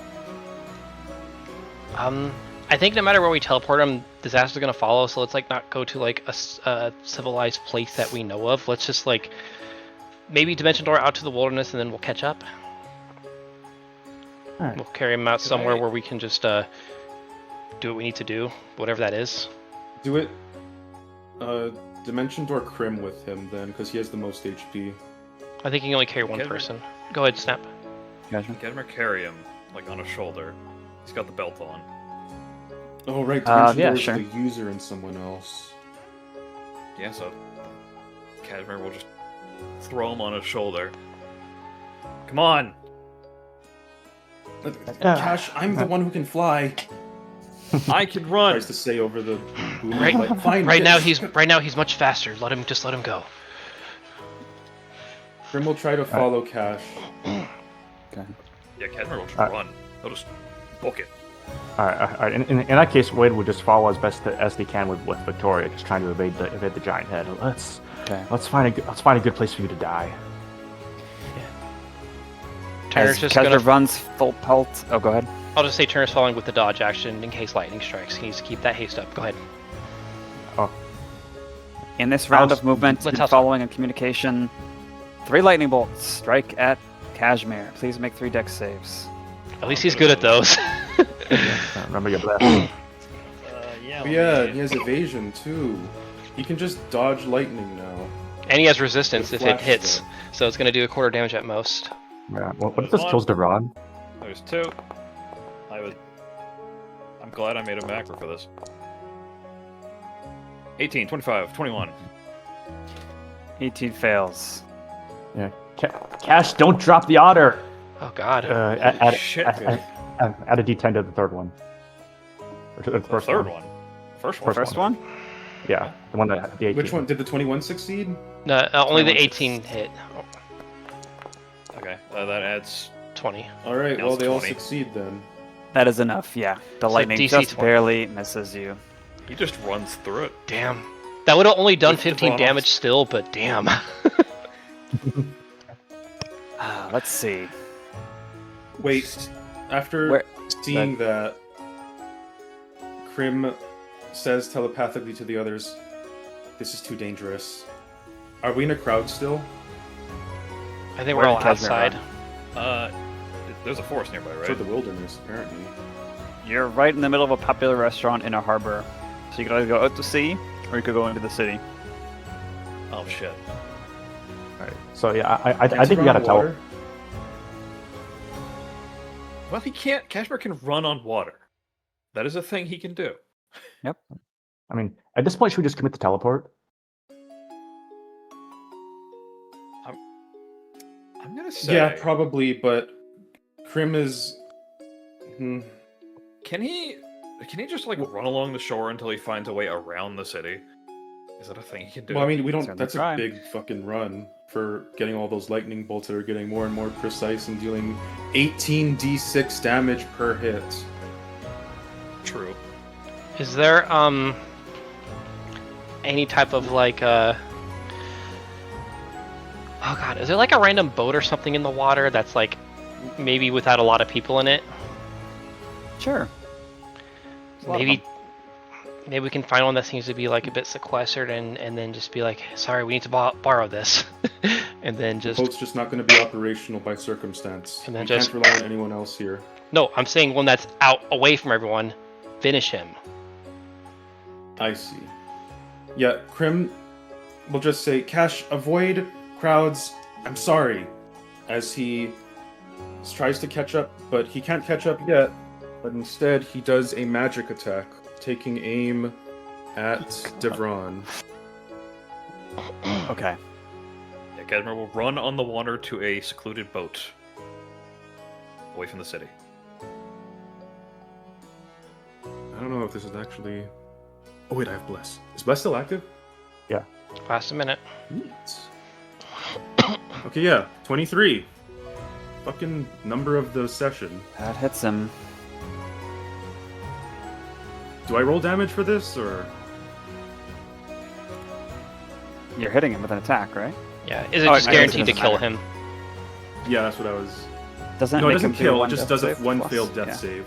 I think no matter where we teleport him, disaster's gonna follow. So let's like not go to like a civilized place that we know of. Let's just like maybe dimension door out to the wilderness, and then we'll catch up. All right. We'll carry him out somewhere where we can just do what we need to do, whatever that is. Do it. Dimension door Crim with him then, because he has the most HP. I think you can only carry one person. Go ahead, Snap. Gotcha. Get him or carry him, like on a shoulder. He's got the belt on. Oh right, Dimension yeah, door is sure. the user and someone else. Yeah, so Cashmere will just throw him on his shoulder. Come on! Cash, I'm the one who can fly. I can run! Tries to say over the boom. Right, Like, fine, right now bitch. he's much faster. Let him go. Crim will try to follow Cash. Yeah, Cashmere will just Alright. run. He'll just book it. All right. In that case, Wade would just follow as best as they can with Victoria, just trying to evade the giant head. Let's find a good place for you to die. Turner's As just Kesler gonna. runs full pelt. Oh, go ahead. I'll just say Turner's following with the dodge action in case lightning strikes. He needs to keep that haste up. Go ahead. In this round House- of movement, let's and house- following and communication, 3 lightning bolts strike at Cashmere. Please make 3 dex saves. At least he's good at those. Remember your blast. Yeah, he has evasion too. He can just dodge lightning now. And he has resistance if it Flash hits, stick. so it's gonna do a quarter damage at most. Yeah. What if this kills Devron? There's 2. I'm glad I made a macro for this. 18, 25, 21. 18 fails. Yeah. Cash, don't drop the otter. Oh God. Add Shit. a D10 to the third one. Or to the The first third one. one. First one. First one? Yeah, the one that had the 18. Which one? Did the 21 succeed? No, only the 21. 18 hit. Okay, that adds 20. Alright, Now well it's they all 20. succeed then. That is enough, yeah. The lightning DC just 20. barely misses you. He just runs through it. Damn. That would have only done With the 15 boss. damage still, but damn. Let's see. Wait, after Where- seeing that, Crim says telepathically to the others, "This is too dangerous." Are we in a crowd still? I think Where we're all did Cashmere outside. There's a forest nearby, For right? the wilderness, apparently. You're right in the middle of a popular restaurant in a harbor. So you could either go out to sea, or you could go into the city. Oh shit. Alright. So yeah, I think we gotta tell. Water? Well, he can't. Cashmere can run on water. That is a thing he can do. I mean, at this point, should we just commit to teleport? I'm gonna say. Yeah, probably, but Crim is. Can he just like run along the shore until he finds a way around the city? Is that a thing he can do? Well, I mean, we don't. Certainly That's try. a big fucking run for getting all those lightning bolts that are getting more and more precise and dealing 18d6 damage per hit. True. Is there any type of like oh God, is there like a random boat or something in the water that's like maybe without a lot of people in it? Sure. Maybe we can find one that seems to be like a bit sequestered and then just be like, sorry, we need to borrow this, and then The just boat's just not going to be operational by circumstance. And then We just- can't rely on anyone else here. no, I'm saying one that's out away from everyone. Finish him. I see. Yeah, Crim will just say, "Cash, avoid crowds. I'm sorry," as he tries to catch up, but he can't catch up yet. But instead, he does a magic attack, taking aim at Devron. Okay. Yeah, Cashmere will run on the water to a secluded boat, away from the city. I don't know if this is actually. Oh wait, I have Bless. Is Bless still active? Last a minute. Neat. Okay, yeah, 23. Fucking number of the session. That hits him. Do I roll damage for this, or? You're hitting him with an attack, right? Yeah, is it Oh, just I guess it guaranteed to doesn't kill matter. him? Yeah, that's what I was. Doesn't No, it it make him doesn't do kill. It one just death does a save one plus? failed death Yeah. save.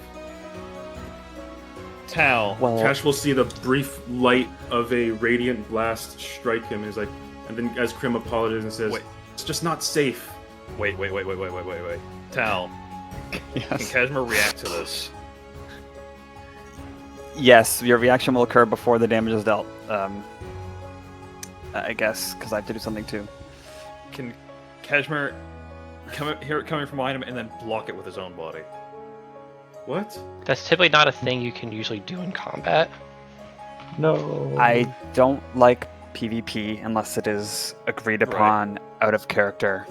Tal. Well, Cash will see the brief light of a radiant blast strike him. He's like, and then as Crim apologizes and says, Wait. "It's just not safe." Wait. Tal, can yes. Cashmere react to this? Yes, your reaction will occur before the damage is dealt. I guess because I have to do something too. Can Cashmere hear it coming from behind him and then block it with his own body? What? That's typically not a thing you can usually do in combat. No. I don't like PvP unless it is agreed upon out of character.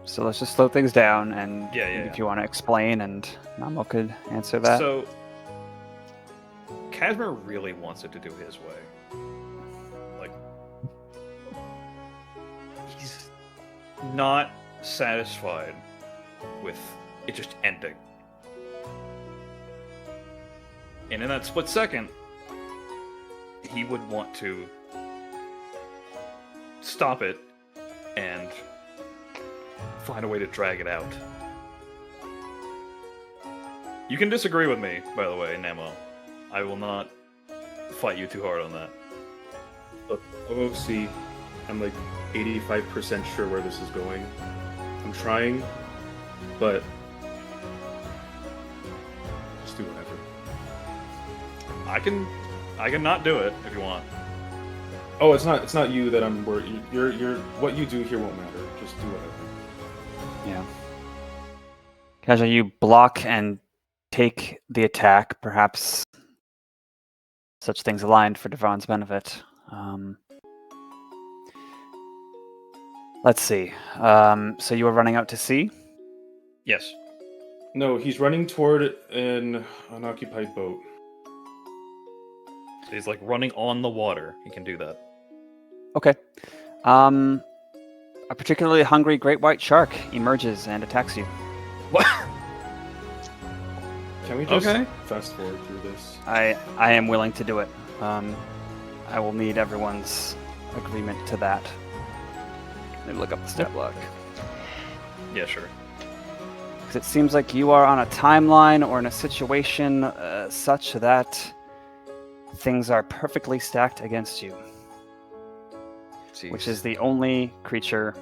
So let's just slow things down, and Yeah. if you want to explain, and Namo could answer that. So, Cashmere really wants it to do his way. Like, he's not satisfied with it just ending. And in that split second, he would want to stop it and find a way to drag it out. You can disagree with me, by the way, Nemo. I will not fight you too hard on that. Look, OOC, I'm like 85% sure where this is going. I'm trying, but just do whatever. I can not do it if you want. Oh, it's not you that I'm worried. You're what you do here won't matter. Just do whatever. Yeah. Kaja, you block and take the attack, perhaps such things aligned for Devron's benefit. Let's see. So you were running out to sea? Yes. No, he's running toward an unoccupied boat. So he's like running on the water. He can do that. Okay. A particularly hungry great white shark emerges and attacks you. What? Can we just Okay. fast forward through this? I am willing to do it. I will need everyone's agreement to that. Let me look up the stat block. Yeah, sure. Because it seems like you are on a timeline or in a situation such that things are perfectly stacked against you, which is the only creature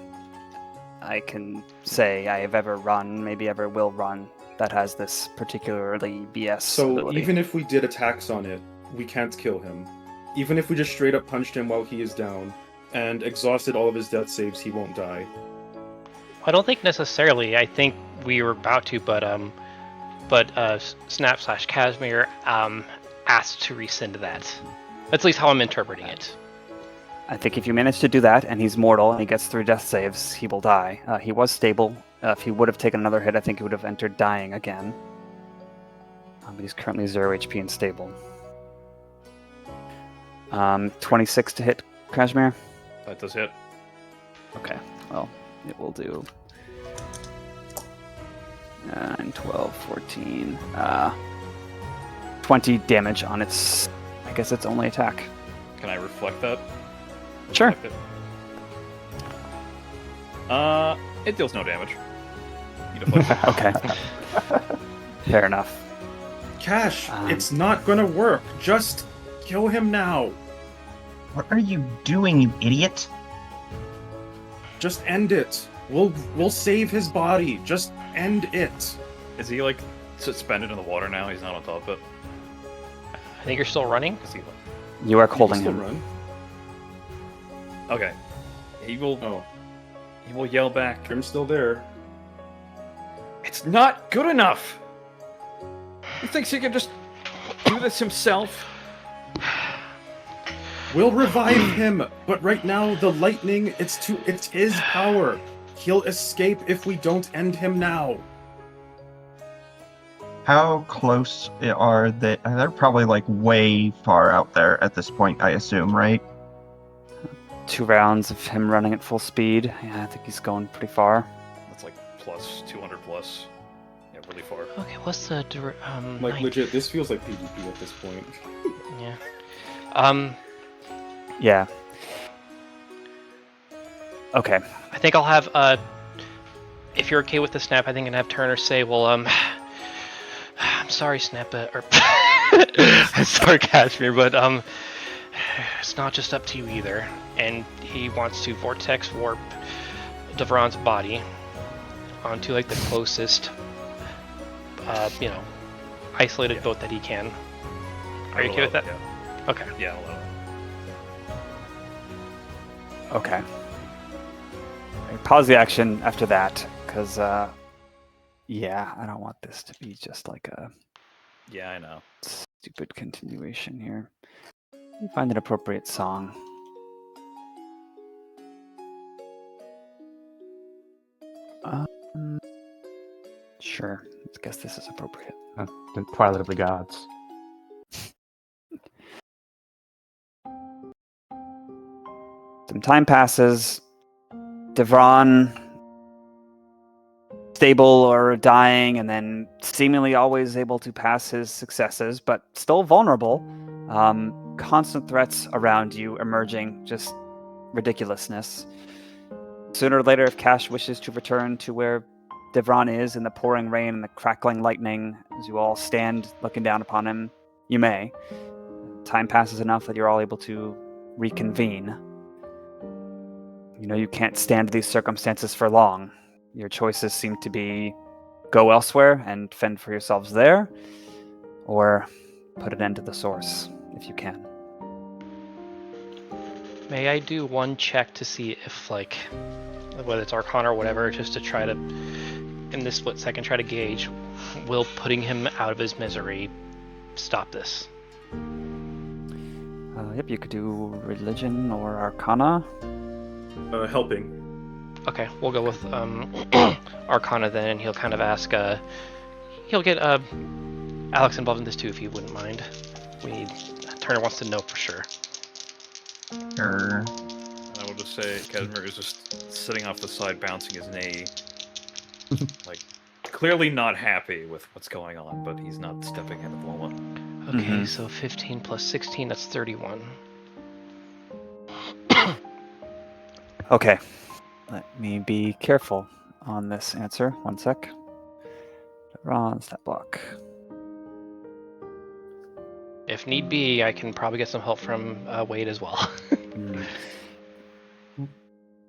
I can say I have ever run, maybe ever will run, that has this particularly BS So ability. even if we did attacks on it, we can't kill him. Even if we just straight up punched him while he is down and exhausted all of his death saves, he won't die. I don't think necessarily. I think we were about to, but Snap/Cashmere asked to rescind that. That's at least how I'm interpreting it. I think if you manage to do that and he's mortal and he gets 3 death saves, he will die. He was stable. If he would have taken another hit, I think he would have entered dying again. But he's currently 0 HP and stable. 26 to hit, Cashmere? That does hit. Okay, well, it will do 9, 12, 14, 20 damage on its, I guess its only attack. Can I reflect that? Sure. Reflect it deals no damage. You deflect it. Okay. Fair enough. Cash, Um, it's not gonna work. Just kill him now. What are you doing, you idiot? Just end it. We'll save his body. Just end it. Is he like suspended in the water now? He's not on top of it. I think you're still running. Is he? You are You can holding still him. run. Okay. He will. Oh, He will yell back. Crim's still there. It's not good enough. He thinks he can just do this himself. We'll revive him, but right now the lightning, it's his power. He'll escape if we don't end him now. How close are they? They're probably like way far out there at this point, I assume, right? 2 rounds of him running at full speed. Yeah, I think he's going pretty far. That's like plus 200 plus. Yeah, really far. Okay, what's the Like legit, this feels like PvP at this point. Yeah. Yeah. Okay. I think I'll have if you're okay with the snap, I think I can have Turner say, well, I'm sorry, Snap, or I'm sorry, Cashmere, but it's not just up to you either. And he wants to vortex warp Devron's body onto like the closest, isolated boat that he can. Are you okay with that? Yeah. Okay. Yeah, I'll allow it. Okay. Pause the action after that, because, I don't want this to be just like a Yeah, I know. stupid continuation here. Let me find an appropriate song. Sure. Let's guess this is appropriate. The Twilight of the Gods. Some time passes. Devron stable or dying, and then seemingly always able to pass his successes, but still vulnerable. Constant threats around you emerging, just ridiculousness. Sooner or later, if Cash wishes to return to where Devron is in the pouring rain and the crackling lightning, as you all stand looking down upon him, you may. Time passes enough that you're all able to reconvene. You know you can't stand these circumstances for long. Your choices seem to be go elsewhere and fend for yourselves there, or put an end to the source, if you can. May I do one check to see if, like, whether it's Arcana or whatever, just to try to, in this split second, try to gauge, will putting him out of his misery stop this? Yep, you could do religion or Arcana. Helping. Okay, we'll go with Arcana then, and he'll kind of ask, he'll get Alex involved in this too, if you wouldn't mind. Turner wants to know for sure. Sure. I will just say Cashmere is just sitting off the side, bouncing his knee. Like, clearly not happy with what's going on, but he's not stepping in at the moment. Okay, so 15 plus 16, that's 31. Okay. Let me be careful on this answer. One sec. Ron, Statblock. If need be, I can probably get some help from Wade as well.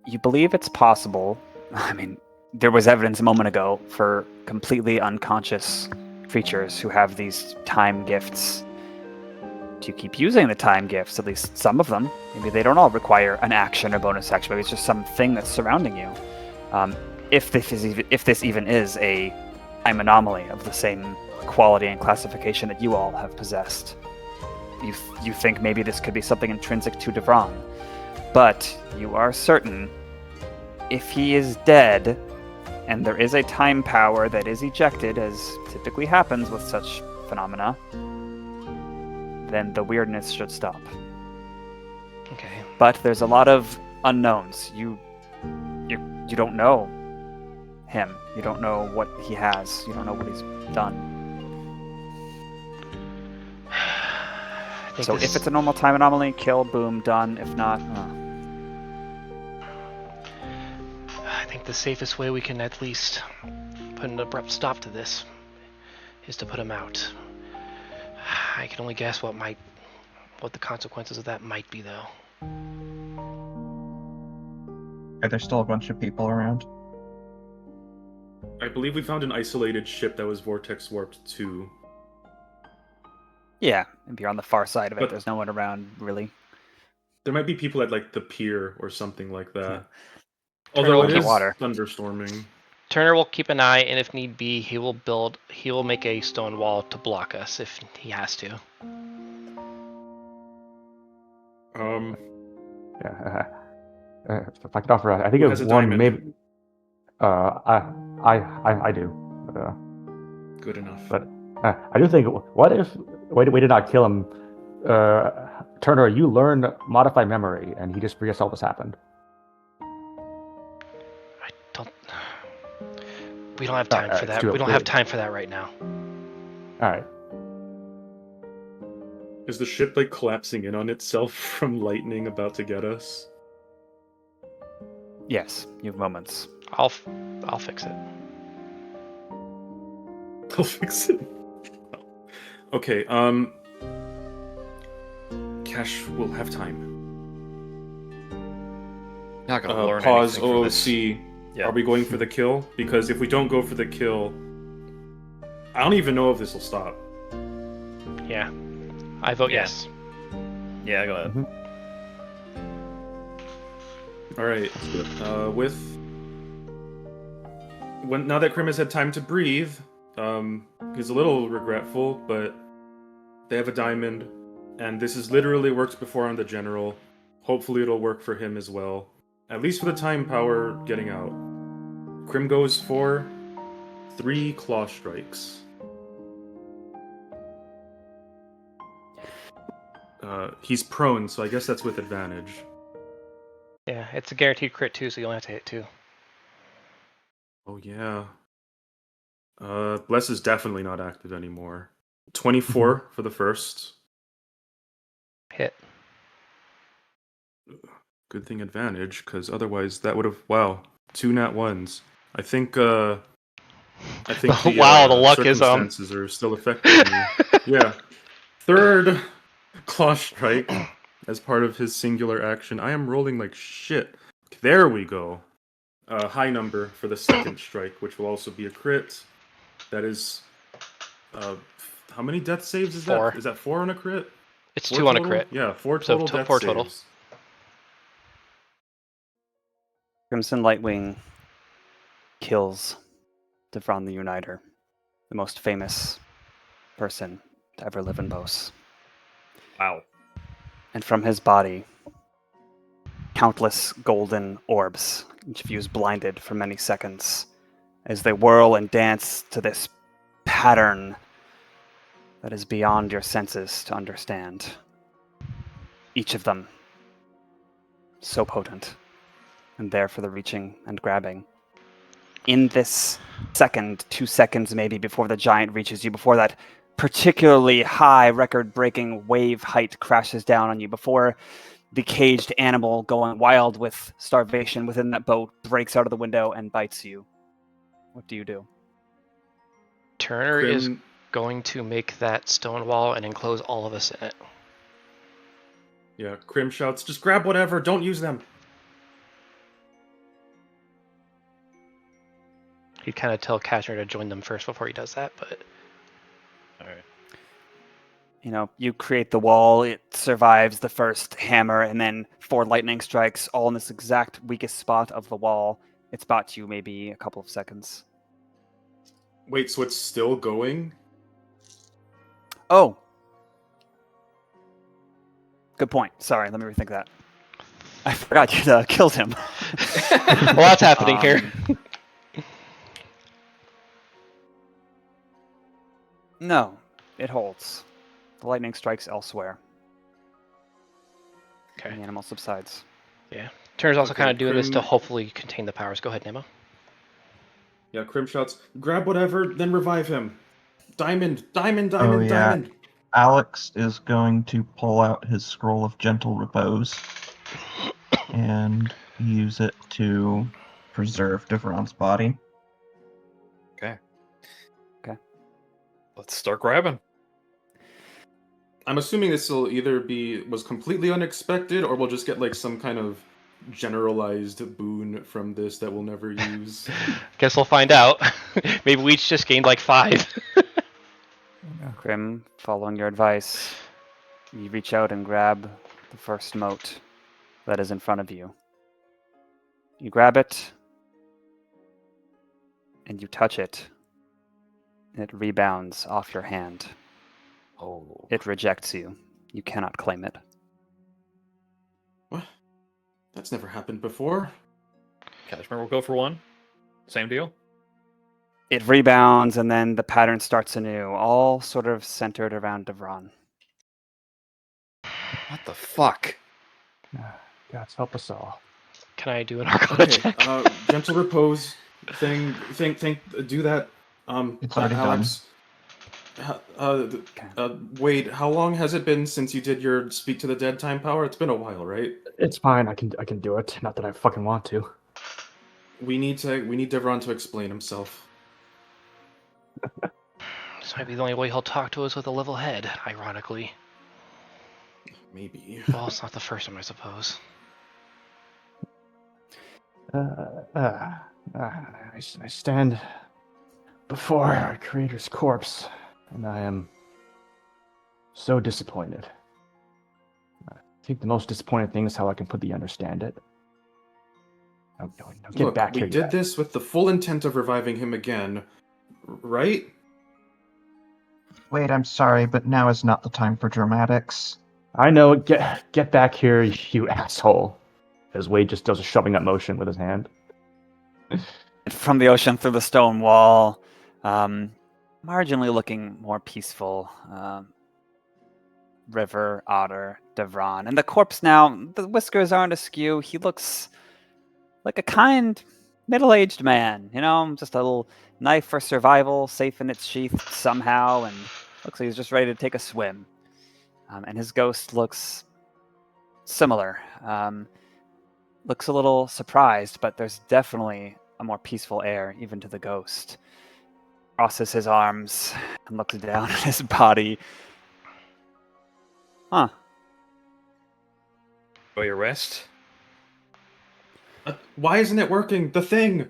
You believe it's possible, I mean, there was evidence a moment ago for completely unconscious creatures who have these time gifts to keep using the time gifts, at least some of them. Maybe they don't all require an action or bonus action, maybe it's just something that's surrounding you. If this even is a time anomaly of the same quality and classification that you all have possessed, you think maybe this could be something intrinsic to Devron. But you are certain, if he is dead, and there is a time power that is ejected, as typically happens with such phenomena, then the weirdness should stop. Okay. But there's a lot of unknowns. You don't know him. You don't know what he has. You don't know what he's done. So if it's a normal time anomaly, kill, boom, done. If not, I think the safest way we can at least put an abrupt stop to this is to put him out. I can only guess what the consequences of that might be, though. Are there still a bunch of people around? I believe we found an isolated ship that was vortex warped too. yeah, if you're on the far side of it, But- there's no one around really. There might be people at like the pier or something like that. Yeah. Although Turn it off is the water. thunderstorming. Turner will keep an eye, and if need be, he will make a stone wall to block us if he has to. Yeah. If I could offer, I think Who it has was a one diamond? maybe. I do. Good enough. But I do think, what if we did not kill him? Turner, you learn modify memory, and he just forgets all this happened. We don't have time for that. still We don't have good. time for that right now. All right. Is the ship like collapsing in on itself from lightning about to get us? Yes, you have moments. I'll fix it. I'll fix it. Okay, Cash will have time. Not gonna learn Pause, anything from this. OOC. Yeah. Are we going for the kill? Because if we don't go for the kill, I don't even know if this will stop. Yeah. I vote Yeah. yes. Yeah, go ahead. Alright, now that Crim has had time to breathe, he's a little regretful, but they have a diamond, and this has literally worked before on the general. Hopefully it'll work for him as well. At least for the time power getting out. Crim goes for 3 claw strikes. He's prone, so I guess that's with advantage. Yeah, it's a guaranteed crit too, so you only have to hit 2. Oh yeah. Bless is definitely not active anymore. 24 for the first. Hit. Good thing advantage, because otherwise that would have 2 nat 1s. I think the Wow, the luck is, circumstances are still affecting me. Yeah. Third claw strike as part of his singular action. I am rolling like shit. There we go. High number for the second strike, which will also be a crit. That is how many death saves is 4. that? Is that 4 on a crit? It's 4 2 on a total? crit. Yeah, 4 So total death 4 saves. total. Crimson Lightwing kills Devron the Uniter, the most famous person to ever live in Bos. Wow. And from his body, countless golden orbs, each of you is blinded for many seconds, as they whirl and dance to this pattern that is beyond your senses to understand. Each of them so potent, and there for the reaching and grabbing. In this second, 2 seconds maybe, before the giant reaches you, before that particularly high record-breaking wave height crashes down on you, before the caged animal going wild with starvation within that boat breaks out of the window and bites you, what do you do? Turner is Crim, going to make that stone wall and enclose all of us in it. yeah, Crim shouts, just grab whatever, don't use them. He'd kind of tell Cashmere to join them first before he does that, but Alright. You know, you create the wall, it survives the first hammer, and then 4 lightning strikes, all in this exact weakest spot of the wall. It's bought you maybe a couple of seconds. Wait, so it's still going? Oh! Good point. Sorry, let me rethink that. I forgot you killed him. well, that's happening here. No, it holds. The lightning strikes elsewhere. Okay. And the animal subsides. Yeah. Turner's also Okay, kind of doing this to Crim- hopefully contain the powers. Go ahead, Nemo. Yeah, Crim shouts, grab whatever, then revive him. Diamond, diamond, Oh, diamond, yeah. diamond. Alex is going to pull out his scroll of gentle repose and use it to preserve Devron's body. Okay. Okay. Let's start grabbing. I'm assuming this will either was completely unexpected, or we'll just get like some kind of generalized boon from this that we'll never use. Guess we'll find out. Maybe we each just gained like 5. Crim, following your advice, you reach out and grab the first mote that is in front of you. You grab it, and you touch it, and it rebounds off your hand. Oh. It rejects you. You cannot claim it. What? That's never happened before. Cashmere will go for 1. Same deal. It rebounds, and then the pattern starts anew, all sort of centered around Devron. What the fuck? God, help us all. Can I do an arcana Okay, check? gentle repose thing. Do that. It's already Alex. Wait, how long has it been since you did your speak to the dead time power? It's been a while, right? It's fine. I can do it. Not that I fucking want to. we need Devron to explain himself. This might be the only way he'll talk to us with a level head, ironically. Maybe. Well, it's not the first time, I suppose. I stand before our creator's corpse, and I am so disappointed. I think the most disappointing thing is how I completely understand it. No, get Look, back we here. did this with the full intent of reviving him again, right? Wait, I'm sorry, but now is not the time for dramatics. I know. Get back here, you asshole. As Wade just does a shoving up motion with his hand. From the ocean through the stone wall, marginally looking more peaceful. River, Otter, Devron. And the corpse now, the whiskers aren't askew. He looks like a kind, middle-aged man. You know, just a little knife for survival, safe in its sheath somehow, and looks like he's just ready to take a swim. And his ghost looks similar. Looks a little surprised, but there's definitely a more peaceful air, even to the ghost. Crosses his arms and looks down at his body. Huh. Go your rest. Why isn't it working? The thing!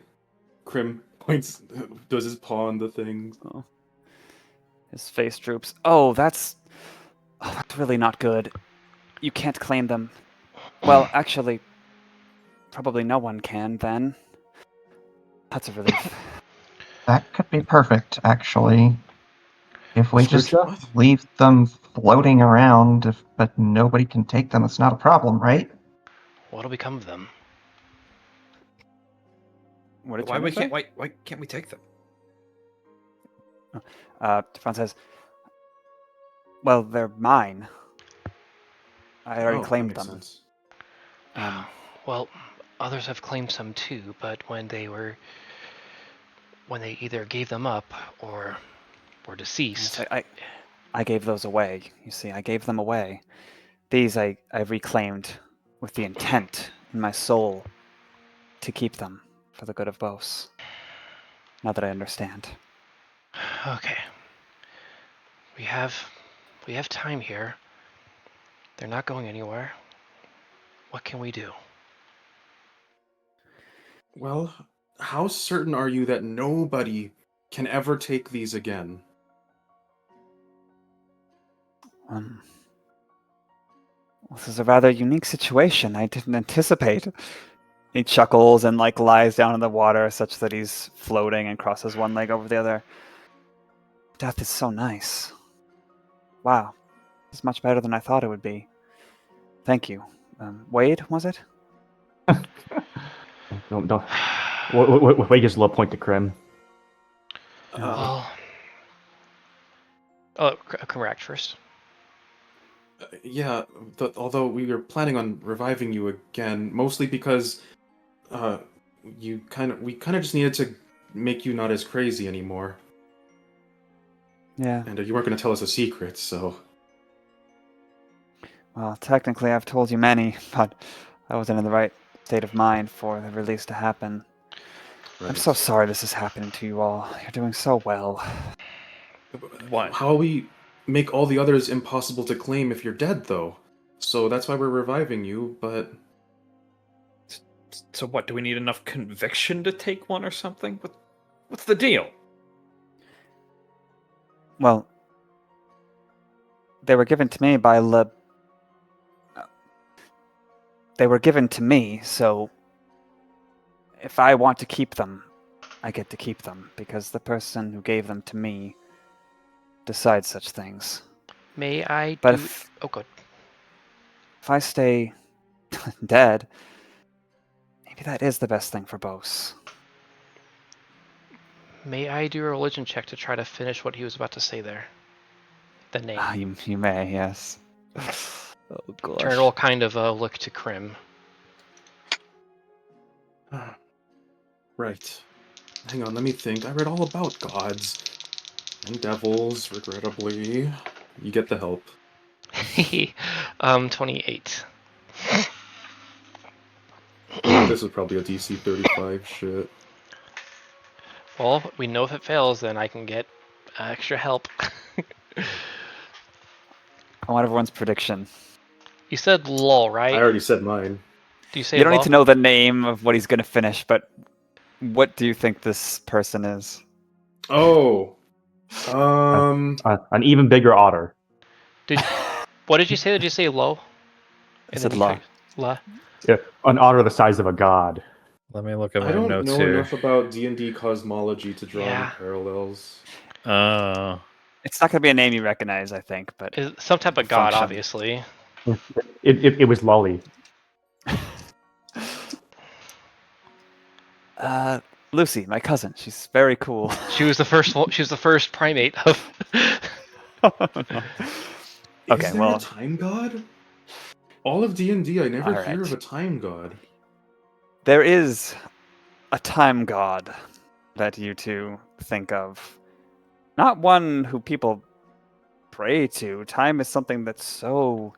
Crim points, does his paw on the thing. Oh. His face droops. Oh, that's really not good. You can't claim them. Well, actually, probably no one can then. That's a relief. That could be perfect, actually. If we just Screwjob? leave them floating around, but nobody can take them, it's not a problem, right? What'll become of them? What did Why Turner say? can't we take them? Devron says, well, they're mine. I already Oh, claimed that makes them. sense. Well, others have claimed some too, but when they either gave them up or were deceased. I gave those away. You see, I gave them away. These I reclaimed with the intent in my soul to keep them for the good of Bose. Now that I understand. Okay. We have time here. They're not going anywhere. What can we do? Well, how certain are you that nobody can ever take these again? This is a rather unique situation. I didn't anticipate. He chuckles and lies down in the water such that he's floating and crosses one leg over the other. Death is so nice. Wow. It's much better than I thought it would be. Thank you. Wade, was it? Don't. Wade gives a little point to Crim. Oh, correct first. Yeah, although we were planning on reviving you again, mostly because we kind of just needed to make you not as crazy anymore. Yeah. And you weren't going to tell us a secret, so... Well, technically I've told you many, but I wasn't in the right state of mind for the release to happen. Right. I'm so sorry this is happening to you all. You're doing so well. What? How we make all the others impossible to claim if you're dead, though? So that's why we're reviving you, but... So what, do we need enough conviction to take one or something? What's the deal? Well, they were given to me by They were given to me, so if I want to keep them, I get to keep them, because the person who gave them to me decides such things. May I But do... Oh, good. if I stay dead, maybe that is the best thing for Bose. May I do a religion check to try to finish what he was about to say there? The name. You may, yes. Oh, gosh. Turner will kind of look to Crim. Right. Hang on, let me think. I read all about gods. And devils, regrettably. You get the help. 28. this is probably a DC 35 shit. Well, we know if it fails, then I can get extra help. I want everyone's prediction. You said lull, right? I already said mine. Do you say You don't lull? need to know the name of what he's going to finish, but what do you think this person is? Oh. An even bigger otter. What did you say? Did you say low? I said la. La. Yeah, an otter the size of a god. Let me look at I my don't notes know here. enough about D&D cosmology to draw Yeah. any parallels. It's not going to be a name you recognize, I think, but Some type of god, Function. obviously. It was Lully. Lucy, my cousin. She's very cool. She was the first. She was the first primate of. Okay, Is there well- a time god? All of D&D, I never All hear right. of a time god. There is a time god that you two think of. Not one who people pray to. Time is something that's so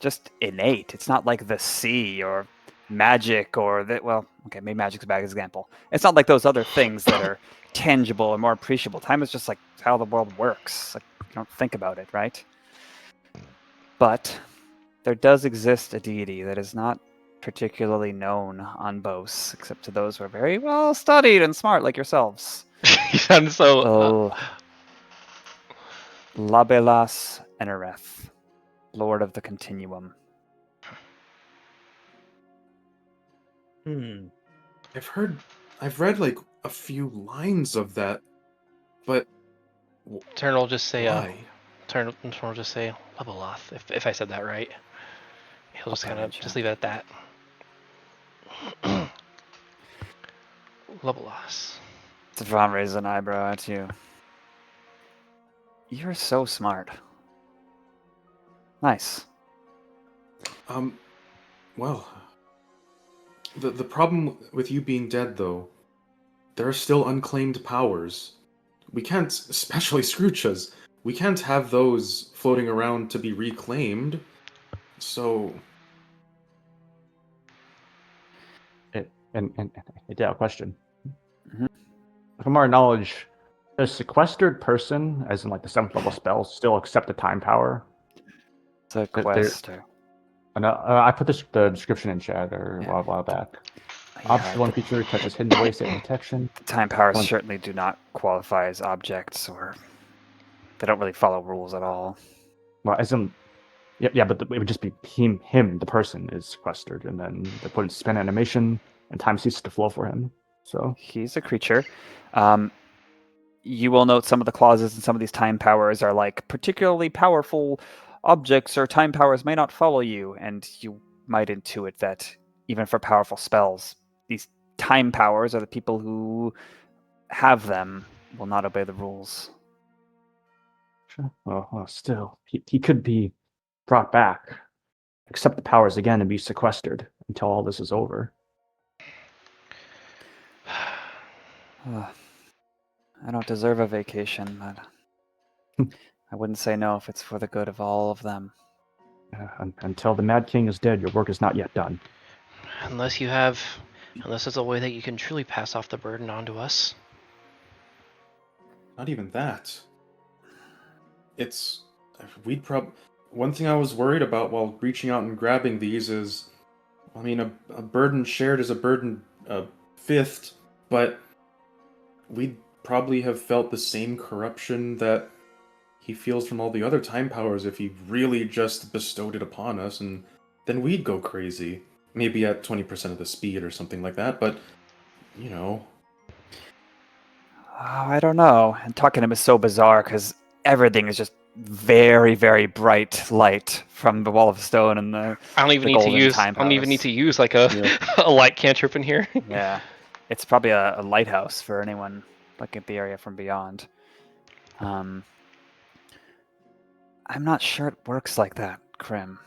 just innate. It's not like the sea or magic or that. Well, okay, maybe magic's a bad example. It's not like those other things that are tangible or more appreciable. Time is just like how the world works. Like you don't think about it, right? But there does exist a deity that is not particularly known on Bos, except to those who are very well studied and smart, like yourselves. You sound so. Oh, Labelas Enereth, Lord of the Continuum. I've read like a few lines of that, but Turn will just say. why? Turn will just say Lebeloth. If I said that right, he'll just kind of just leave it at that. Lebelos. Devon raises an eyebrow at you. You're so smart. Nice. Well, the problem with you being dead, though, there are still unclaimed powers. We can't, especially Scroochas, we can't have those floating around to be reclaimed. So, And I doubt a question. Mhm. From our knowledge, does sequestered person, as in like the 7th level spells, still accept the time power? It's a there- quest. Or, And I put the description in chat a while back. Option one feature touches hidden waste and detection. time powers One- certainly do not qualify as objects, or they don't really follow rules at all. Well, as in, yeah, but it would just be him, the person is sequestered, and then they put in spin animation, and time ceases to flow for him. So He's a creature. You will note some of the clauses in some of these time powers are like particularly powerful objects or time powers may not follow you, and you might intuit that even for powerful spells, these time powers are the people who have them will not obey the rules. sure. Well, still, he could be brought back, accept the powers again, and be sequestered until all this is over. I don't deserve a vacation, but I wouldn't say no if it's for the good of all of them. Until the Mad King is dead, your work is not yet done. Unless there's a way that you can truly pass off the burden onto us. not even that. One thing I was worried about while reaching out and grabbing these is, I mean, a burden shared is a burden fifth, but we'd probably have felt the same corruption that he feels from all the other time powers if he really just bestowed it upon us, and then we'd go crazy. Maybe at 20% of the speed or something like that, but, you know. Oh, I don't know. And talking to him is so bizarre because everything is just very, very bright light from the wall of stone and the I don't even the need to golden use. time I don't even powers. need to use like a a light cantrip in here. Yeah, it's probably a lighthouse for anyone looking at the area from beyond. I'm not sure it works like that, Crim.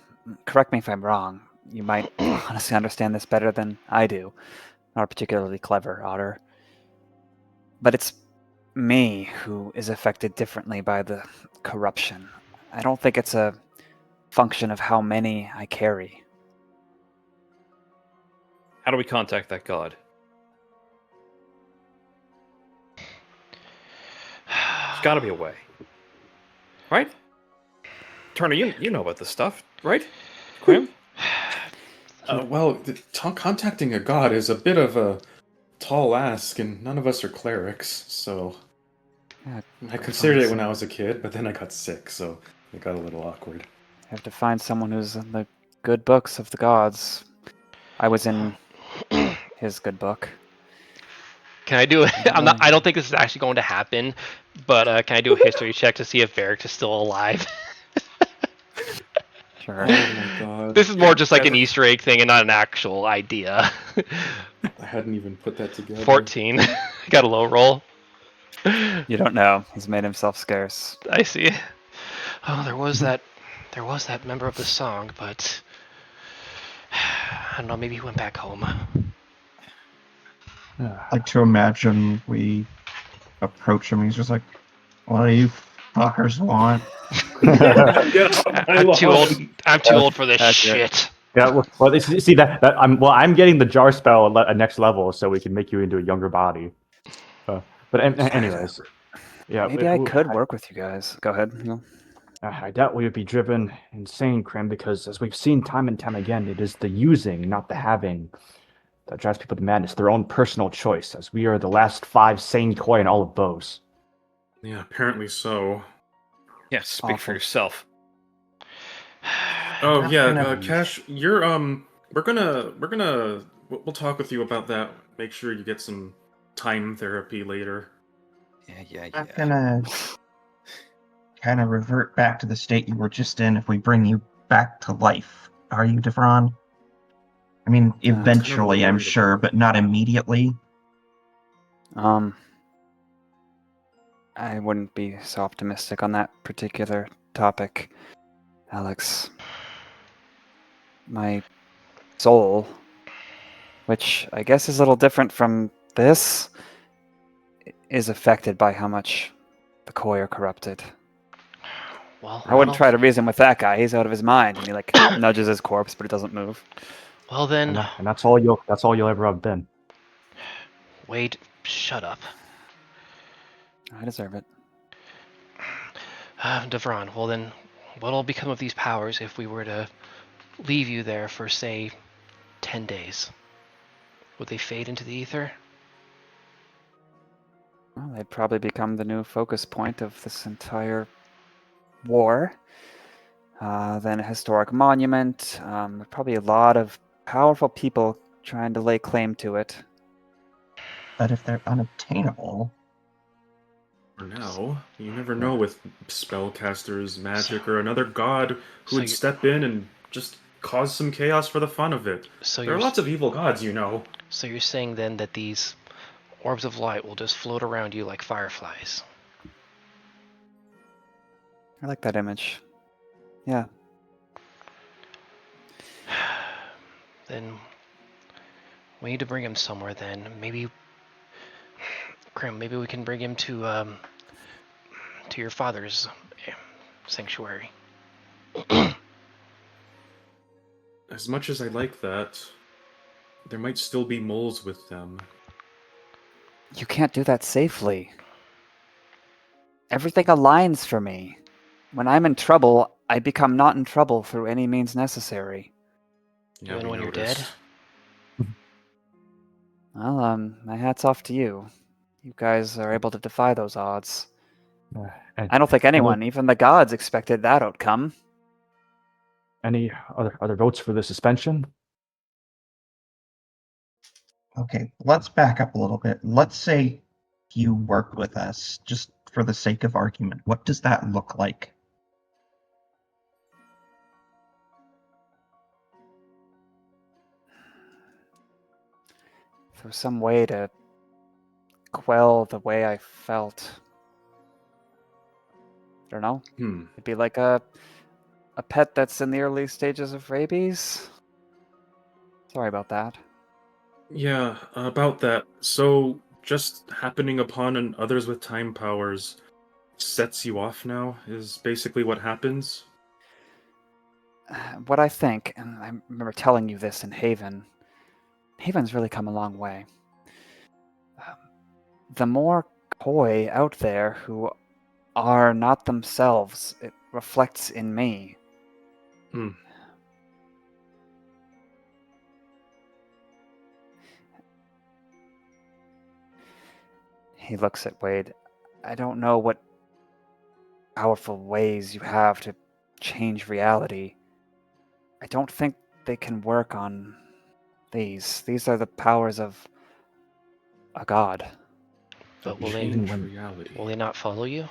Correct me if I'm wrong. You might honestly understand this better than I do. Not particularly clever, Otter. But it's me who is affected differently by the corruption. I don't think it's a function of how many I carry. How do we contact that god? There's got to be a way, right? Turner, you know about this stuff, right? Crim? Contacting a god is a bit of a tall ask, and none of us are clerics, so... Yeah, I considered it when I was a kid, but then I got sick, so it got a little awkward. you have to find someone who's in the good books of the gods. I was in his good book. Can I do it? I don't think this is actually going to happen, but can I do a history check to see if Varric is still alive? Sure. Oh my god. This is more just like an Easter egg thing and not an actual idea. I hadn't even put that together. 14. Got a low roll. You don't know. He's made himself scarce. I see. Oh, there was that member of the song, but I don't know. Maybe he went back home. I like to imagine we approach him. He's just like, "What do you fuckers want?" I'm too old for this shit. Yeah, well, see that I'm getting the jar spell at next level, so we can make you into a younger body. But anyways, yeah. Maybe I could work with you guys. Go ahead. No. I doubt we would be driven insane, Crim, because as we've seen time and time again, it is the using, not the having, that drives people to madness. Their own personal choice, as we are the last 5 sane koi in all of Bose. Yeah, apparently so. Yeah, speak for Awful. yourself. Oh Not yeah, gonna- Cash, you're we'll talk with you about that. Make sure you get some time therapy later. Yeah. I'm gonna kind of revert back to the state you were just in if we bring you back to life. Are you, Devron? I mean, eventually, I'm worried sure, but not immediately. I wouldn't be so optimistic on that particular topic, Alex. My soul, which I guess is a little different from this, is affected by how much the koi are corrupted. Well, I wouldn't try to reason with that guy. He's out of his mind, and he like nudges his corpse, but it doesn't move. Well then, And that's all you'll ever have been. Wade, shut up. I deserve it. Devron, well then, what'll become of these powers if we were to leave you there for, say, 10 days? Would they fade into the ether? Well, they'd probably become the new focus point of this entire war. Then a historic monument. Probably a lot of powerful people trying to lay claim to it. But if they're unobtainable, For now, you never know with spellcasters, magic, or another god who would step in and just cause some chaos for the fun of it. So There are lots of evil gods, you know. So you're saying then that these orbs of light will just float around you like fireflies? I like that image. Yeah. Then we need to bring him somewhere then. Maybe Crim, maybe we can bring him to your father's sanctuary. As much as I like that, there might still be moles with them. You can't do that safely. Everything aligns for me. When I'm in trouble, I become not in trouble through any means necessary. Yeah, Even we when you're noticed. dead? Well, my hat's off to you. You guys are able to defy those odds. And I don't think anyone, even the gods, expected that outcome. any other votes for the suspension? okay, let's back up a little bit. Let's say you work with us, just for the sake of argument. What does that look like? If there was some way to quell the way I felt. I don't know. It'd be like a pet that's in the early stages of rabies. Sorry about that. Yeah, about that. So, just happening upon others with time powers sets you off now, is basically what happens? What I think, and I remember telling you this in Haven, Haven's really come a long way. The more koi out there who are not themselves, it reflects in me. Hmm. He looks at Wade. I don't know what powerful ways you have to change reality. I don't think they can work on these. These are the powers of a god. But will they, Change reality. will they not follow you?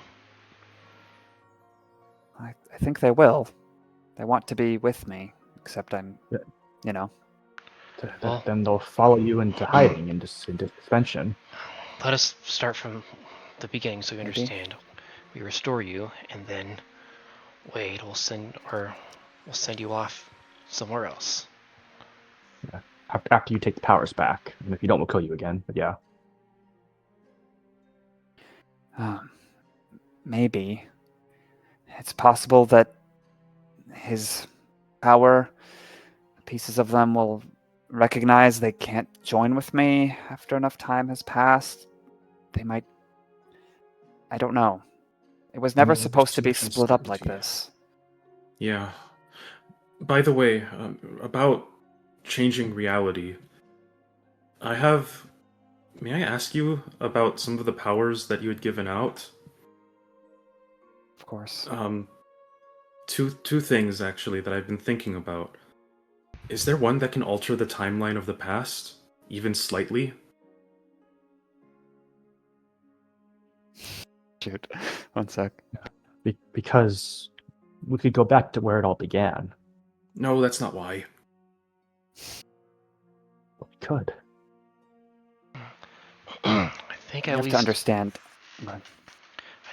I think they will. They want to be with me, except I'm, Yeah. you know. Well- Then they'll follow you into hiding, into suspension. Let us start from the beginning so we Maybe. understand. We restore you, and then Wade will send you off somewhere else. After you take the powers back. And if you don't, we'll kill you again. But yeah. Maybe. It's possible that his power, pieces of them will recognize they can't join with me after enough time has passed. They might. I don't know. It was never There's supposed to too be much split up like uncertainty. this. Yeah. By the way, about changing reality, May I ask you about some of the powers that you had given out? Of course. Two things actually that I've been thinking about. Is there one that can alter the timeline of the past, even slightly? Shoot. 1 sec. Because we could go back to where it all began. No, that's not why. We could. I think You at have least to understand. I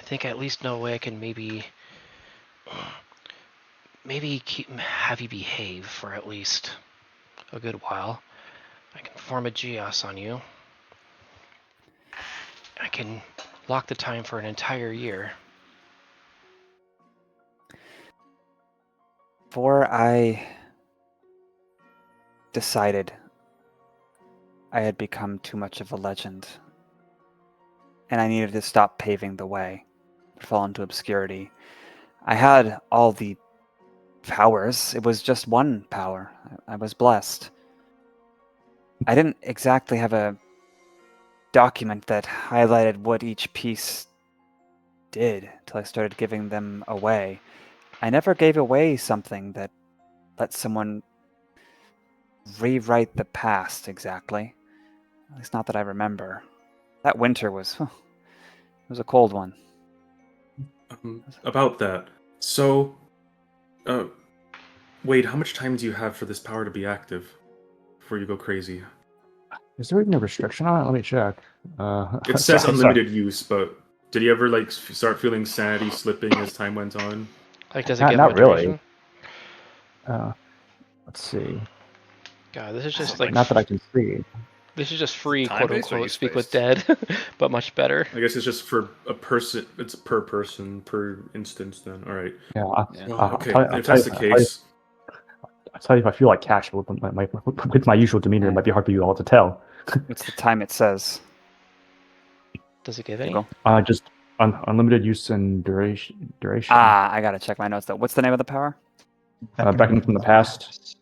think at least no way I can maybe have you behave for at least a good while. I can form a Geos on you. I can lock the time for an entire year. Before I decided I had become too much of a legend, and I needed to stop paving the way, fall into obscurity, I had all the powers. It was just one power. I was blessed. I didn't exactly have a document that highlighted what each piece did till I started giving them away. I never gave away something that let someone rewrite the past exactly. At least not that I remember. That winter was it was a cold one. About that. So, Wade, how much time do you have for this power to be active before you go crazy? Is there even a restriction on it? Let me check. It says sorry. unlimited use, but did you ever start feeling sanity slipping as time went on? Like, does it Not- give not more really. duration? Let's see. God, this is just like Not that I can see. this is just free, quote Time-based or unquote, speak with use-based? dead, but much better. I guess it's just for a person. It's per person per instance. Then, all right. Yeah. Yeah. Well, I'll okay. tell you- If that's the case, I'll tell you if I feel like Cash with my usual demeanor, it might be hard for you all to tell. What's the time it says? Does it give any? Google. Just unlimited use and duration. I gotta check my notes though. What's the name of the power? Beckoning from the past.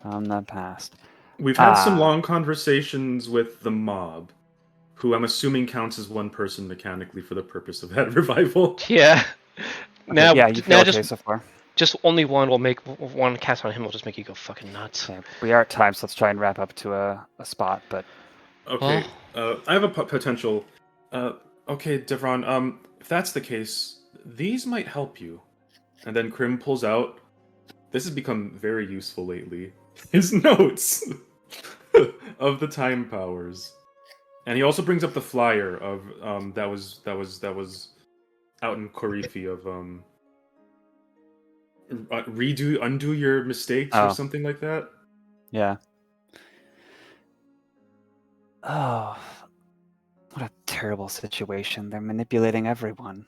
From the past. we've had some Ah. long conversations with the mob, who I'm assuming counts as one person mechanically for the purpose of that revival. Yeah. Now, yeah, you feel now okay so far. just only one will make one cast on him will just make you go fucking nuts. Okay, we are at time, so let's try and wrap up to a spot. But Okay, I have a potential. Okay, Devron. If that's the case, these might help you. And then Crim pulls out. This has become very useful lately. His notes of the time powers, and he also brings up the flyer of that was out in Korifi of undo your mistakes Oh. or something like that. yeah. Oh, what a terrible situation. They're manipulating everyone.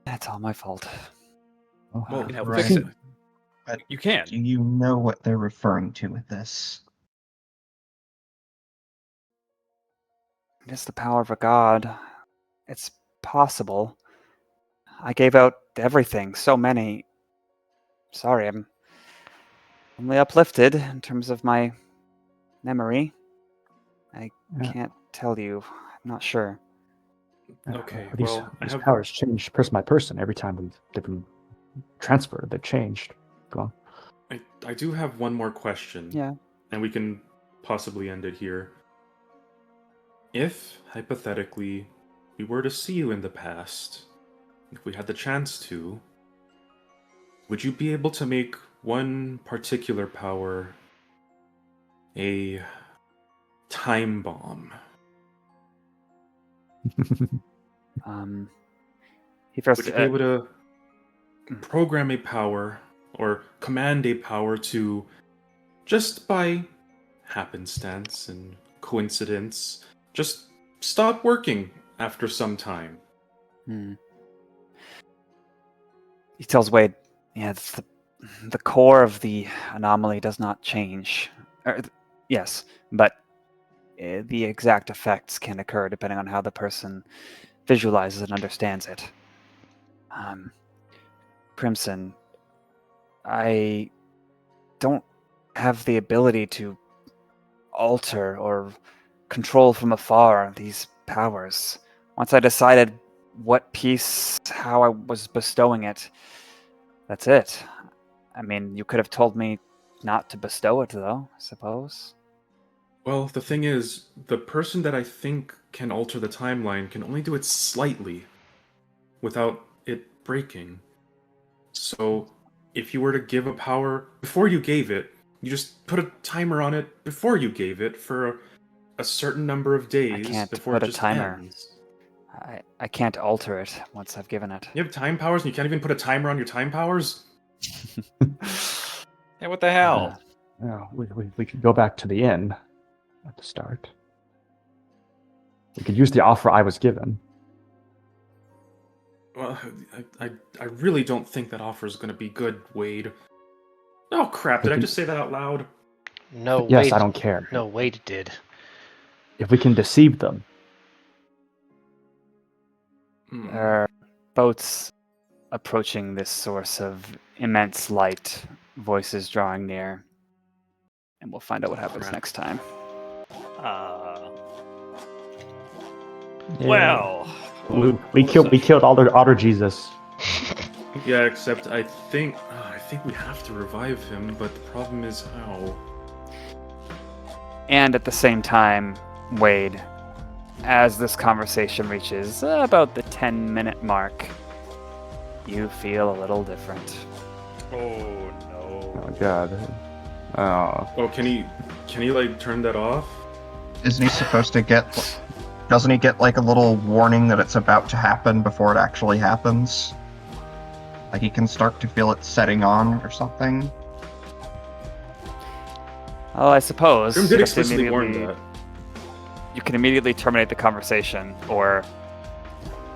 That's all my fault. Well, you can help Right. fix it. But You can. do you know what they're referring to with this? It is the power of a god. It's possible. I gave out everything, so many. Sorry, I'm only uplifted in terms of my memory. I Yeah. can't tell you. I'm not sure. Okay, These, well, I these have powers change person by person every time they've been transferred. They've changed. Go on. I do have one more question. Yeah. And we can possibly end it here. If, hypothetically, we were to see you in the past, if we had the chance to, would you be able to make one particular power a time bomb? He first. Would you be able to program a power or command a power to, just by happenstance and coincidence, just stop working after some time? He tells Wade, "Yeah, it's the core of the anomaly does not change. Yes, but the exact effects can occur depending on how the person visualizes and understands it. Crimson, I don't have the ability to alter or control from afar these powers. Once I decided what piece, how I was bestowing it, that's it. I mean, you could have told me not to bestow it, though, I suppose." Well, the thing is, the person that I think can alter the timeline can only do it slightly without it breaking. So, if you were to give a power before you gave it, you just put a timer on it before you gave it for a certain number of days can't before put it a just timer. ends. I can't alter it once I've given it. You have time powers and you can't even put a timer on your time powers? Hey, what the hell? Yeah, we could go back to the inn at the start. We could use the offer I was given. Well, I really don't think that offer is going to be good, Wade. Oh crap, did I just say that out loud? No, Yes, Wade, I don't care. No, Wade did. If we can deceive them. There are boats approaching this source of immense light, voices drawing near, and we'll find out what happens Crap. next time. Well, We killed Otter Jesus. Yeah, except I think we have to revive him, but the problem is how. And at the same time, Wade, as this conversation reaches about the 10-minute mark, you feel a little different. oh no. Oh god. Oh. Oh, can he like turn that off? Isn't he supposed to get... Doesn't he get like a little warning that it's about to happen before it actually happens? Like he can start to feel it setting on or something? Well, I suppose Grim you did have to explicitly warn immediately- that. you can immediately terminate the conversation or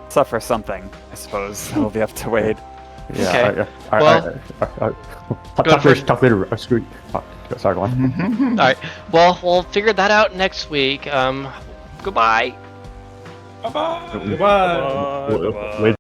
suffer something, I suppose. That'll be up to Wade. Yeah. Okay. Talk later. Screw you. Sorry, go on. All right. Well, we'll figure that out next week. Goodbye. Bye-bye. Wait, Bye-bye. wait.